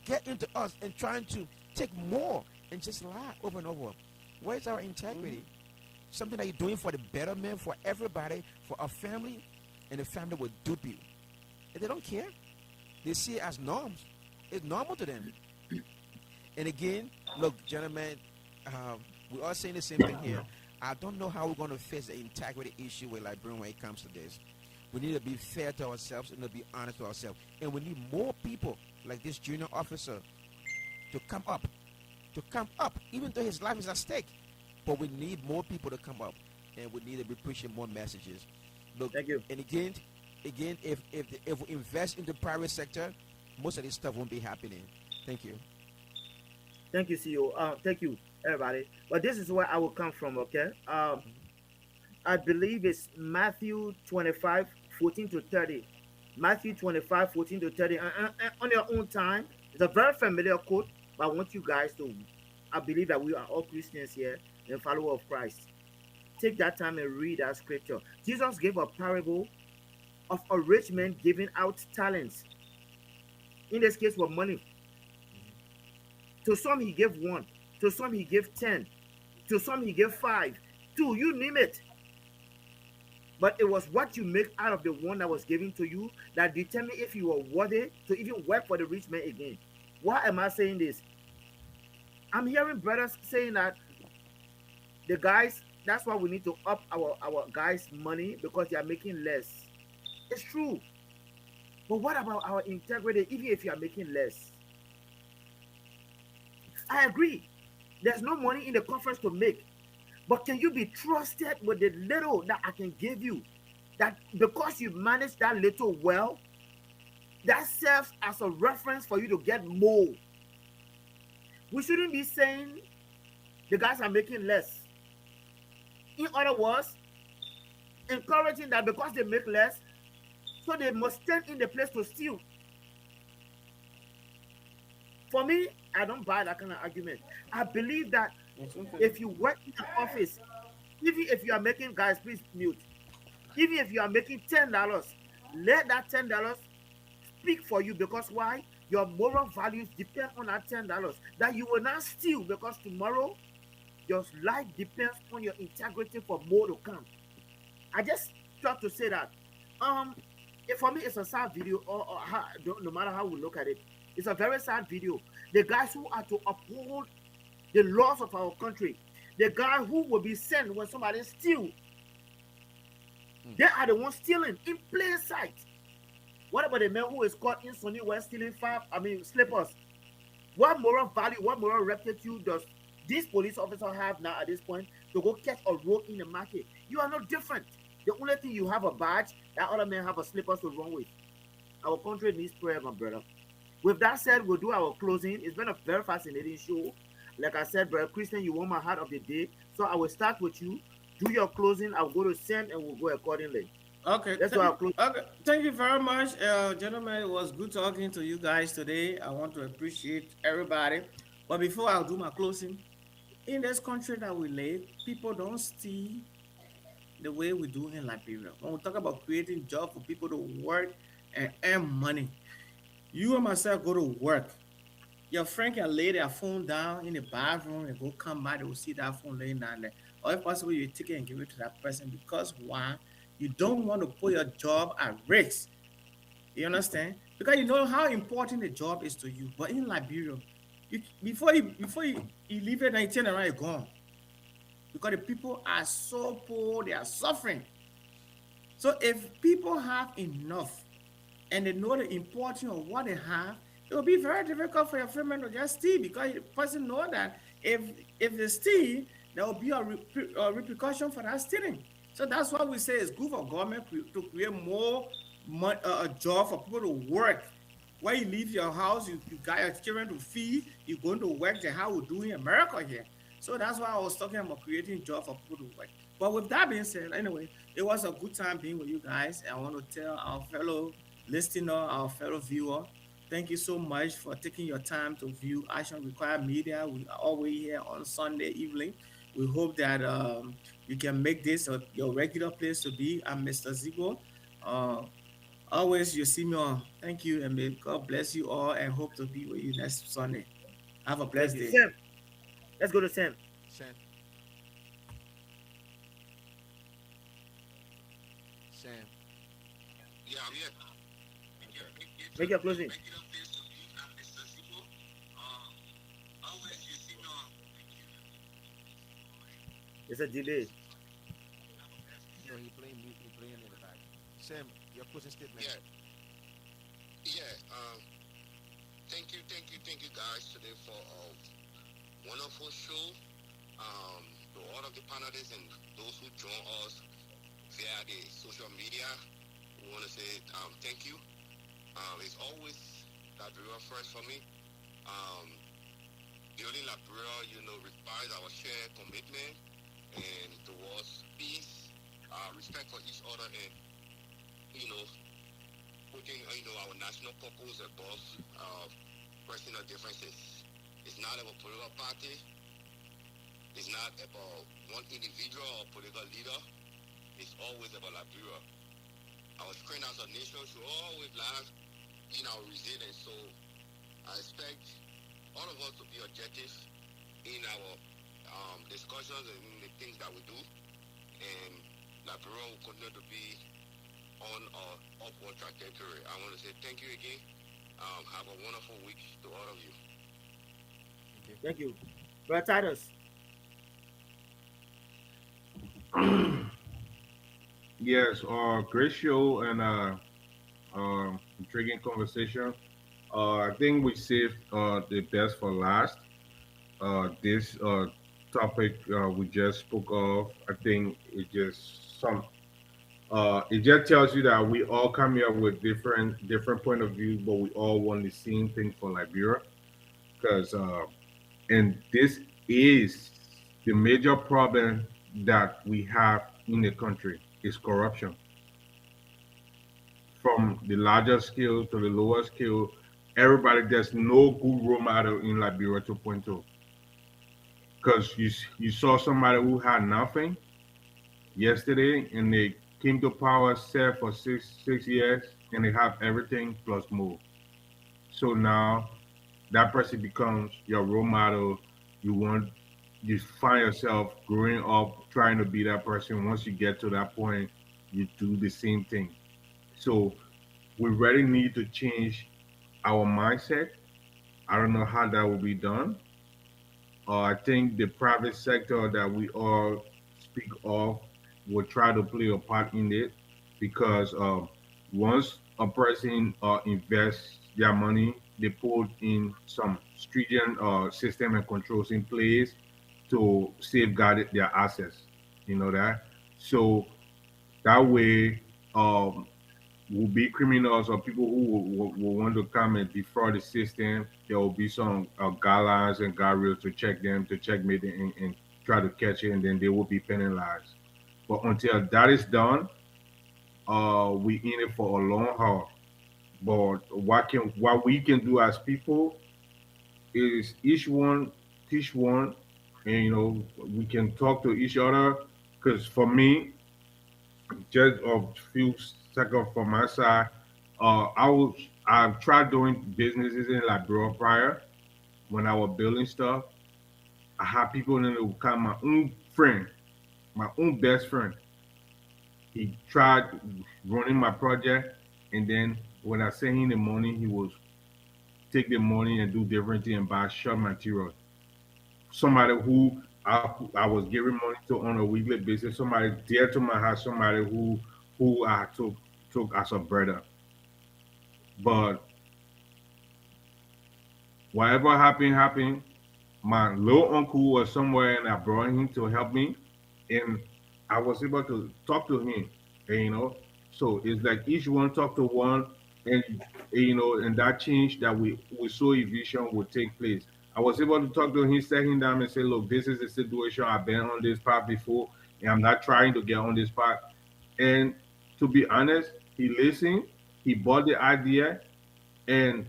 get into us and trying to take more and just lie over and over. Where's our integrity? Something that you're doing for the betterment, for everybody, for a family, and the family will dupe you. And they don't care. They see it as norms. It's normal to them. And again, look, gentlemen, we're all saying the same thing here. I don't know how we're going to face the integrity issue with Liberia when it comes to this. We need to be fair to ourselves and to be honest to ourselves. And we need more people like this junior officer to come up, even though his life is at stake. But we need more people to come up, and we need to be pushing more messages. Look, thank you. And again, if we invest in the private sector, most of this stuff won't be happening. Thank you. Thank you, CEO. Thank you, everybody. But this is where I will come from, okay? I believe it's Matthew 25, 14 to 30. Matthew 25, 14 to 30. On your own time. It's a very familiar quote, but I want you guys to, I believe that we are all Christians here and followers of Christ. Take that time and read that scripture. Jesus gave a parable of a rich man giving out talents. In this case, was money. To some he gave 1. To some he gave 10. To some he gave 5. 2, you name it. But it was what you make out of the one that was given to you that determined if you were worthy to even work for the rich man again. Why am I saying this? I'm hearing brothers saying that the guys, that's why we need to up our guys' money because they are making less. It's true. But what about our integrity even if you are making less? I agree. There's no money in the conference to make. But can you be trusted with the little that I can give you? That because you manage that little well, that serves as a reference for you to get more. We shouldn't be saying the guys are making less. In other words, encouraging that because they make less, so they must stand in the place to steal. For me, I don't buy that kind of argument. I believe that if you work in an office, even if you are making, guys, please mute. Even if you are making $10, let that $10 speak for you, because why? Your moral values depend on that $10 that you will not steal, because tomorrow your life depends on your integrity for more to come. I just thought to say that. For me, it's a sad video, or no matter how we look at it, it's a very sad video. The guys who are to uphold the laws of our country, the guy who will be sent when somebody steals, they are the ones stealing in plain sight. What about the man who is caught in Sunny West stealing slippers? What moral value, what moral reptitude does this police officer have now at this point to go catch a road in the market? You are no different. The only thing you have a badge, that other man have a slippers to run with. Our country needs prayer, my brother. With that said, we'll do our closing. It's been a very fascinating show. Like I said, brother Christian, you won my heart of the day. So I will start with you. Do your closing. I'll go to Sam and we'll go accordingly. Okay. That's what I'll close. Okay. Thank you very much, gentlemen. It was good talking to you guys today. I want to appreciate everybody. But before I'll do my closing, in this country that we live, people don't steal the way we do in Liberia. When we talk about creating jobs for people to work and earn money, you and myself go to work. Your friend can lay their phone down in the bathroom and go come back, they will see that phone laying down there. Or if possible, you take it and give it to that person, because why? You don't want to put your job at risk. You understand? Because you know how important the job is to you. But in Liberia, before you leave it and you turn around, you're gone. Because the people are so poor, they are suffering. So if people have enough and they know the importance of what they have, it will be very difficult for your friend to just steal, because the person know that if they steal, there will be a repercussion for that stealing. So that's why we say it's good for government to create more job for people to work. When you leave your house, you got your children to feed, you're going to work, just how we do in America here. So that's why I was talking about creating jobs for people to work. But with that being said, anyway, it was a good time being with you guys. I want to tell our fellow listener, our fellow viewer, thank you so much for taking your time to view Action Required Media. We are always here on Sunday evening. We hope that you can make this your regular place to be. I'm Mr. Zigo. Always you see me on. Thank you, and may God bless you all, and hope to be with you next Sunday. Have a blessed day. Sam. Let's go to Sam. Sam. Sam. Yeah, I'm here. Make your closing. It's a delay. No, he playing in the back. Sam, your closing statement. Yeah. Thank you guys today for a wonderful show. To all of the panelists and those who join us via the social media, we want to say thank you. It's always Liberia first for me. Building Liberia, requires our shared commitment and towards peace, respect for each other, and putting our national purpose above personal differences. It's not about political party. It's not about one individual or political leader. It's always about Liberia. Our strength as a nation should always lie in our resilience. So I expect all of us to be objective in our discussions and in the things that we do. And Liberia will continue to be on our upward trajectory. I want to say thank you again. Have a wonderful week to all of you. Thank you. Brother Titus. Yes, great show and intriguing conversation. I think we saved the best for last. This topic we just spoke of, I think it just It just tells you that we all come here with different point of view, but we all want the same thing for Liberia. Because and this is the major problem that we have in the country is corruption, from the larger scale to the lower scale. Everybody, there's no good role model in Liberia to point to. Because you saw somebody who had nothing yesterday, and they came to power, served for six years, and they have everything plus more. So now that person becomes your role model. You want you find yourself growing up trying to be that person. Once you get to that point, you do the same thing. So we really need to change our mindset. I don't know how that will be done. I think the private sector that we all speak of will try to play a part in it, because once a person invests their money, they put in some stringent system and controls in place to safeguard their assets. You know that? So that way, um, will be criminals or people who will want to come and defraud the system. There will be some guidelines and guardrails to check them, to checkmate it, and try to catch it, and then they will be penalized. But until that is done, we in it for a long haul. But what we can do as people is each one teach one, and we can talk to each other. Because for me, just a few seconds from my side, I've tried doing businesses in Liberia prior when I was building stuff. I had people in there who kind of my own friend, my own best friend. He tried running my project, and then when I sent him the money, he was take the money and do different thing and buy short material. Somebody who I was giving money to on a weekly basis, somebody dear to my house, somebody who I took as a brother. But whatever happened. My little uncle was somewhere, and I brought him to help me, and I was able to talk to him. And, so it's like each one talk to one, and and that change that we saw a vision would take place. I was able to talk to him, set him down, and say, "Look, this is the situation. I've been on this path before, and I'm not trying to get on this path." And to be honest, he listened. He bought the idea, and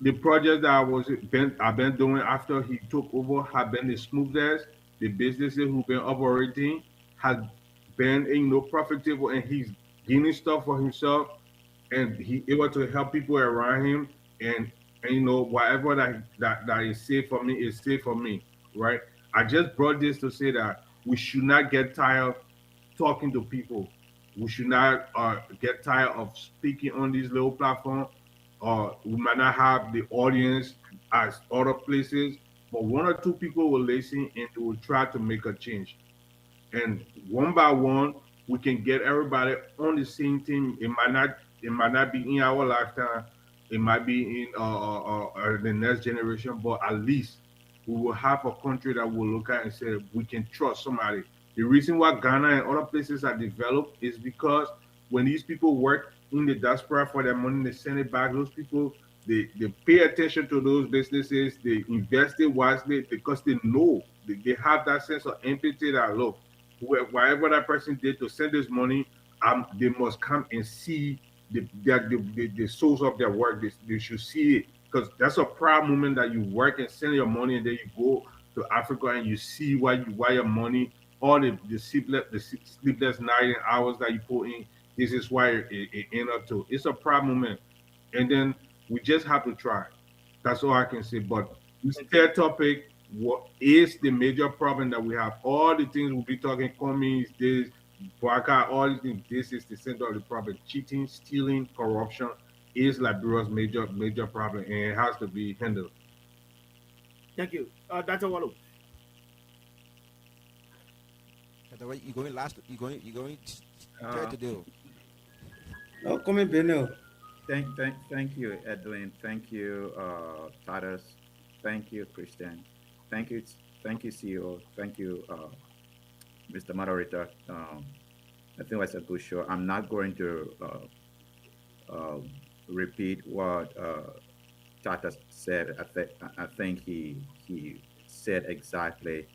the project that I've been doing after he took over have been the smoothest. The businesses who've been operating has been profitable, and he's gaining stuff for himself, and he able to help people around him, and whatever that is safe for me is safe for me, right? I just brought this to say that we should not get tired talking to people. We should not get tired of speaking on these little platforms. We might not have the audience as other places, but one or two people will listen and they will try to make a change. And one by one, we can get everybody on the same team. It might not be in our lifetime. It might be in the next generation, but at least we will have a country that will look at and say we can trust somebody. The reason why Ghana and other places are developed is because when these people work in the diaspora for their money, they send it back. Those people, they pay attention to those businesses. They invest it wisely because they know they have that sense of empathy that, look, whatever that person did to send this money, they must come and see the source of their work. They should see it, because that's a proud moment that you work and send your money, and then you go to Africa and you see why your money, all the sleepless night and hours that you put in, this is why it end up to. It's a proud moment, and then we just have to try. That's all I can say. But this third topic, what is the major problem that we have? All the things we'll be talking, commies, this, Boakai, all these things. This is the center of the problem. Cheating, stealing, corruption is Liberia's major problem, and it has to be handled. Thank you, Dr. Wallo. You're going last. You're going try Uh, to do. Oh, come in, Benno. thank you, Edwin. Thank you, Tadas. Thank you, Christian. Thank you, CEO. Thank you, Mr. Moderator. I think that's a good show. I'm not going to repeat what Tata said. I think he said exactly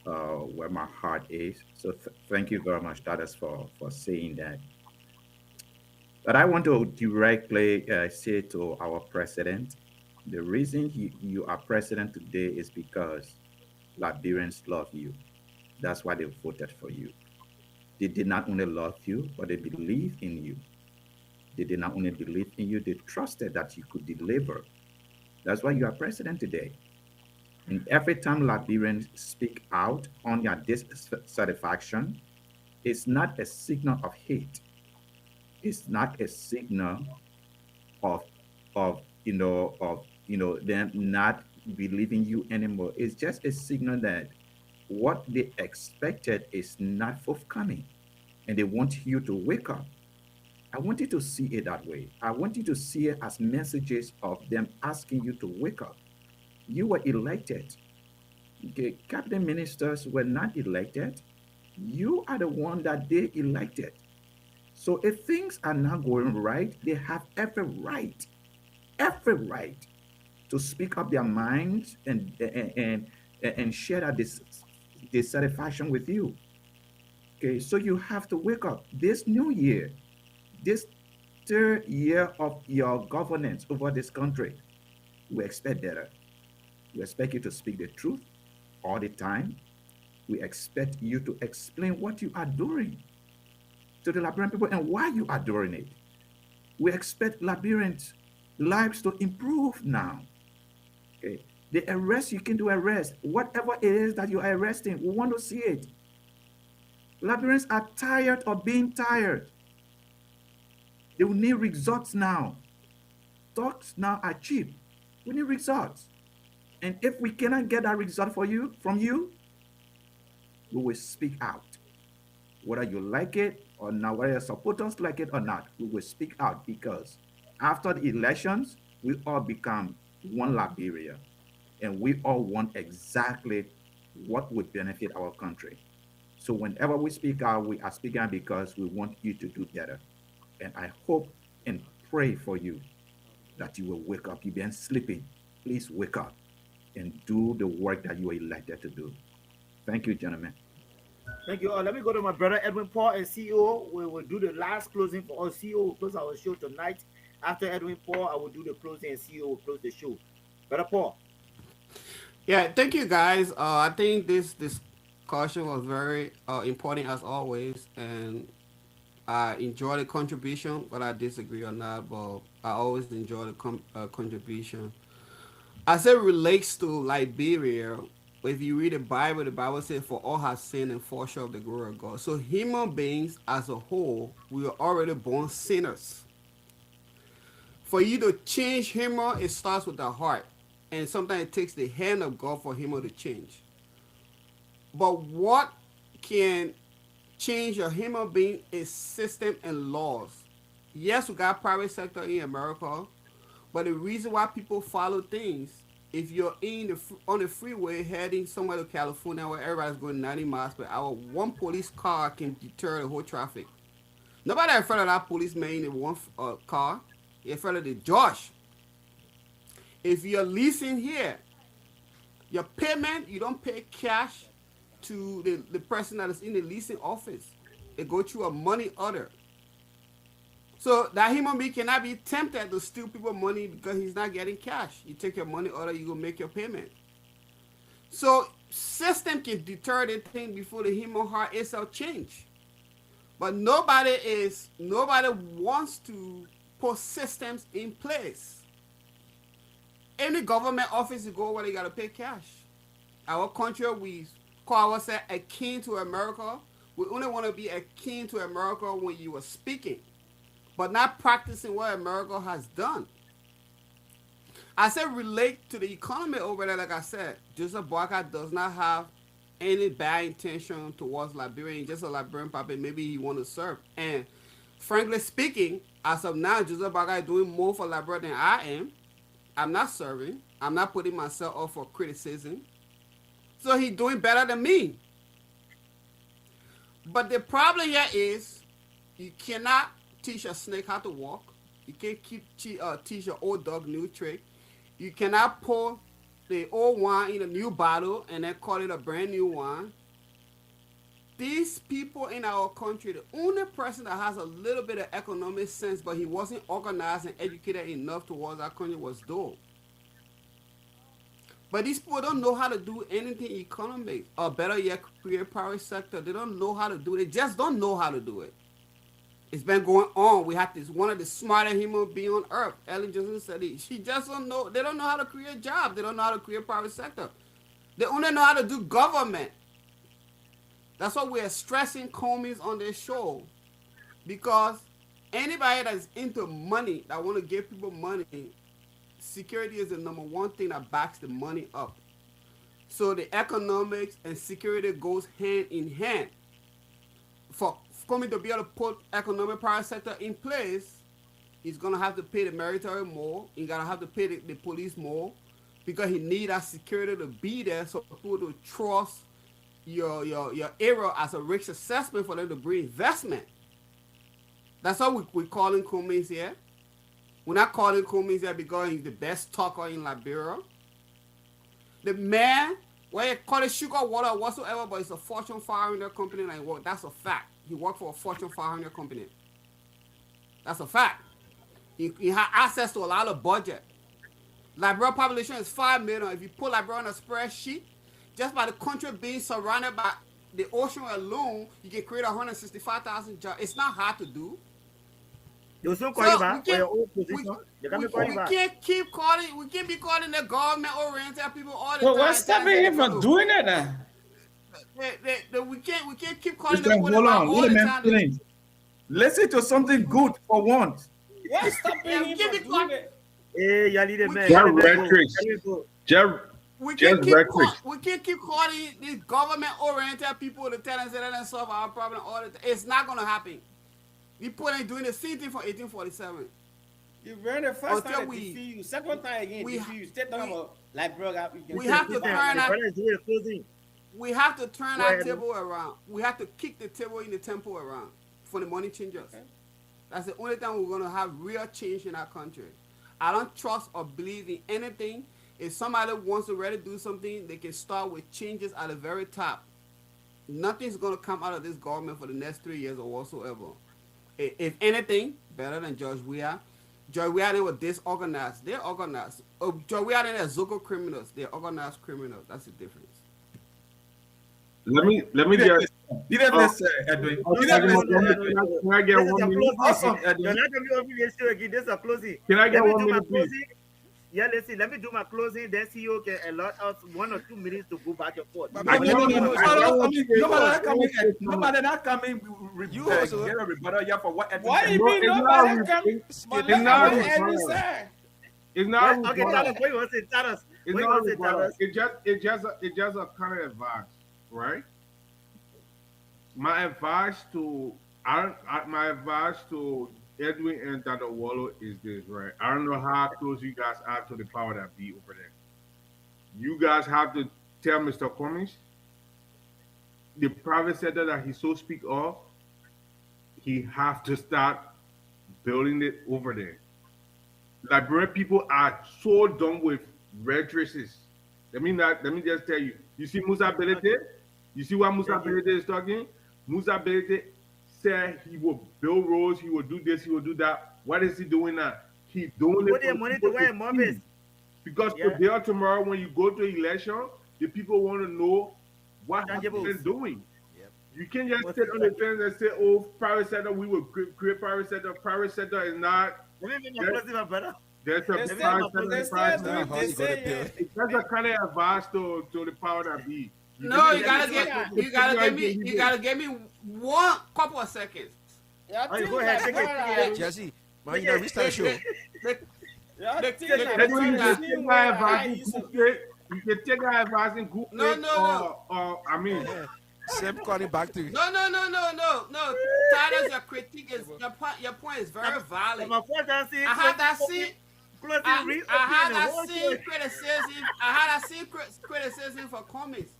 where my heart is. So thank you very much, Tata, for saying that. But I want to directly say to our president, the reason you are president today is because Liberians love you. That's why they voted for you. They did not only love you, but they believe in you. They did not only believe in you, they trusted that you could deliver. That's why you are president today. And every time Liberians speak out on their dissatisfaction, it's not a signal of hate. It's not a signal of them not believing you anymore. It's just a signal that what they expected is not forthcoming, and they want you to wake up. I want you to see it that way. I want you to see it as messages of them asking you to wake up. You were elected. Okay, cabinet ministers were not elected. You are the one that they elected. So if things are not going right, they have every right to speak up their minds and share that dissatisfaction with you. Okay, so you have to wake up. This new year, this third year of your governance over this country, we expect better. We expect you to speak the truth all the time. We expect you to explain what you are doing to the Liberian people and why you are doing it. We expect Liberians' lives to improve now. Okay. The arrest, you can do arrest. Whatever it is that you are arresting, we want to see it. Liberians are tired of being tired. They will need results now. Talks now are cheap. We need results. And if we cannot get that result from you, we will speak out. Whether you like it or not, whether your supporters like it or not, we will speak out, because after the elections, we all become one Liberia, and we all want exactly what would benefit our country. So whenever we speak out, we are speaking out because we want you to do better. And I hope and pray for you that you will wake up. You've been sleeping. Please wake up and do the work that you were elected to do. Thank you, gentlemen. Thank you all. Let me go to my brother Edwin Paul and CEO. We will do the last closing for our CEO. Will close our show tonight. After Edwin Paul, I will do the closing and CEO will close the show. Brother Paul. Yeah, thank you guys. I think this discussion was very important as always, and I enjoy the contribution, whether I disagree or not, but I always enjoy the contribution. As it relates to Liberia, if you read the Bible says, for all have sinned and fall short of the glory of God. So human beings as a whole, we are already born sinners. For you to change human, it starts with the heart. And sometimes it takes the hand of God for human to change. But what can change a human being is system and laws. Yes, we got private sector in America, but the reason why people follow things, if you're on the freeway heading somewhere to California where everybody's going 90 miles per hour, one police car can deter the whole traffic. Nobody afraid of that policeman in the one car. You're afraid of the judge. If you're leasing here, your payment, you don't pay cash to the person that is in the leasing office. It goes through a money order. So that human being cannot be tempted to steal people's money because he's not getting cash. You take your money order, you go make your payment. So system can deter the thing before the human heart itself change. But nobody wants to put systems in place. Any government office you go where they gotta pay cash. Our country, we call ourselves akin to America. We only want to be akin to America when you are speaking, but not practicing what America has done. I said relate to the economy over there, like I said. Joseph Boakai does not have any bad intention towards Liberia. He's just a Liberian puppet. Maybe he want to serve. And frankly speaking, as of now, Joseph Boakai is doing more for Liberia than I am. I'm not serving. I'm not putting myself up for criticism. So he's doing better than me. But the problem here is You cannot teach a snake how to walk. You can't teach your old dog new trick. You cannot pour the old wine in a new bottle and then call it a brand new wine. These people in our country, the only person that has a little bit of economic sense, but he wasn't organized and educated enough towards our country, was Doe. But these people don't know how to do anything economic, or better yet, create private sector. They don't know how to do it. They just don't know how to do it. It's been going on. We have this one of the smartest human beings on earth. Ellen Johnson said it. She just don't know. They don't know how to create jobs. They don't know how to create private sector. They only know how to do government. That's why we are stressing Comey's on this show, because anybody that's into money, that want to give people money, security is the number one thing that backs the money up. So the economics and security goes hand in hand. For Comey to be able to put economic private sector in place, he's gonna have to pay the military more. He's gonna have to pay the police more, because he need that security to be there, so people to trust your area as a risk assessment for them to bring investment. That's why we're calling Cummings here. We're not calling Cummings here because he's the best talker in Liberia. The man, whether you call it sugar, water, whatsoever, but it's a Fortune 500 company and work. That's a fact. He worked for a Fortune 500 company. That's a fact. He had access to a lot of budget. Liberia population is 5 million. If you put Liberia on a spreadsheet, just by the country being surrounded by the ocean alone, you can create 165,000 jobs. It's not hard to do. They will soon call you back for your own position. They can't call you back. We can't be calling the government-oriented people all the time. What's stopping him from doing it now? We can't keep calling Mr. them Hold on, all let the me time. finish. Listen to something good for once. What's stopping him from doing it? Hey, y'all need a man. Jeff Redrix. Jeff. We Just can't keep calling these government-oriented people to tell us that they solve our problem all the time. It's not going to happen. People ain't doing the same thing from 1847. You ran the first Until time we- defeat you. Second time again, defeat you. Still talking about like bro. We have to turn our We have to turn Go our ahead. table around. We have to kick the table in the temple around for the money changers. Okay. That's the only time we're going to have real change in our country. I don't trust or believe in anything. If somebody wants to really do something, they can start with changes at the very top. Nothing's going to come out of this government for the next 3 years or whatsoever. If anything, better than George Weah. George Weah, they were disorganized. They're organized. George Weah, they're Zogo criminals. They're organized criminals. That's the difference. Let me just. You didn't listen, Edwin. You didn't listen, Edwin. Can I get 1 minute? Awesome, Edwin. You're not going to be able to again. This is a closing. Can I get Let me 1 do my minute, please? closing. Yeah, listen, let me do my closing. Then CEO can allot us 1 or 2 minutes to go back and forth. But No, nobody not coming. You also- Get a rebuttal here for what Edwin Why said. you mean it's nobody not come? But it's look not at what required. Edwin said. It's not Okay, tell required. us. What you want to say? Tell us. It's What you not want to say? Tell required. us. It's just a kind of advice, right? My advice to Edwin and Dr. Wallow is this, right? I don't know how close you guys are to the power that be over there. You guys have to tell Mr. Cummings the private sector that he so speak of, he have to start building it over there. Liberian people are so done with red dresses. Let me just tell you. You see Musa Belete? You see what Musa Belete is talking? Musa Belete said he will build roads, he will do this, he will do that. What is he doing now? He's doing it Put their for money to people where to mom see. is. Because Yeah. today or tomorrow, when you go to election, the people want to know what have you Tangibles. been doing. Yep. You can't just What's sit the on the fence and say, "Oh, private sector, we will create private sector." Private sector is not. Let me make my Yeah. closing, my brother. There's a They private still, sector. they and still private do sector. it. How They you gonna say build? yeah. It's just a kind of advice to the power that be. No, you Let gotta me get talk. you gotta give me one couple of seconds. Yeah, Oh, you go ahead, take it. Jesse, man, you gotta restart the show. Yeah, The- take the- that. the- Edwin, you the- can take my advice in Google. You can take my advice in Google. No. Or I mean, Yeah. Same calling back to you. No. Titus, your critique is your point is very valid. My first time seeing I had that same closing I read had the that whole same thing. criticism. I had that same criticism for comments.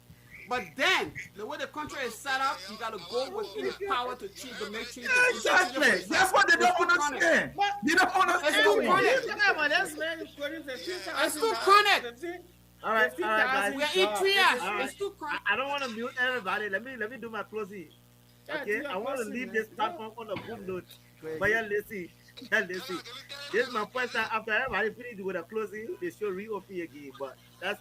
But then, the way the country is set up, you got to go within the power to change, to make changes. Exactly. That's what they don't understand. They don't understand. It's too chronic. It's too chronic. All right, guys. We are in triage. All right. It's too chronic. I don't want to mute everybody. Let me do my closing. Okay, I want to leave this platform on a good note. But yeah, let's see. This is my first time after everybody finished with a closing. They should reopen again. But that's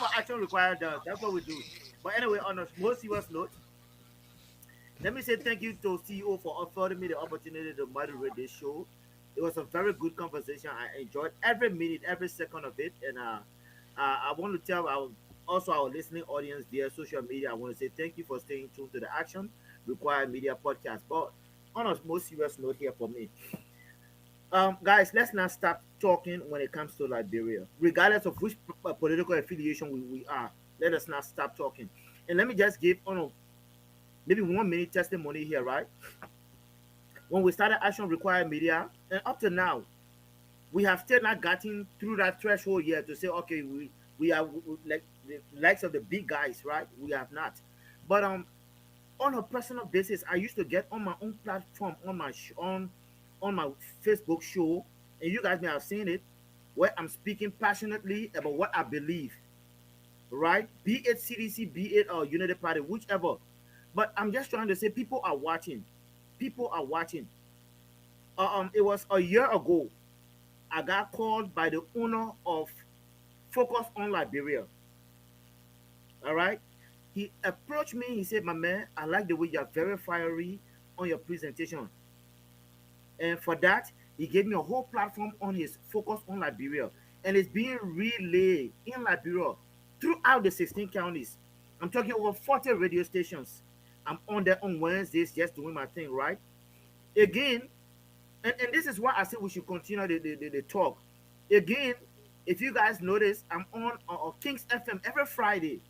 what Action Required does. That's what we do. But anyway, on a more serious note, let me say thank you to CEO for offering me the opportunity to moderate this show. It was a very good conversation. I enjoyed every minute, every second of it, and I want to tell our listening audience via social media, I want to say thank you for staying tuned to the Action Required Media podcast. But on a more serious note here for me, guys, let's not stop talking when it comes to Liberia, regardless of which political affiliation we are. Let us not stop talking. And let me just give maybe 1 minute testimony here, right? When we started Action Required Media, and up to now, we have still not gotten through that threshold yet to say, okay, we are like the likes of the big guys, right? We have not. But on a personal basis, I used to get on my own platform on my Facebook show, and you guys may have seen it, where I'm speaking passionately about what I believe, right? Be it CDC, be it Unity Party, whichever. But I'm just trying to say people are watching. People are watching. It was a year ago. I got called by the owner of Focus on Liberia. All right. He approached me. He said, "My man, I like the way you're very fiery on your presentation." And for that, he gave me a whole platform on his Focus on Liberia. And it's being relayed in Liberia throughout the 16 counties. I'm talking over 40 radio stations. I'm on there on Wednesdays just doing my thing, right? Again, and this is why I say we should continue the talk. Again, if you guys notice, I'm on Kings FM every Friday.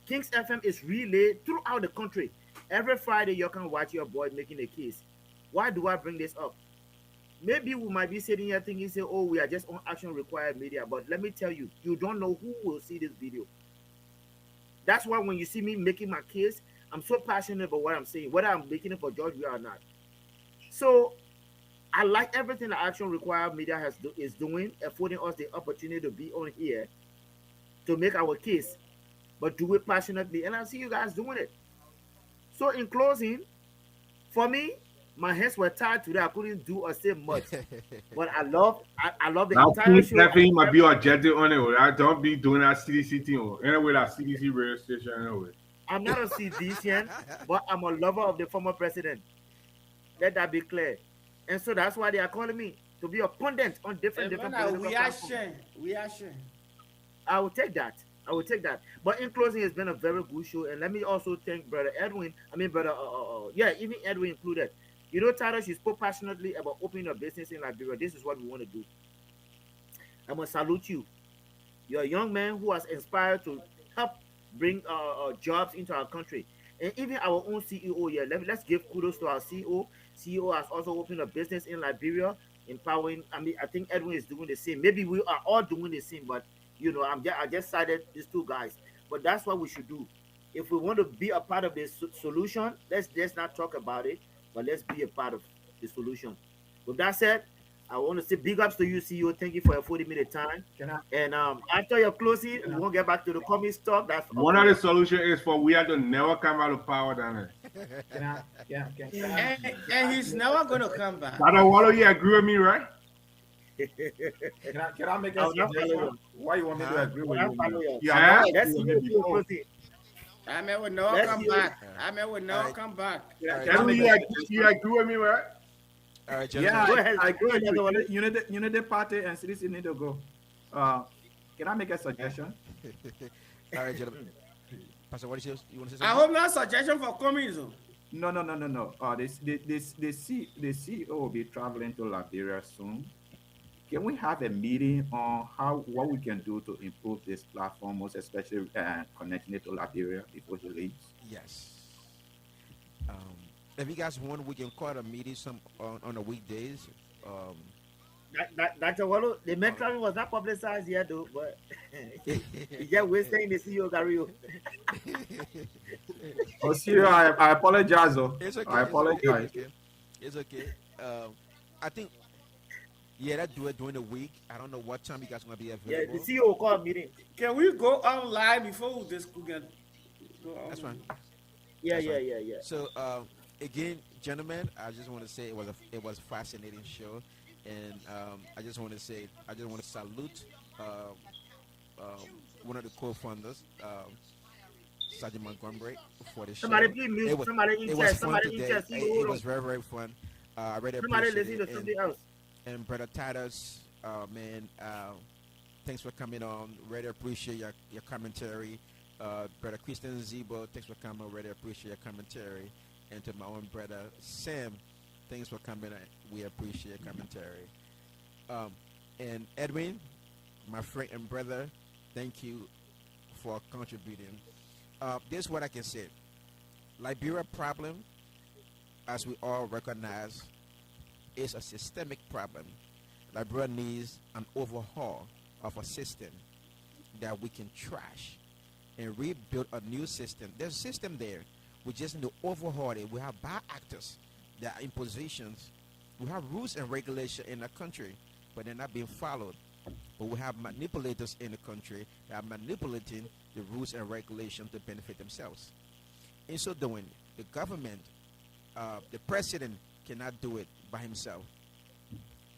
Kings FM is relayed throughout the country. Every Friday, you can watch your boy making a case. Why do I bring this up? Maybe we might be sitting here thinking, say, oh, we are just on Action Required Media. But let me tell you, you don't know who will see this video. That's why when you see me making my case, I'm so passionate about what I'm saying, whether I'm making it for George or not. So I like everything that Action Required Media is doing, affording us the opportunity to be on here to make our case, but do it passionately. And I see you guys doing it. So in closing, for me, my hands were tied today. I couldn't do or say much. But I love the now, entire show. Definitely might be objective on it. I don't be doing that CDC thing. Anyway, that CDC radio station anyway. I'm not a CDCian, but I'm a lover of the former president. Let that be clear. And so that's why they are calling me to be a pundit on different political platforms. We are sharing. I will take that. But in closing, it's been a very good show. And let me also thank Brother Edwin. Even Edwin included. You know, Tyler, she spoke passionately about opening a business in Liberia. This is what we want to do. I must salute you. You're a young man who has inspired to help bring jobs into our country. And even our own CEO here, let's give kudos to our CEO. CEO has also opened a business in Liberia, empowering. I think Edwin is doing the same. Maybe we are all doing the same, but you know, I just cited these two guys. But that's what we should do. If we want to be a part of the solution, let's not talk about it, but let's be a part of the solution. With that said, I want to say big ups to you, CEO. Thank you for your 40-minute time. And after your closing, we won't get back to the comic stuff. That's one of the solutions is for we have to never come out of power down there. And he's never going to come back. I don't want to agree with me, right? Can I make a suggestion? Why you want me to agree with you? Yeah. Let's see you closing. I mean, would never come back. Come back. You agree with me, right? All right, yeah, gentlemen. Go ahead. I agree with you. Unity Party and CDC need to go. Can I make a suggestion? All right, gentlemen. Pastor, what is yours? You want to say I something? hope not suggestion for coming. So. No. The CEO will be traveling to Liberia soon. Can we have a meeting on what we can do to improve this platform, most especially connecting it to Liberia before he leaves? Yes. If you guys want, we can call a meeting on the weekdays. Dr. Wallo, the mentoring was not publicized yet, though, but he just wasting the CEO Gary. Oh, Siri, I apologize. Oh. It's okay. I It's okay. apologize. It's okay. It's okay. I think that do it during the week. I don't know what time you guys gonna be Yeah, available. the CEO call meeting. Can we go online before this could get go on? That's fine. Yeah, That's yeah, right. yeah, yeah. So again, gentlemen, I just want to say it was a fascinating show, and I just want to salute one of the co-founders, Sergeant Montgomery, for the show. Somebody please mute. Somebody in It chat. was fun Somebody in today. chat. It was very, very fun. I really Somebody appreciate listen to it. something else. And Brother Titus, man, thanks for coming on. Really appreciate your commentary. Brother Christian Zebo, thanks for coming. Really appreciate your commentary. And to my own brother Sam, thanks for coming. We appreciate your commentary. And Edwin, my friend and brother, thank you for contributing. This is what I can say. Liberia problem, as we all recognize, is a systemic problem. Liberia needs an overhaul of a system that we can trash and rebuild a new system. There's a system there. We just need to overhaul it. We have bad actors that are in positions. We have rules and regulations in the country, but they're not being followed. But we have manipulators in the country that are manipulating the rules and regulations to benefit themselves. In so doing, the government, the president cannot do it by himself.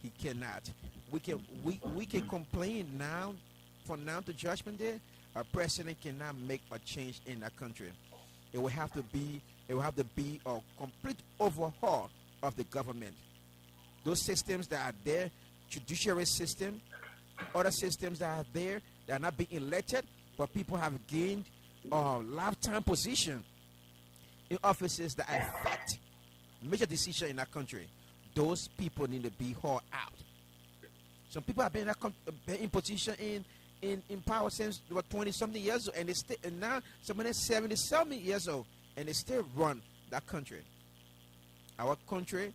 He cannot. We can complain now, from now to Judgment Day. Our president cannot make a change in our country. It will have to be a complete overhaul of the government. Those systems that are there, judiciary system, other systems that are there that are not being elected, but people have gained lifetime position in offices that affect major decisions in our country. Those people need to be hauled out. Some people have been in position in power since they were 20-something years old, and they still, and now somebody 70-something years old, and they still run that country. Our country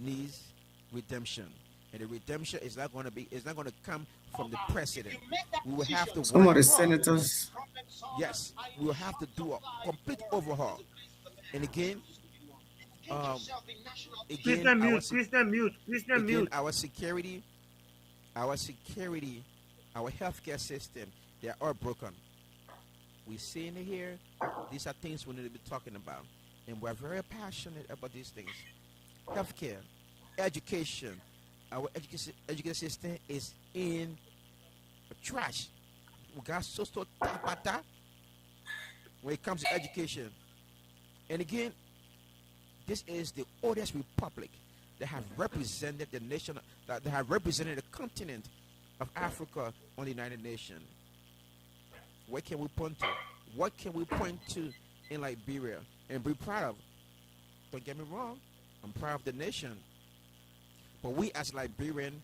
needs redemption, and the redemption is not going to come from the president. We will have to Some of the work hard. senators. Yes, we will have to do a complete overhaul. And again, Christian mute. Our security, our healthcare system, they are all broken. We see in here, these are things we need to be talking about. And we're very passionate about these things. Healthcare, education, our education system is in trash. We got so tapata when it comes to education. And again, this is the oldest republic that have represented the nation, that have represented the continent of Africa on the United Nations. What can we point to? What can we point to in Liberia and be proud of? Don't get me wrong, I'm proud of the nation. But we as Liberians,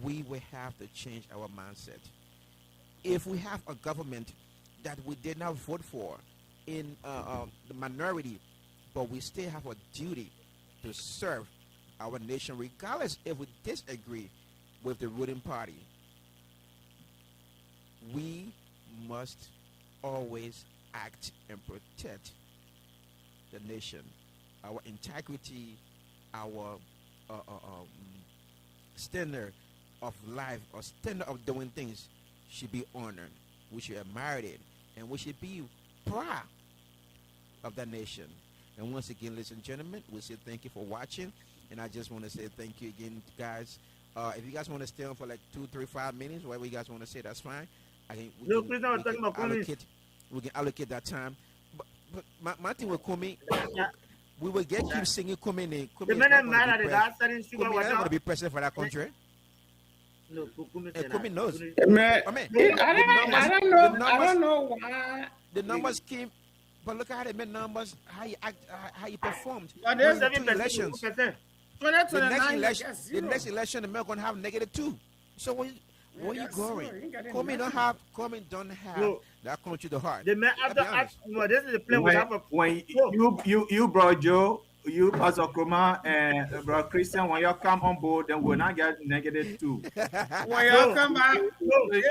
we will have to change our mindset. If we have a government that we did not vote for in the minority, but we still have a duty to serve our nation regardless if we disagree with the ruling party, we must always act and protect the nation. Our integrity, our standard of life or standard of doing things should be honored. We should admire it, and we should be proud of that nation. And once again, ladies and gentlemen, we say thank you for watching, and I just want to say thank you again, guys. If you guys want to stay on for like 2, 3, 5 minutes, whatever you guys want to say, that's fine. We can allocate that time. But my thing with Kumi, we will keep singing Kumi name. Kumi is not going to be president for that country. No, And Kumi knows. Man, I mean, I don't know why. The numbers came, but look at how they made numbers, how you performed. But during there's the 2 elections. The next election, the America going to have -2. So where you going? Comey don't have that country to heart. The man after this is the plan. When you brought Joe, you, Pastor Kuma, and Brother Christian, when you come on board, then we'll not get -2. When y'all come back,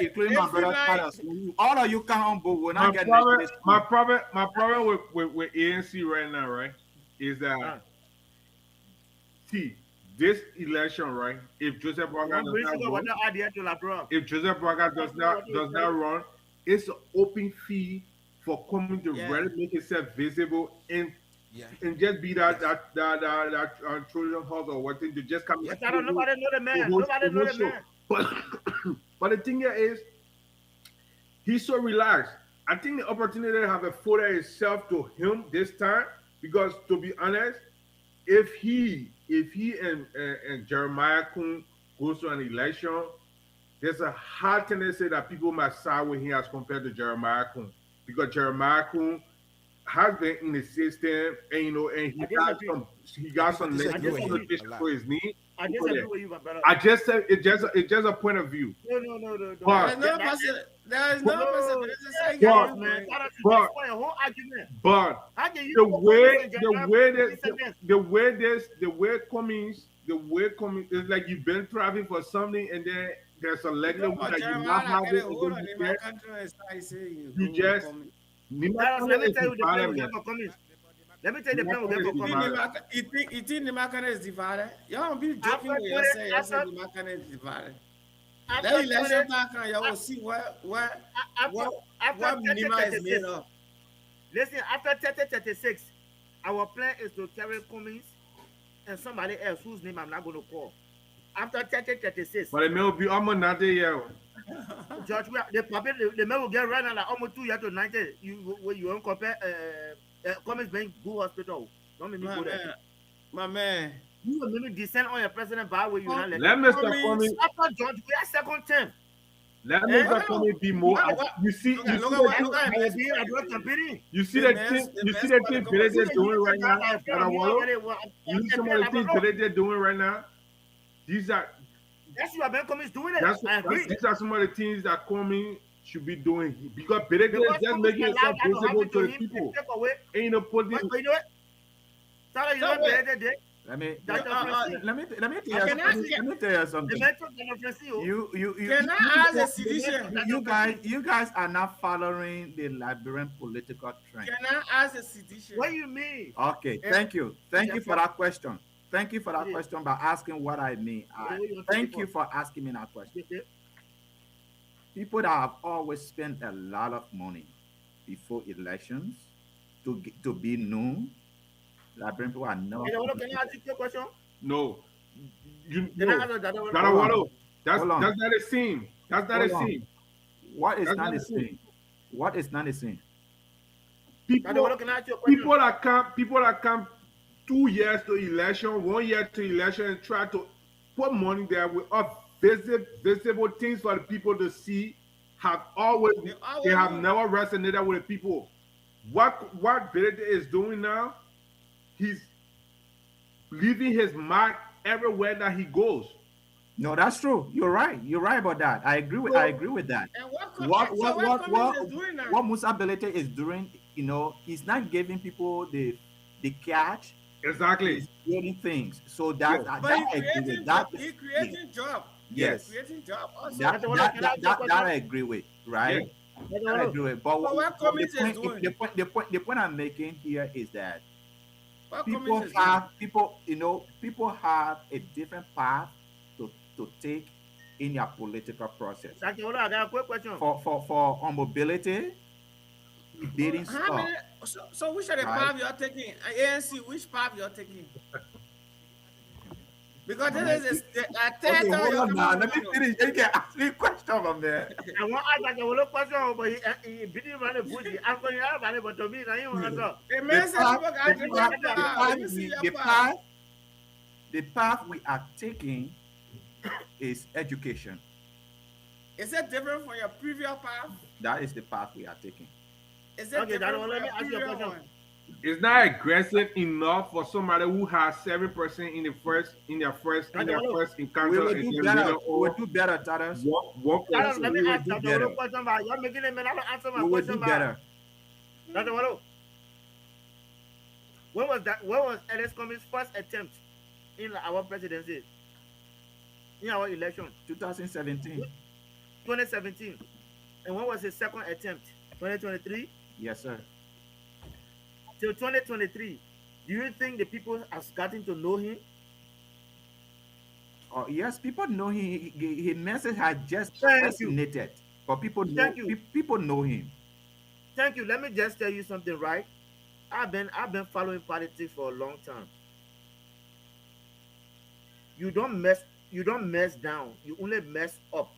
Including my brother Carlos. All of you come on board, we'll not get -2. My problem with ANC right now, right, is that see this election, right? If Joseph Boakai does not run, it's an open fee for coming to really make itself visible and just be that Trojan horse or what thing to just come. Yes, I don't nobody know the man. Nobody know the man. But the thing here is, he's so relaxed. I think the opportunity to have a photo itself to him this time, because to be honest, if he and Jeremiah Kun goes to an election, there's a high tendency that people might side with him as compared to Jeremiah Kun, because Jeremiah Kun has been in the system, and and he got some legislation for his knee. I just said it's just a point of view. No. But there is no person. But the way Cummings is like you've been traveling for something, and then there's a likelihood that you not have it. You just. Let me tell you the plan we have for Cummings. Let me tell you the plan we have for Cummings. You think the market is divided? You don't be joking when you say the market is divided. That election time, you will see what minima is made of. Listen, after 3036, our plan is to carry Cummings and somebody else whose name I'm not going to call. After 3036. But it may be almost not there yet. George, the man will get right now like almost 2 years to 90. You won't compare Cummings being good hospital. Don't make me go there. My man. You will maybe descend on your president by where you not let Mr. Cummings. After George, we are second term. Let Mr. Cummings be more. You see the thing Benedict doing right now. You see some of the things Benedict doing right now. These are. That's what Ben Cummings doing it. These are some of the things that Cummings should be doing, because Benedict is just making itself visible to the people. Ain't no putting. You know what? Let me tell you something. Can I ask a sedition? You guys are not following the Liberian political trend. Can I ask a sedition? What do you mean? Okay, thank you for that question. Thank you for that question by asking what I mean. Thank you for asking me that question. People that have always spent a lot of money before elections to be known, Liberian people are not. Can I ask you a question? No. That's not the same. That's not the same. What is not the same? What is not the same? People that come 2 years to election, 1 year to election, and try to put money there with visible things for the people to see, they have never resonated with the people. What Benedict is doing now, he's leaving his mark everywhere that he goes. No, that's true. You're right. You're right about that. I agree with that. And what Musa Belete is doing, he's not giving people the cash. Exactly. He's creating things. So He's creating jobs. Yes. He's creating jobs also. That I agree with, right? Yeah. I agree with. But the point I'm making here is that people have a different path to take in your political process. I got a quick question. For mobility, dating stuff. So which are the path you're taking? ANC, which path you're taking? Because this is a third time. Let me finish. You can ask me a question from there. I want to ask a question, but he didn't run a booty. I'm going to have but to me, I don't know. The path we are taking is education. Is it different from your previous path? That is the path we are taking. Is it different from your previous one? It's not aggressive enough for somebody who has 7% in their first encounter. We will do better, Tadas. Let me ask you a question. You're making a man answer my question. We will do better. When was that? When was Ernest Cummings' first attempt in our presidency? In our election? 2017. 2017. And when was his second attempt? 2023? Yes, sir. Till 2023. Do you think the people has gotten to know him? Oh, yes, people know his message has just Thank you. resonated. But people know, Thank you. people know him. Thank you. Let me just tell you something, right? I've been following politics for a long time. You don't mess down. You only mess up.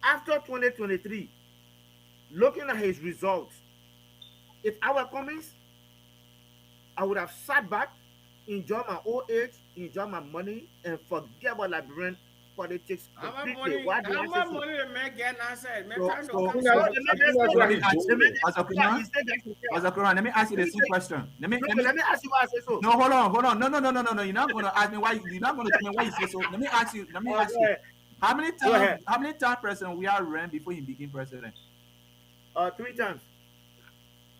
After 2023, looking at his results, if I were Cummings, I would have sat back, enjoy my old age, enjoy my money, and forget about Liberian politics completely. Why do I say so? How much money the man get now? Said, man, trying to come. Let me ask you the same question. Let me ask you why I say so. No, hold on. No. You're not going to ask me why. You're not going to tell me why you say so. Let me ask you. How many times president we are ran before he became president? 3 times.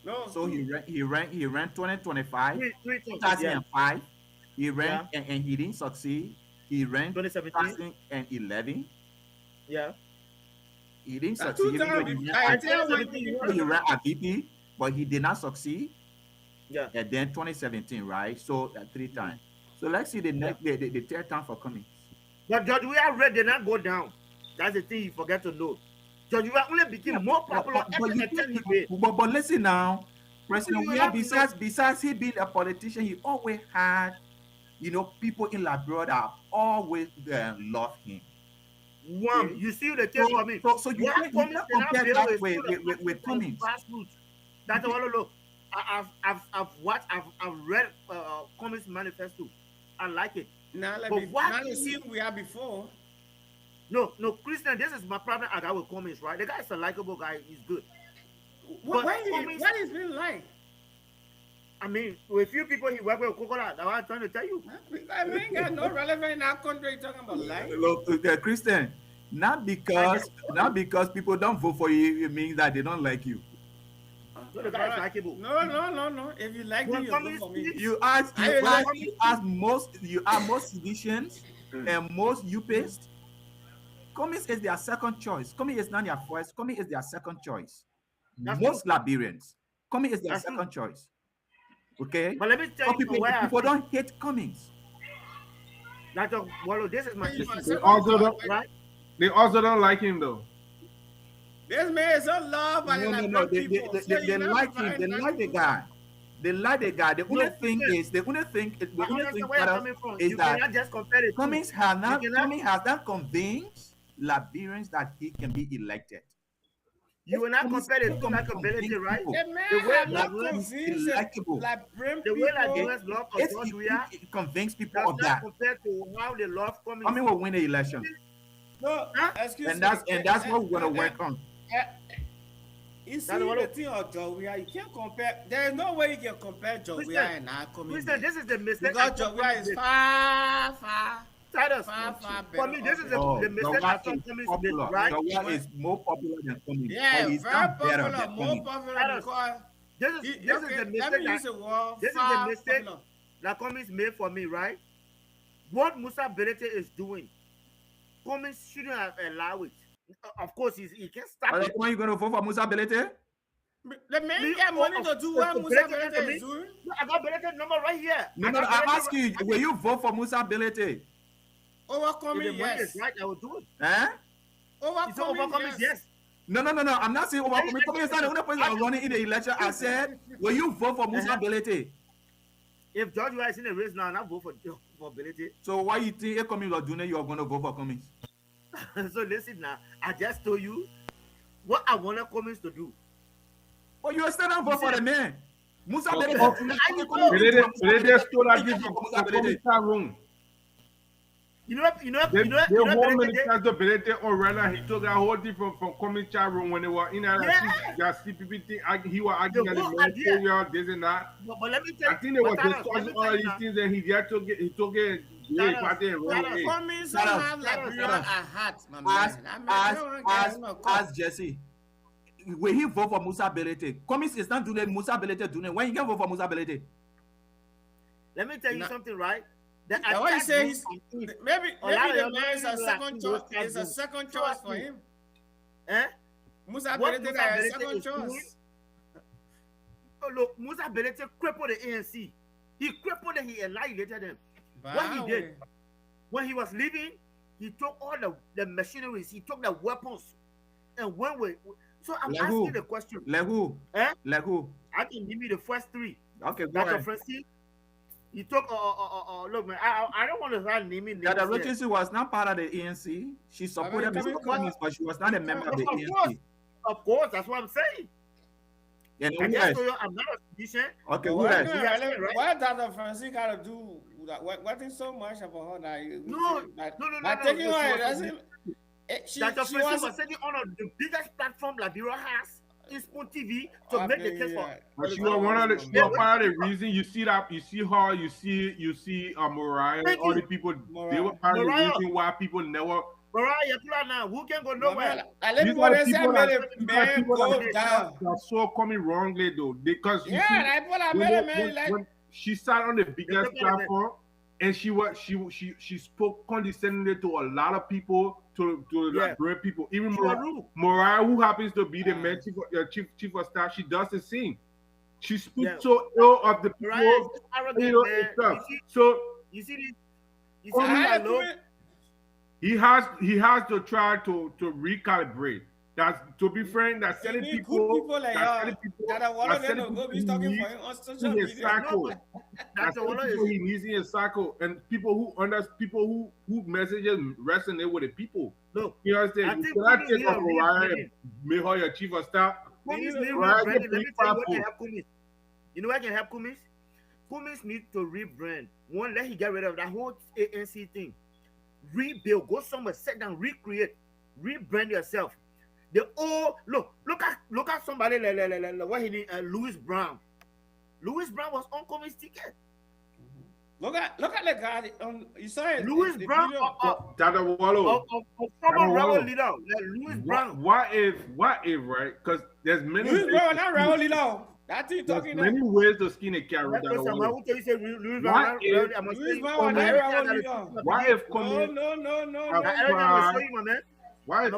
No. So he ran 2025, 2005. Yeah. He ran and he didn't succeed. He ran 2011. Yeah. He didn't succeed. He ran a VP, but he did not succeed. Yeah. And then 2017, right? So 3 times. So let's see the next the third time for coming. But George Weah Red did not go down. That's the thing you forget to know. George Weah only became more popular every attempt he made. But listen now, President Weah, besides he being a politician, he always had, people in Liberia that always love him. You see the case for me. So you can't compare that with Cummings. That's all. Look, I've watched. I've read Cummings' manifesto. I like it. Now you see who we are before. No, Christian. This is my problem. I got with Cummings, right? The guy is a likable guy. He's good. What is been like? I mean, with few people he work with Coconut. That's what I'm trying to tell you. I mean, ain't got no relevant in our country talking about life. Look, Christian, not because people don't vote for you, it means that they don't like you. No, the guy is likable. No. If you like me, you vote for me. You ask most citizens and most UPists. Cummings is their second choice. Cummings is not their first. Cummings is their second choice. Most Liberians, Cummings is their second choice. Okay, but let me tell you, people don't hate Cummings. This is my They also don't like him though. This man is so loved by no. They like him. They like the guy. They like the guy. The only thing is that Cummings has not convinced Liberians that he can be elected. You will not compare the two likability, right? The way Liberians love George Weah, convince people of that. Compared to how they love Cummings. Cummings will win the election. No, excuse me. And that's what we're gonna work on. You see the thing of George Weah, you can't compare. There is no way you can compare George Weah and our Cummings. This is the mistake. Because George Weah is far better. For me, this is the mistake that Cummings made, right? George Weah is more popular than Cummings. Yeah, he's very popular, more popular because this is the mistake that Cummings made for me, right? What Musa Berete is doing, Cummings shouldn't have allowed it. Of course, he can't stop it. When are you going to vote for Musa Berete? The man get money to do what Musa Berete is doing. I got Berete number right here. No, I'm asking you, will you vote for Musa Berete? Overcoming, yes. Right, I will do it. Overcoming, yes. No. I'm not saying overcoming. Cummings is not the only person that was running in the election. I said, will you vote for Musa Berete? If George Weah is in the race now, I'll vote for Berete. So why you think if Cummings was doing it, you are going to vote for Cummings? So listen now, I just told you what I wanted Cummings to do. But you are still not vote for the man. Musa Berete. Berete stole that gift from Cummings' room. You know, the whole ministers of Berete or rather he took that whole thing from Cummings' room when they were in that CPP thing. He was arguing that the ministerial, this and that. But let me tell you, I think they were discussing all these things and he took it. Cummings have Liberia at heart, my man. Ask Jesse. will he vote for Musa Belete? Cummings is not doing it. Musa Belete doing it. When you can vote for Musa Belete? Let me tell you something, right? Now what you say? Maybe the man is a second choice. It's a second choice for him. Musa Belete is a second choice. Look, Musa Belete crippled the ANC. He crippled and he annihilated them. What he did, when he was leaving, he took all the machineries, he took the weapons, and when we. So I'm asking the question. Like who? Like who? I can give you the first three. Okay, go Dr. ahead. Francis, he took. Look, man, I don't want to start naming names. Dr. Richardson was not part of the ANC. She supported Mr. Cummings, but she was not a member of the ANC. Of course, that's what I'm saying. And I just told you I'm not a physician. Okay, who What else? Dr. Francis got to do? What is so much about her? No. Taking her, doesn't. Dr. Francis was sitting on the biggest platform Liberia has in Spoon TV to make the case for. But she was one of the part of the reason you see her, you see Mariah, all the people. They were part of the reason why people never. Mariah, now who can go nowhere? These are the people that saw coming wrongly though, because you see, when she sat on the biggest platform and she spoke condescendingly to a lot of people, to Liberian people. Even Mariah, who happens to be the man chief of staff, she does the same. She speaks so ill of the people, stuff. So you see he has to try to recalibrate. That's to be frank. That's sending people like that are one of them will go be talking for him on social media. That's what he needs in his cycle, and people who messages resonate with the people. Look, you understand? You cannot take off Mariah and make her your chief of staff. Let me tell you what can help Cummings. You know what can help Cummings? Cummings needs to rebrand. One, let him get rid of that whole ANC thing. Rebuild, go somewhere, sit down, recreate, rebrand yourself. The old look at somebody like what he did, Louis Brown. Louis Brown was on Cummings' ticket. Look at the guy. You saw it. Louis Brown, Dr. Wallo, former rebel leader, like Louis Brown. What if, right? Because there's many. Louis Brown, not rebel leader. That's what talking about. Many ways to skin a carrot. What if Cummings? Why if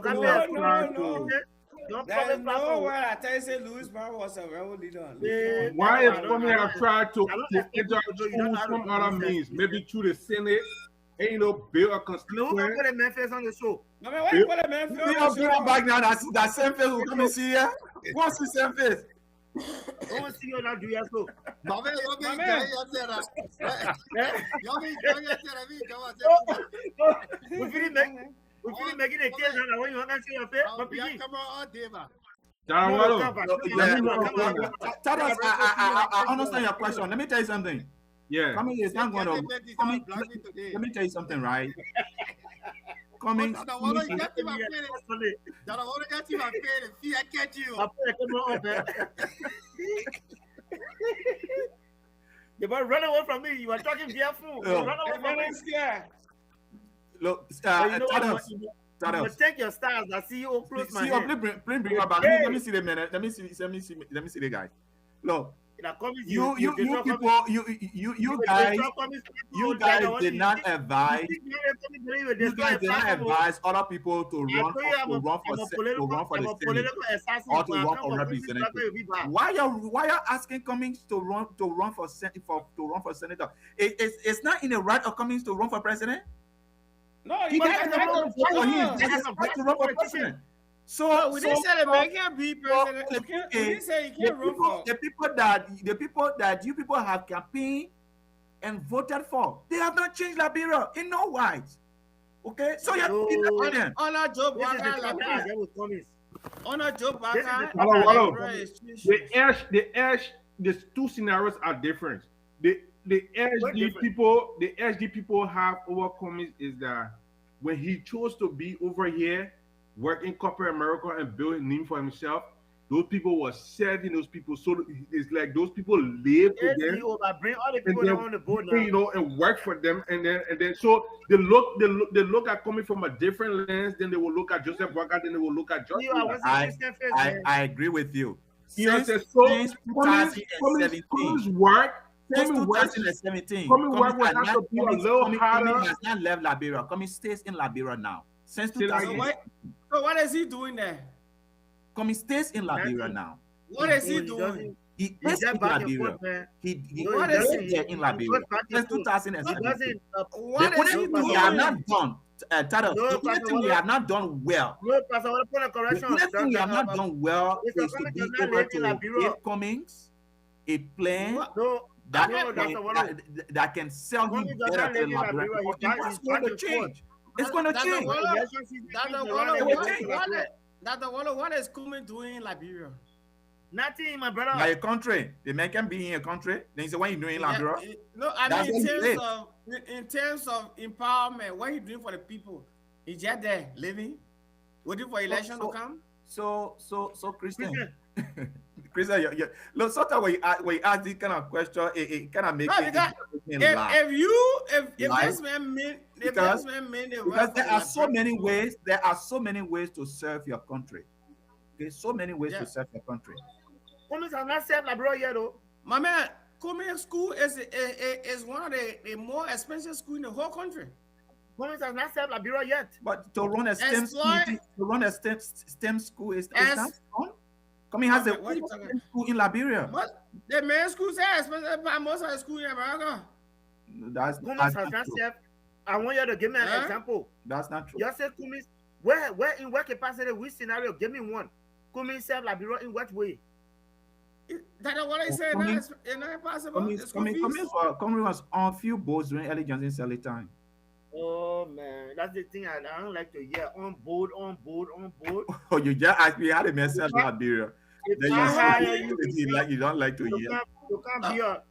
There's no way I tell you say Louis Brown was a rebel leader. Why if Cummings have tried to enter schools from other means, maybe through the Senate, and build a constitution? No, put a Memphis on the show. No, man, why you put a Memphis on the show? Back now, that same face will come and see here. What's the same face? Don't see you now, do you so? We feel making a case and when you want to see your face, but I understand your question. Let me tell you something. Yeah. Cummings is not going to. Let me tell you something, right? Cummings. You better run away from me. You are talking fearful. Run away from me. Look, you take your stars. I see you close my hand. Bring her back. Let me see the minute. Let me see the guy. Look, you guys did not advise. You guys did not advise other people to run for the Senate or to run for representative. Why you asking Cummings to run for senator? It's not in the right of Cummings to run for president. No, he has to run for president. So we didn't say the man can't be president. We didn't say he can't run for. The people that you people have campaigned and voted for, they have not changed Liberia in no wise. Okay, so you're on a Joe Boakai. On a Joe Boakai. The two scenarios are different. The HD people have over Cummings is that when he chose to be over here, working corporate America and build a name for himself, those people were serving those people. So it's like those people live with them. Bring all the And people then, on the boat now. you know, and work for them, and then so they look at coming from a different lens. Then they will look at Joseph Boakai. Then they will look at George. I agree with you. You know, Since so 2017, Cummings work. since Cummings work 2017, Cummings work will have to be a little harder. Cummings has not left Liberia. Cummings stays in Liberia now. Since Say that 2017, So what is he doing there? Cummings stays in Liberia now. What is he doing? He is in Liberia. He What is is there in Liberia since 2017. What The is he only thing we doing? have not done, Tado, No, the only thing we have not done well, No, Pastor, I want to put a the correction. only thing we have not done well Mr. is to Cummings be does not able live in to Liberia. give Cummings a plan No, that, no, Dr. Wallo. that can sell him Cummings does better not to live in Liberia. Liberia. Because He's the world's going to change. It's going to change. Dr. Wallo, what is Cummings doing in Liberia? Nothing, my brother. Like a country, they make him be in a country. Then he say, what you doing in Liberia? No, I That's mean what he did. in terms of empowerment, what he doing for the people? He just there living, waiting for election to come. So, Christian. Christian, look, sometimes when you ask this kind of question, it kind of makes it laugh. If Right? this man mean, Because there are so many ways. ways to serve your country. Okay, so many ways to serve your country. Cummings has not served Liberia yet, though. My man, Cummings School is one of the more expensive school in the whole country. Cummings has not served Liberia yet. But to run a STEM school is not fun. Cummings has What you a talking- STEM school in Liberia. But the main schools are expensive by most of the school in America. That's Cummings not has not true. served. I want you to give me an Huh? example. That's not true. You say Cummings, in what capacity, which scenario? Give me one. Cummings served Liberia in what way? That's what I said. Cummings- It's not possible. The Cummings school fees. was on few boats during early Johnson Sally time. Oh man, that's the thing I don't like to hear. On board. Oh, you just asked me how to mess up Liberia. If Then I hire you you don't like to hear. You can't be a.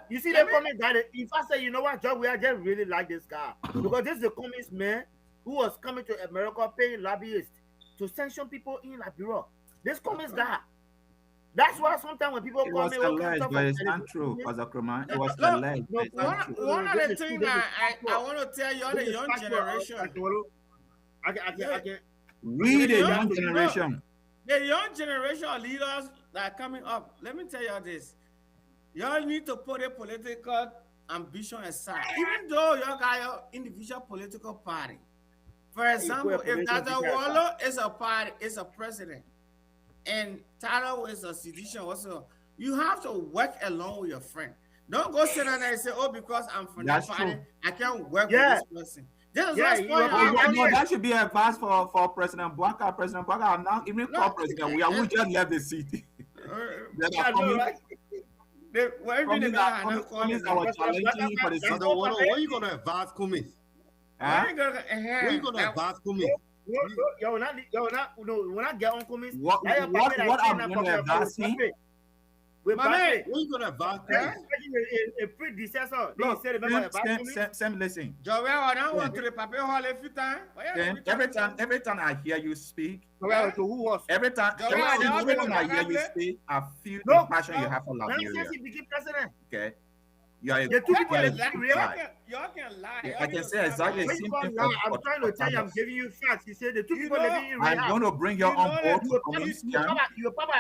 You see the Cummings guy. If I say, you know what, Joe, I just really like this guy because this is the Cummings man who was coming to America paying lobbyists to sanction people in Liberia. This Cummings guy. That's why sometimes when people It call was me, alleged, but it's not true, Pastor Kroma. It was Look, alleged, but it's not true. One of the things that I want to tell you, all the young generation, I can. We the Yeah. young generation. the young generation of leaders that are coming up, let me tell you this. Y'all need to put a political ambition aside. Even though y'all got your individual political party. For example, if Dr. Wallo is a party, is a president, and Tyler is a sedition also, you have to work along with your friend. Don't go sit down there and say, oh, because I'm from That's that party, true. I can't work Yeah. with this person. This is Yeah, what's you going are- on. No, that should be advice for President Boakai. President Boakai, I'm not even No, called president. We just left the city. They Yeah, are no, coming. right? Cummings are challenging for the Brother Wallo, what you gonna advise Cummings? Huh? What you gonna advise Cummings? Yo, when I get on Cummings, What I'm going to advise him? with My man, What you gonna advise yeah, Cummings? a predecessor. They Look, said about Cummings. Sam, listen. Joel, I don't want to the paper hall every time. Then every time I hear you speak, To who was? every time Joel, I I hear you speak, I feel No, the passion you have for Now Liberia. since he became president, Okay, you are a the two people you are a that good real. guy. Y'all can lie. Yeah, I can say exactly the When same you call thing lie, I'm for- trying to for tell you, I'm others. giving you facts. He said the two You people know, living in I'm rehab. going to bring you You on know board that to Cummings camp, Your papa,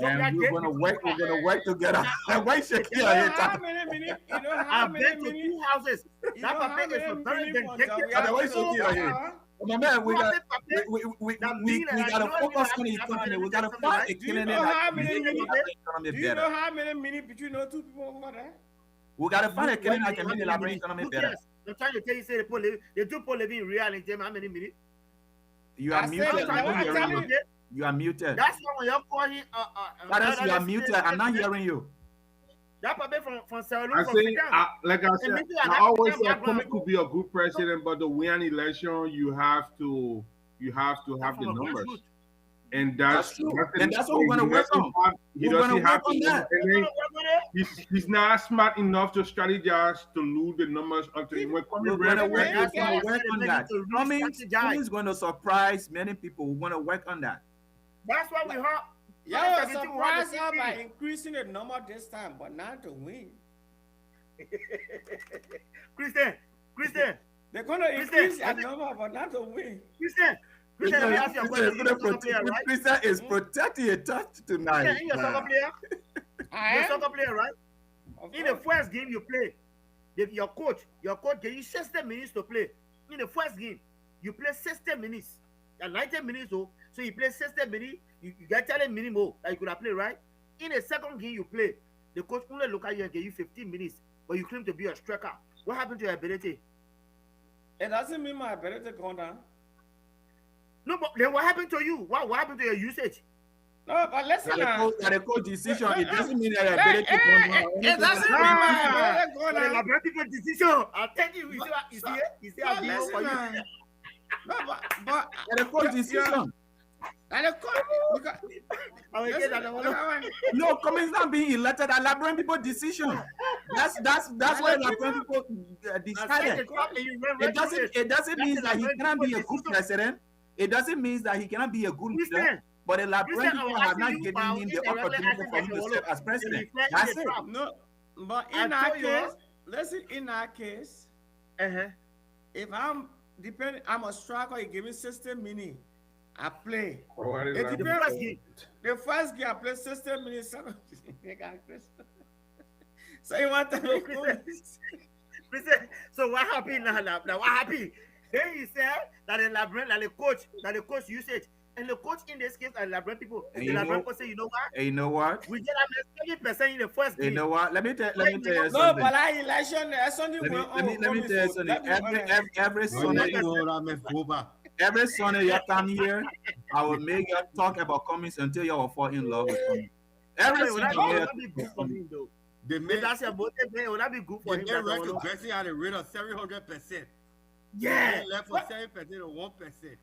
and we're going to work together. Why shake You your know head? how many minutes? You know how I've many been to minutes? two houses. You That know papa how is a many very minutes vindictive. Yeah, why you shaking your head? My man, we got to focus on the economy. We got to fight the Do you killing know how it. many Make minutes? the economy Do you know better. how many minutes between those two people over there? We got to fight the killing that can make the Liberian economy Who better. cares? I'm trying to tell you, say the two people living in reality. How many minutes? You I are said muted. that, I'm not I hearing tell you. you. You are muted. That's why when you're calling. That is, you are muted. I'm not hearing you. That papa from Sierra I Leone, from say, Sudan. like I said, maybe I always African said background. Cummings could be a good president, but to win an election, you have to have From the a numbers, grassroots. and That's true. And that's what we're gonna work on. He We're gonna doesn't have work on that. and then he's not smart enough to strategize to lose the numbers until when We're Cummings going to ran. work, That's why I work said on they that. need to Cummings re-strategize. is going to surprise many people. We're going to work on that. That's why we heard. Yeah, surprised us by increasing the number this time, but not to win. Christian, they're gonna increase their number, but not to win. Christian, let me ask you a question. You're a soccer player, right? Christian is protecting a touch tonight. Christian, you're a soccer player. You're a soccer player, right? In the first game you play, your coach gave you 60 minutes to play. In the first game, you play 60 minutes. And 90 minutes, so you play 60 minutes, you get 30 minutes more that you could have played, right? In the second game you play, the coach only look at you and give you 15 minutes, but you claim to be a striker. What happened to your ability? It doesn't mean my ability gone down. No, but then what happened to you? What happened to your usage? No, but listen. The coach decision, it doesn't mean that your ability gone down. It doesn't mean my ability gone down. The ability decision. I'll tell you, you see how deal for you. No, but the coach decision. And the coach, no, Cummings not being elected. And Liberian people decision. That's why Liberian people decided. It doesn't mean that he cannot be a good president. It doesn't mean that he cannot be a good leader. But the Liberian people have not given him the opportunity for him to serve as president. That's it. No, but in our case, listen. In our case, if I'm depending, I'm a striker. You give me 60 minutes. I play. It depends. The first game I play 60 minutes. So you want to know? So what happened now? What happened? Then he said that the coach usage. And the coach in this case are Liberian people. The Liberian people say, you know what? You know what? We get 7% in the first game. You know what? Let me tell you something. No, but I election, let me tell you something. Every Sunday you come here, I will make you talk about Cummings until you will fall in love with Cummings. Every Sunday they made that's your motive. It would not be good for him. They record Bessie had a rate of 700%. Yeah. Left for 7% or 1%.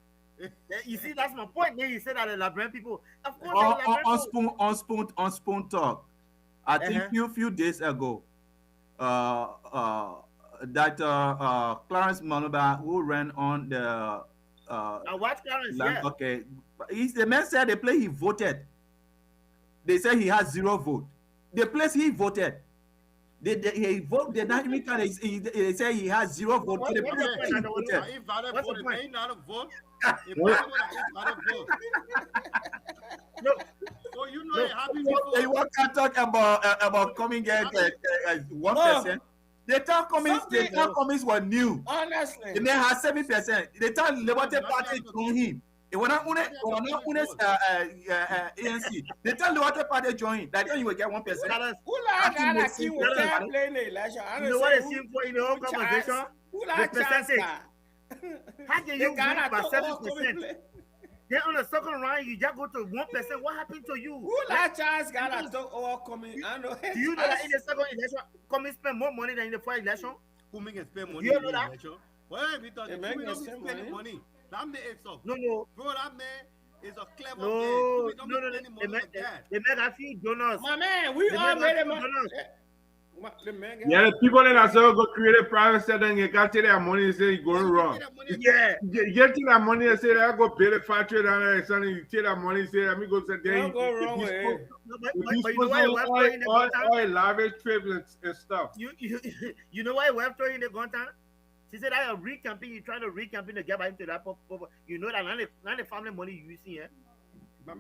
You see, that's my point. Then you said that the Liberian people, of course, on spoon talk. I think few days ago, that Clarence Manuba, who ran on the I watched Clarence. Yeah. Okay, the man said the place he voted. They said he has 0 vote. The place he voted, he voted. They not even can. He said he has 0 vote. The place he voted. What's the point? Not a vote. No. So you know it happened before. You want to talk about coming at 1%? They tell Cummings were new. Honestly. And they had 7%. They tell Liberty Party join him. It was not ANC. They tell Liberty Party join him. Like then you will get 1%. Who like that he will play the election? You know what it seems for in the whole conversation? Who like percentage? How can you win by 7%? Then on the second round, you just go to 1%. What happened to you? Who like Charles Ghana talk all coming? I know. Do you know that in the second election, Cummings spend more money than in the first election? Cummings can spend money You in know the that? election. Why we thought Cummings don't spend money? That man is so. No. Bro, that man is a clever man. No. They make a few donors. My man, we all made a money. Yeah, the people that are so go create a private sector and you can't take their money and say you're going wrong. Yeah. You take that money and say that I go pay the factory down there and something. You take that money and say let me go to Don't go wrong with it. But you know why we're throwing the gun all lavish trips and stuff. You know why we're throwing the gun down? She said I re-camping, you're trying to re-camping to get back into that pop. You know that not the family money you using, yeah? But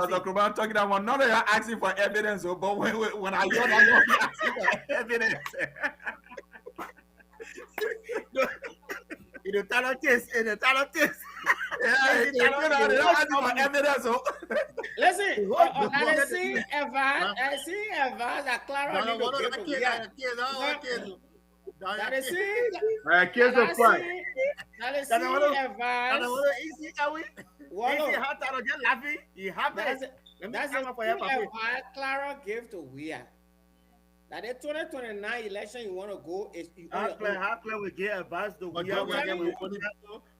Dr. Man talking about not that you're asking for evidence, but when I hear that you're asking for evidence. In the talent test. Yeah, they're asking for evidence. Listen, I see Evans that Clara need to give to that is it. Kids are quiet. That is it, Evans. That's a Clara gave to Weir. That the 2029 election you want to go is how clear we get advice to Weir.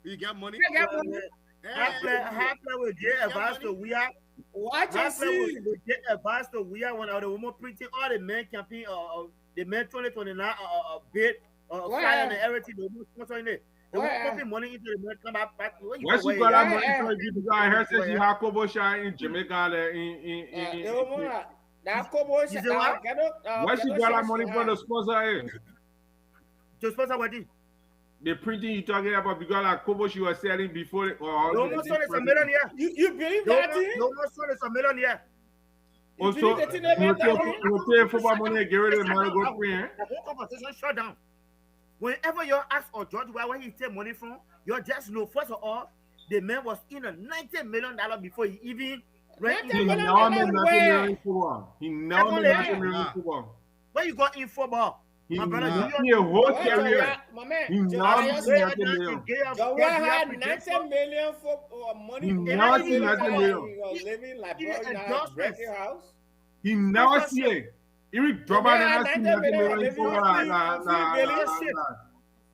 You get money. How clear we get advice to Weir. Watch and see. We get advice to Weir when the woman printing all the men campaign the men 2029 bid flyer and everything. They sponsoring it. They were pumping money into the man. Come back. Where you Where go? she Where got you that at? money from? Because I heard say she had Kobo shot in Jamaica there That Kobo You say what? where she got that money from the sponsor is? To sponsor wedding. The printing you talking about because like Kobo she was selling before The woman son is a millionaire. You believe that thing? The woman son is a millionaire. Also, believe the thing they make that way? you take football money and get rid of the money go free, eh? The whole conversation shut down. Whenever you ask or judge where he take money from, you just know first of all, the man was in a $90 million before he even rent. He never made $90 million football. He never made $90 million football. Where you got in football? He My brother, a whole career. My man, He never made $90 million. Joey had $90 million for money. He never see $90 million. He was living like bro, you know, breaking house. He never see it. Even Drummer never see $90 million football.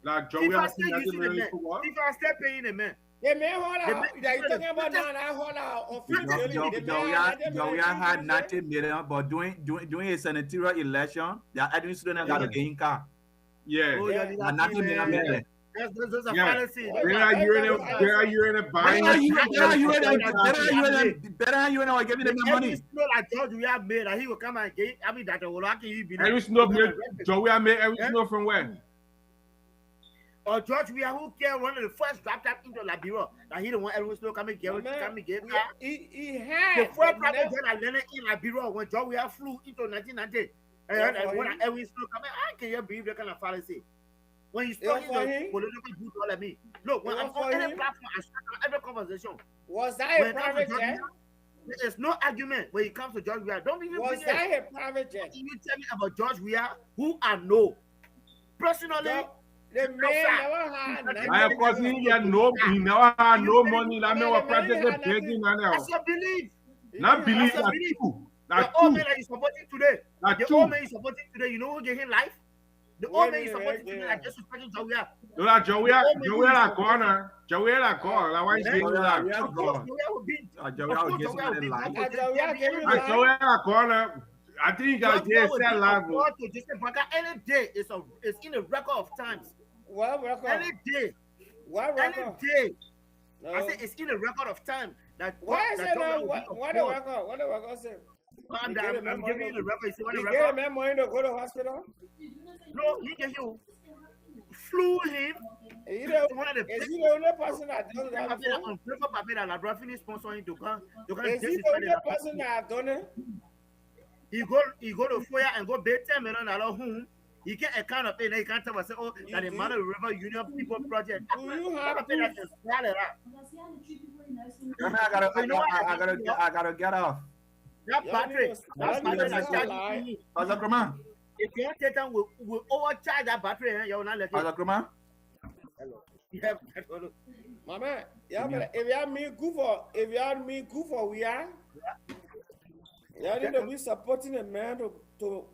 Like Joey has seen $90 million football. If I start paying the man. The man hold out. That you talking about now? That hold out on 50 million. Joey had $90 million, but during a senatorial election, the administration got a gain car. Yeah. Oh, yeah. $90 million. That's a fallacy. Where are you in a buying? Better you know, give me the money. Every snow like George we have made, and he will come and get. I mean that the can you be. Every snow made. Joey I made every snow from where? Or George we are who care one of the first dropped up into Liberia. That he don't want everyone to come and get. He had the first private jet I landed in Liberia when George we have flew into 1990. And when every snow coming, I can't believe that kind of fallacy. When you start in the political group, all of me. Look, when I'm on any platform, I start on every conversation. Was that a private jet? There's no argument when it comes to George Weah. Don't even was that a private jet? You tell me about George Weah, who I know. Personally, the man never had. I of course he never had no money. That man was practically begging and all. That's your belief. Not belief, that's true. The old man that you supporting today. That's the old man you supporting today, you know who gave him life? The old man is supporting today like just respecting Joey. No, that Joey la corner. Joey la corner. Like why is he la Joey la corner. I think he got get that level. Any day it's in a record of times. What record? Any day. What record? Any day. I say it's in a record of time. Why is it what the record? What the record say? I'm giving you the record. See what the record? He gave him money to go to hospital? No, he gave you flew him. Is he the only person that does that? On paper, paper, that Labra finished sponsoring to come. Is he the only person that have done it? He go to Foya and go pay $10 million home. He can't account of it. He can't tell us, oh, that the Mother River Union People Project. Do you have I gotta get off. That battery that's charging. If you take time, we'll overcharge that battery. You're not letting. My man, if you have me good for we are. You need to be supporting a man to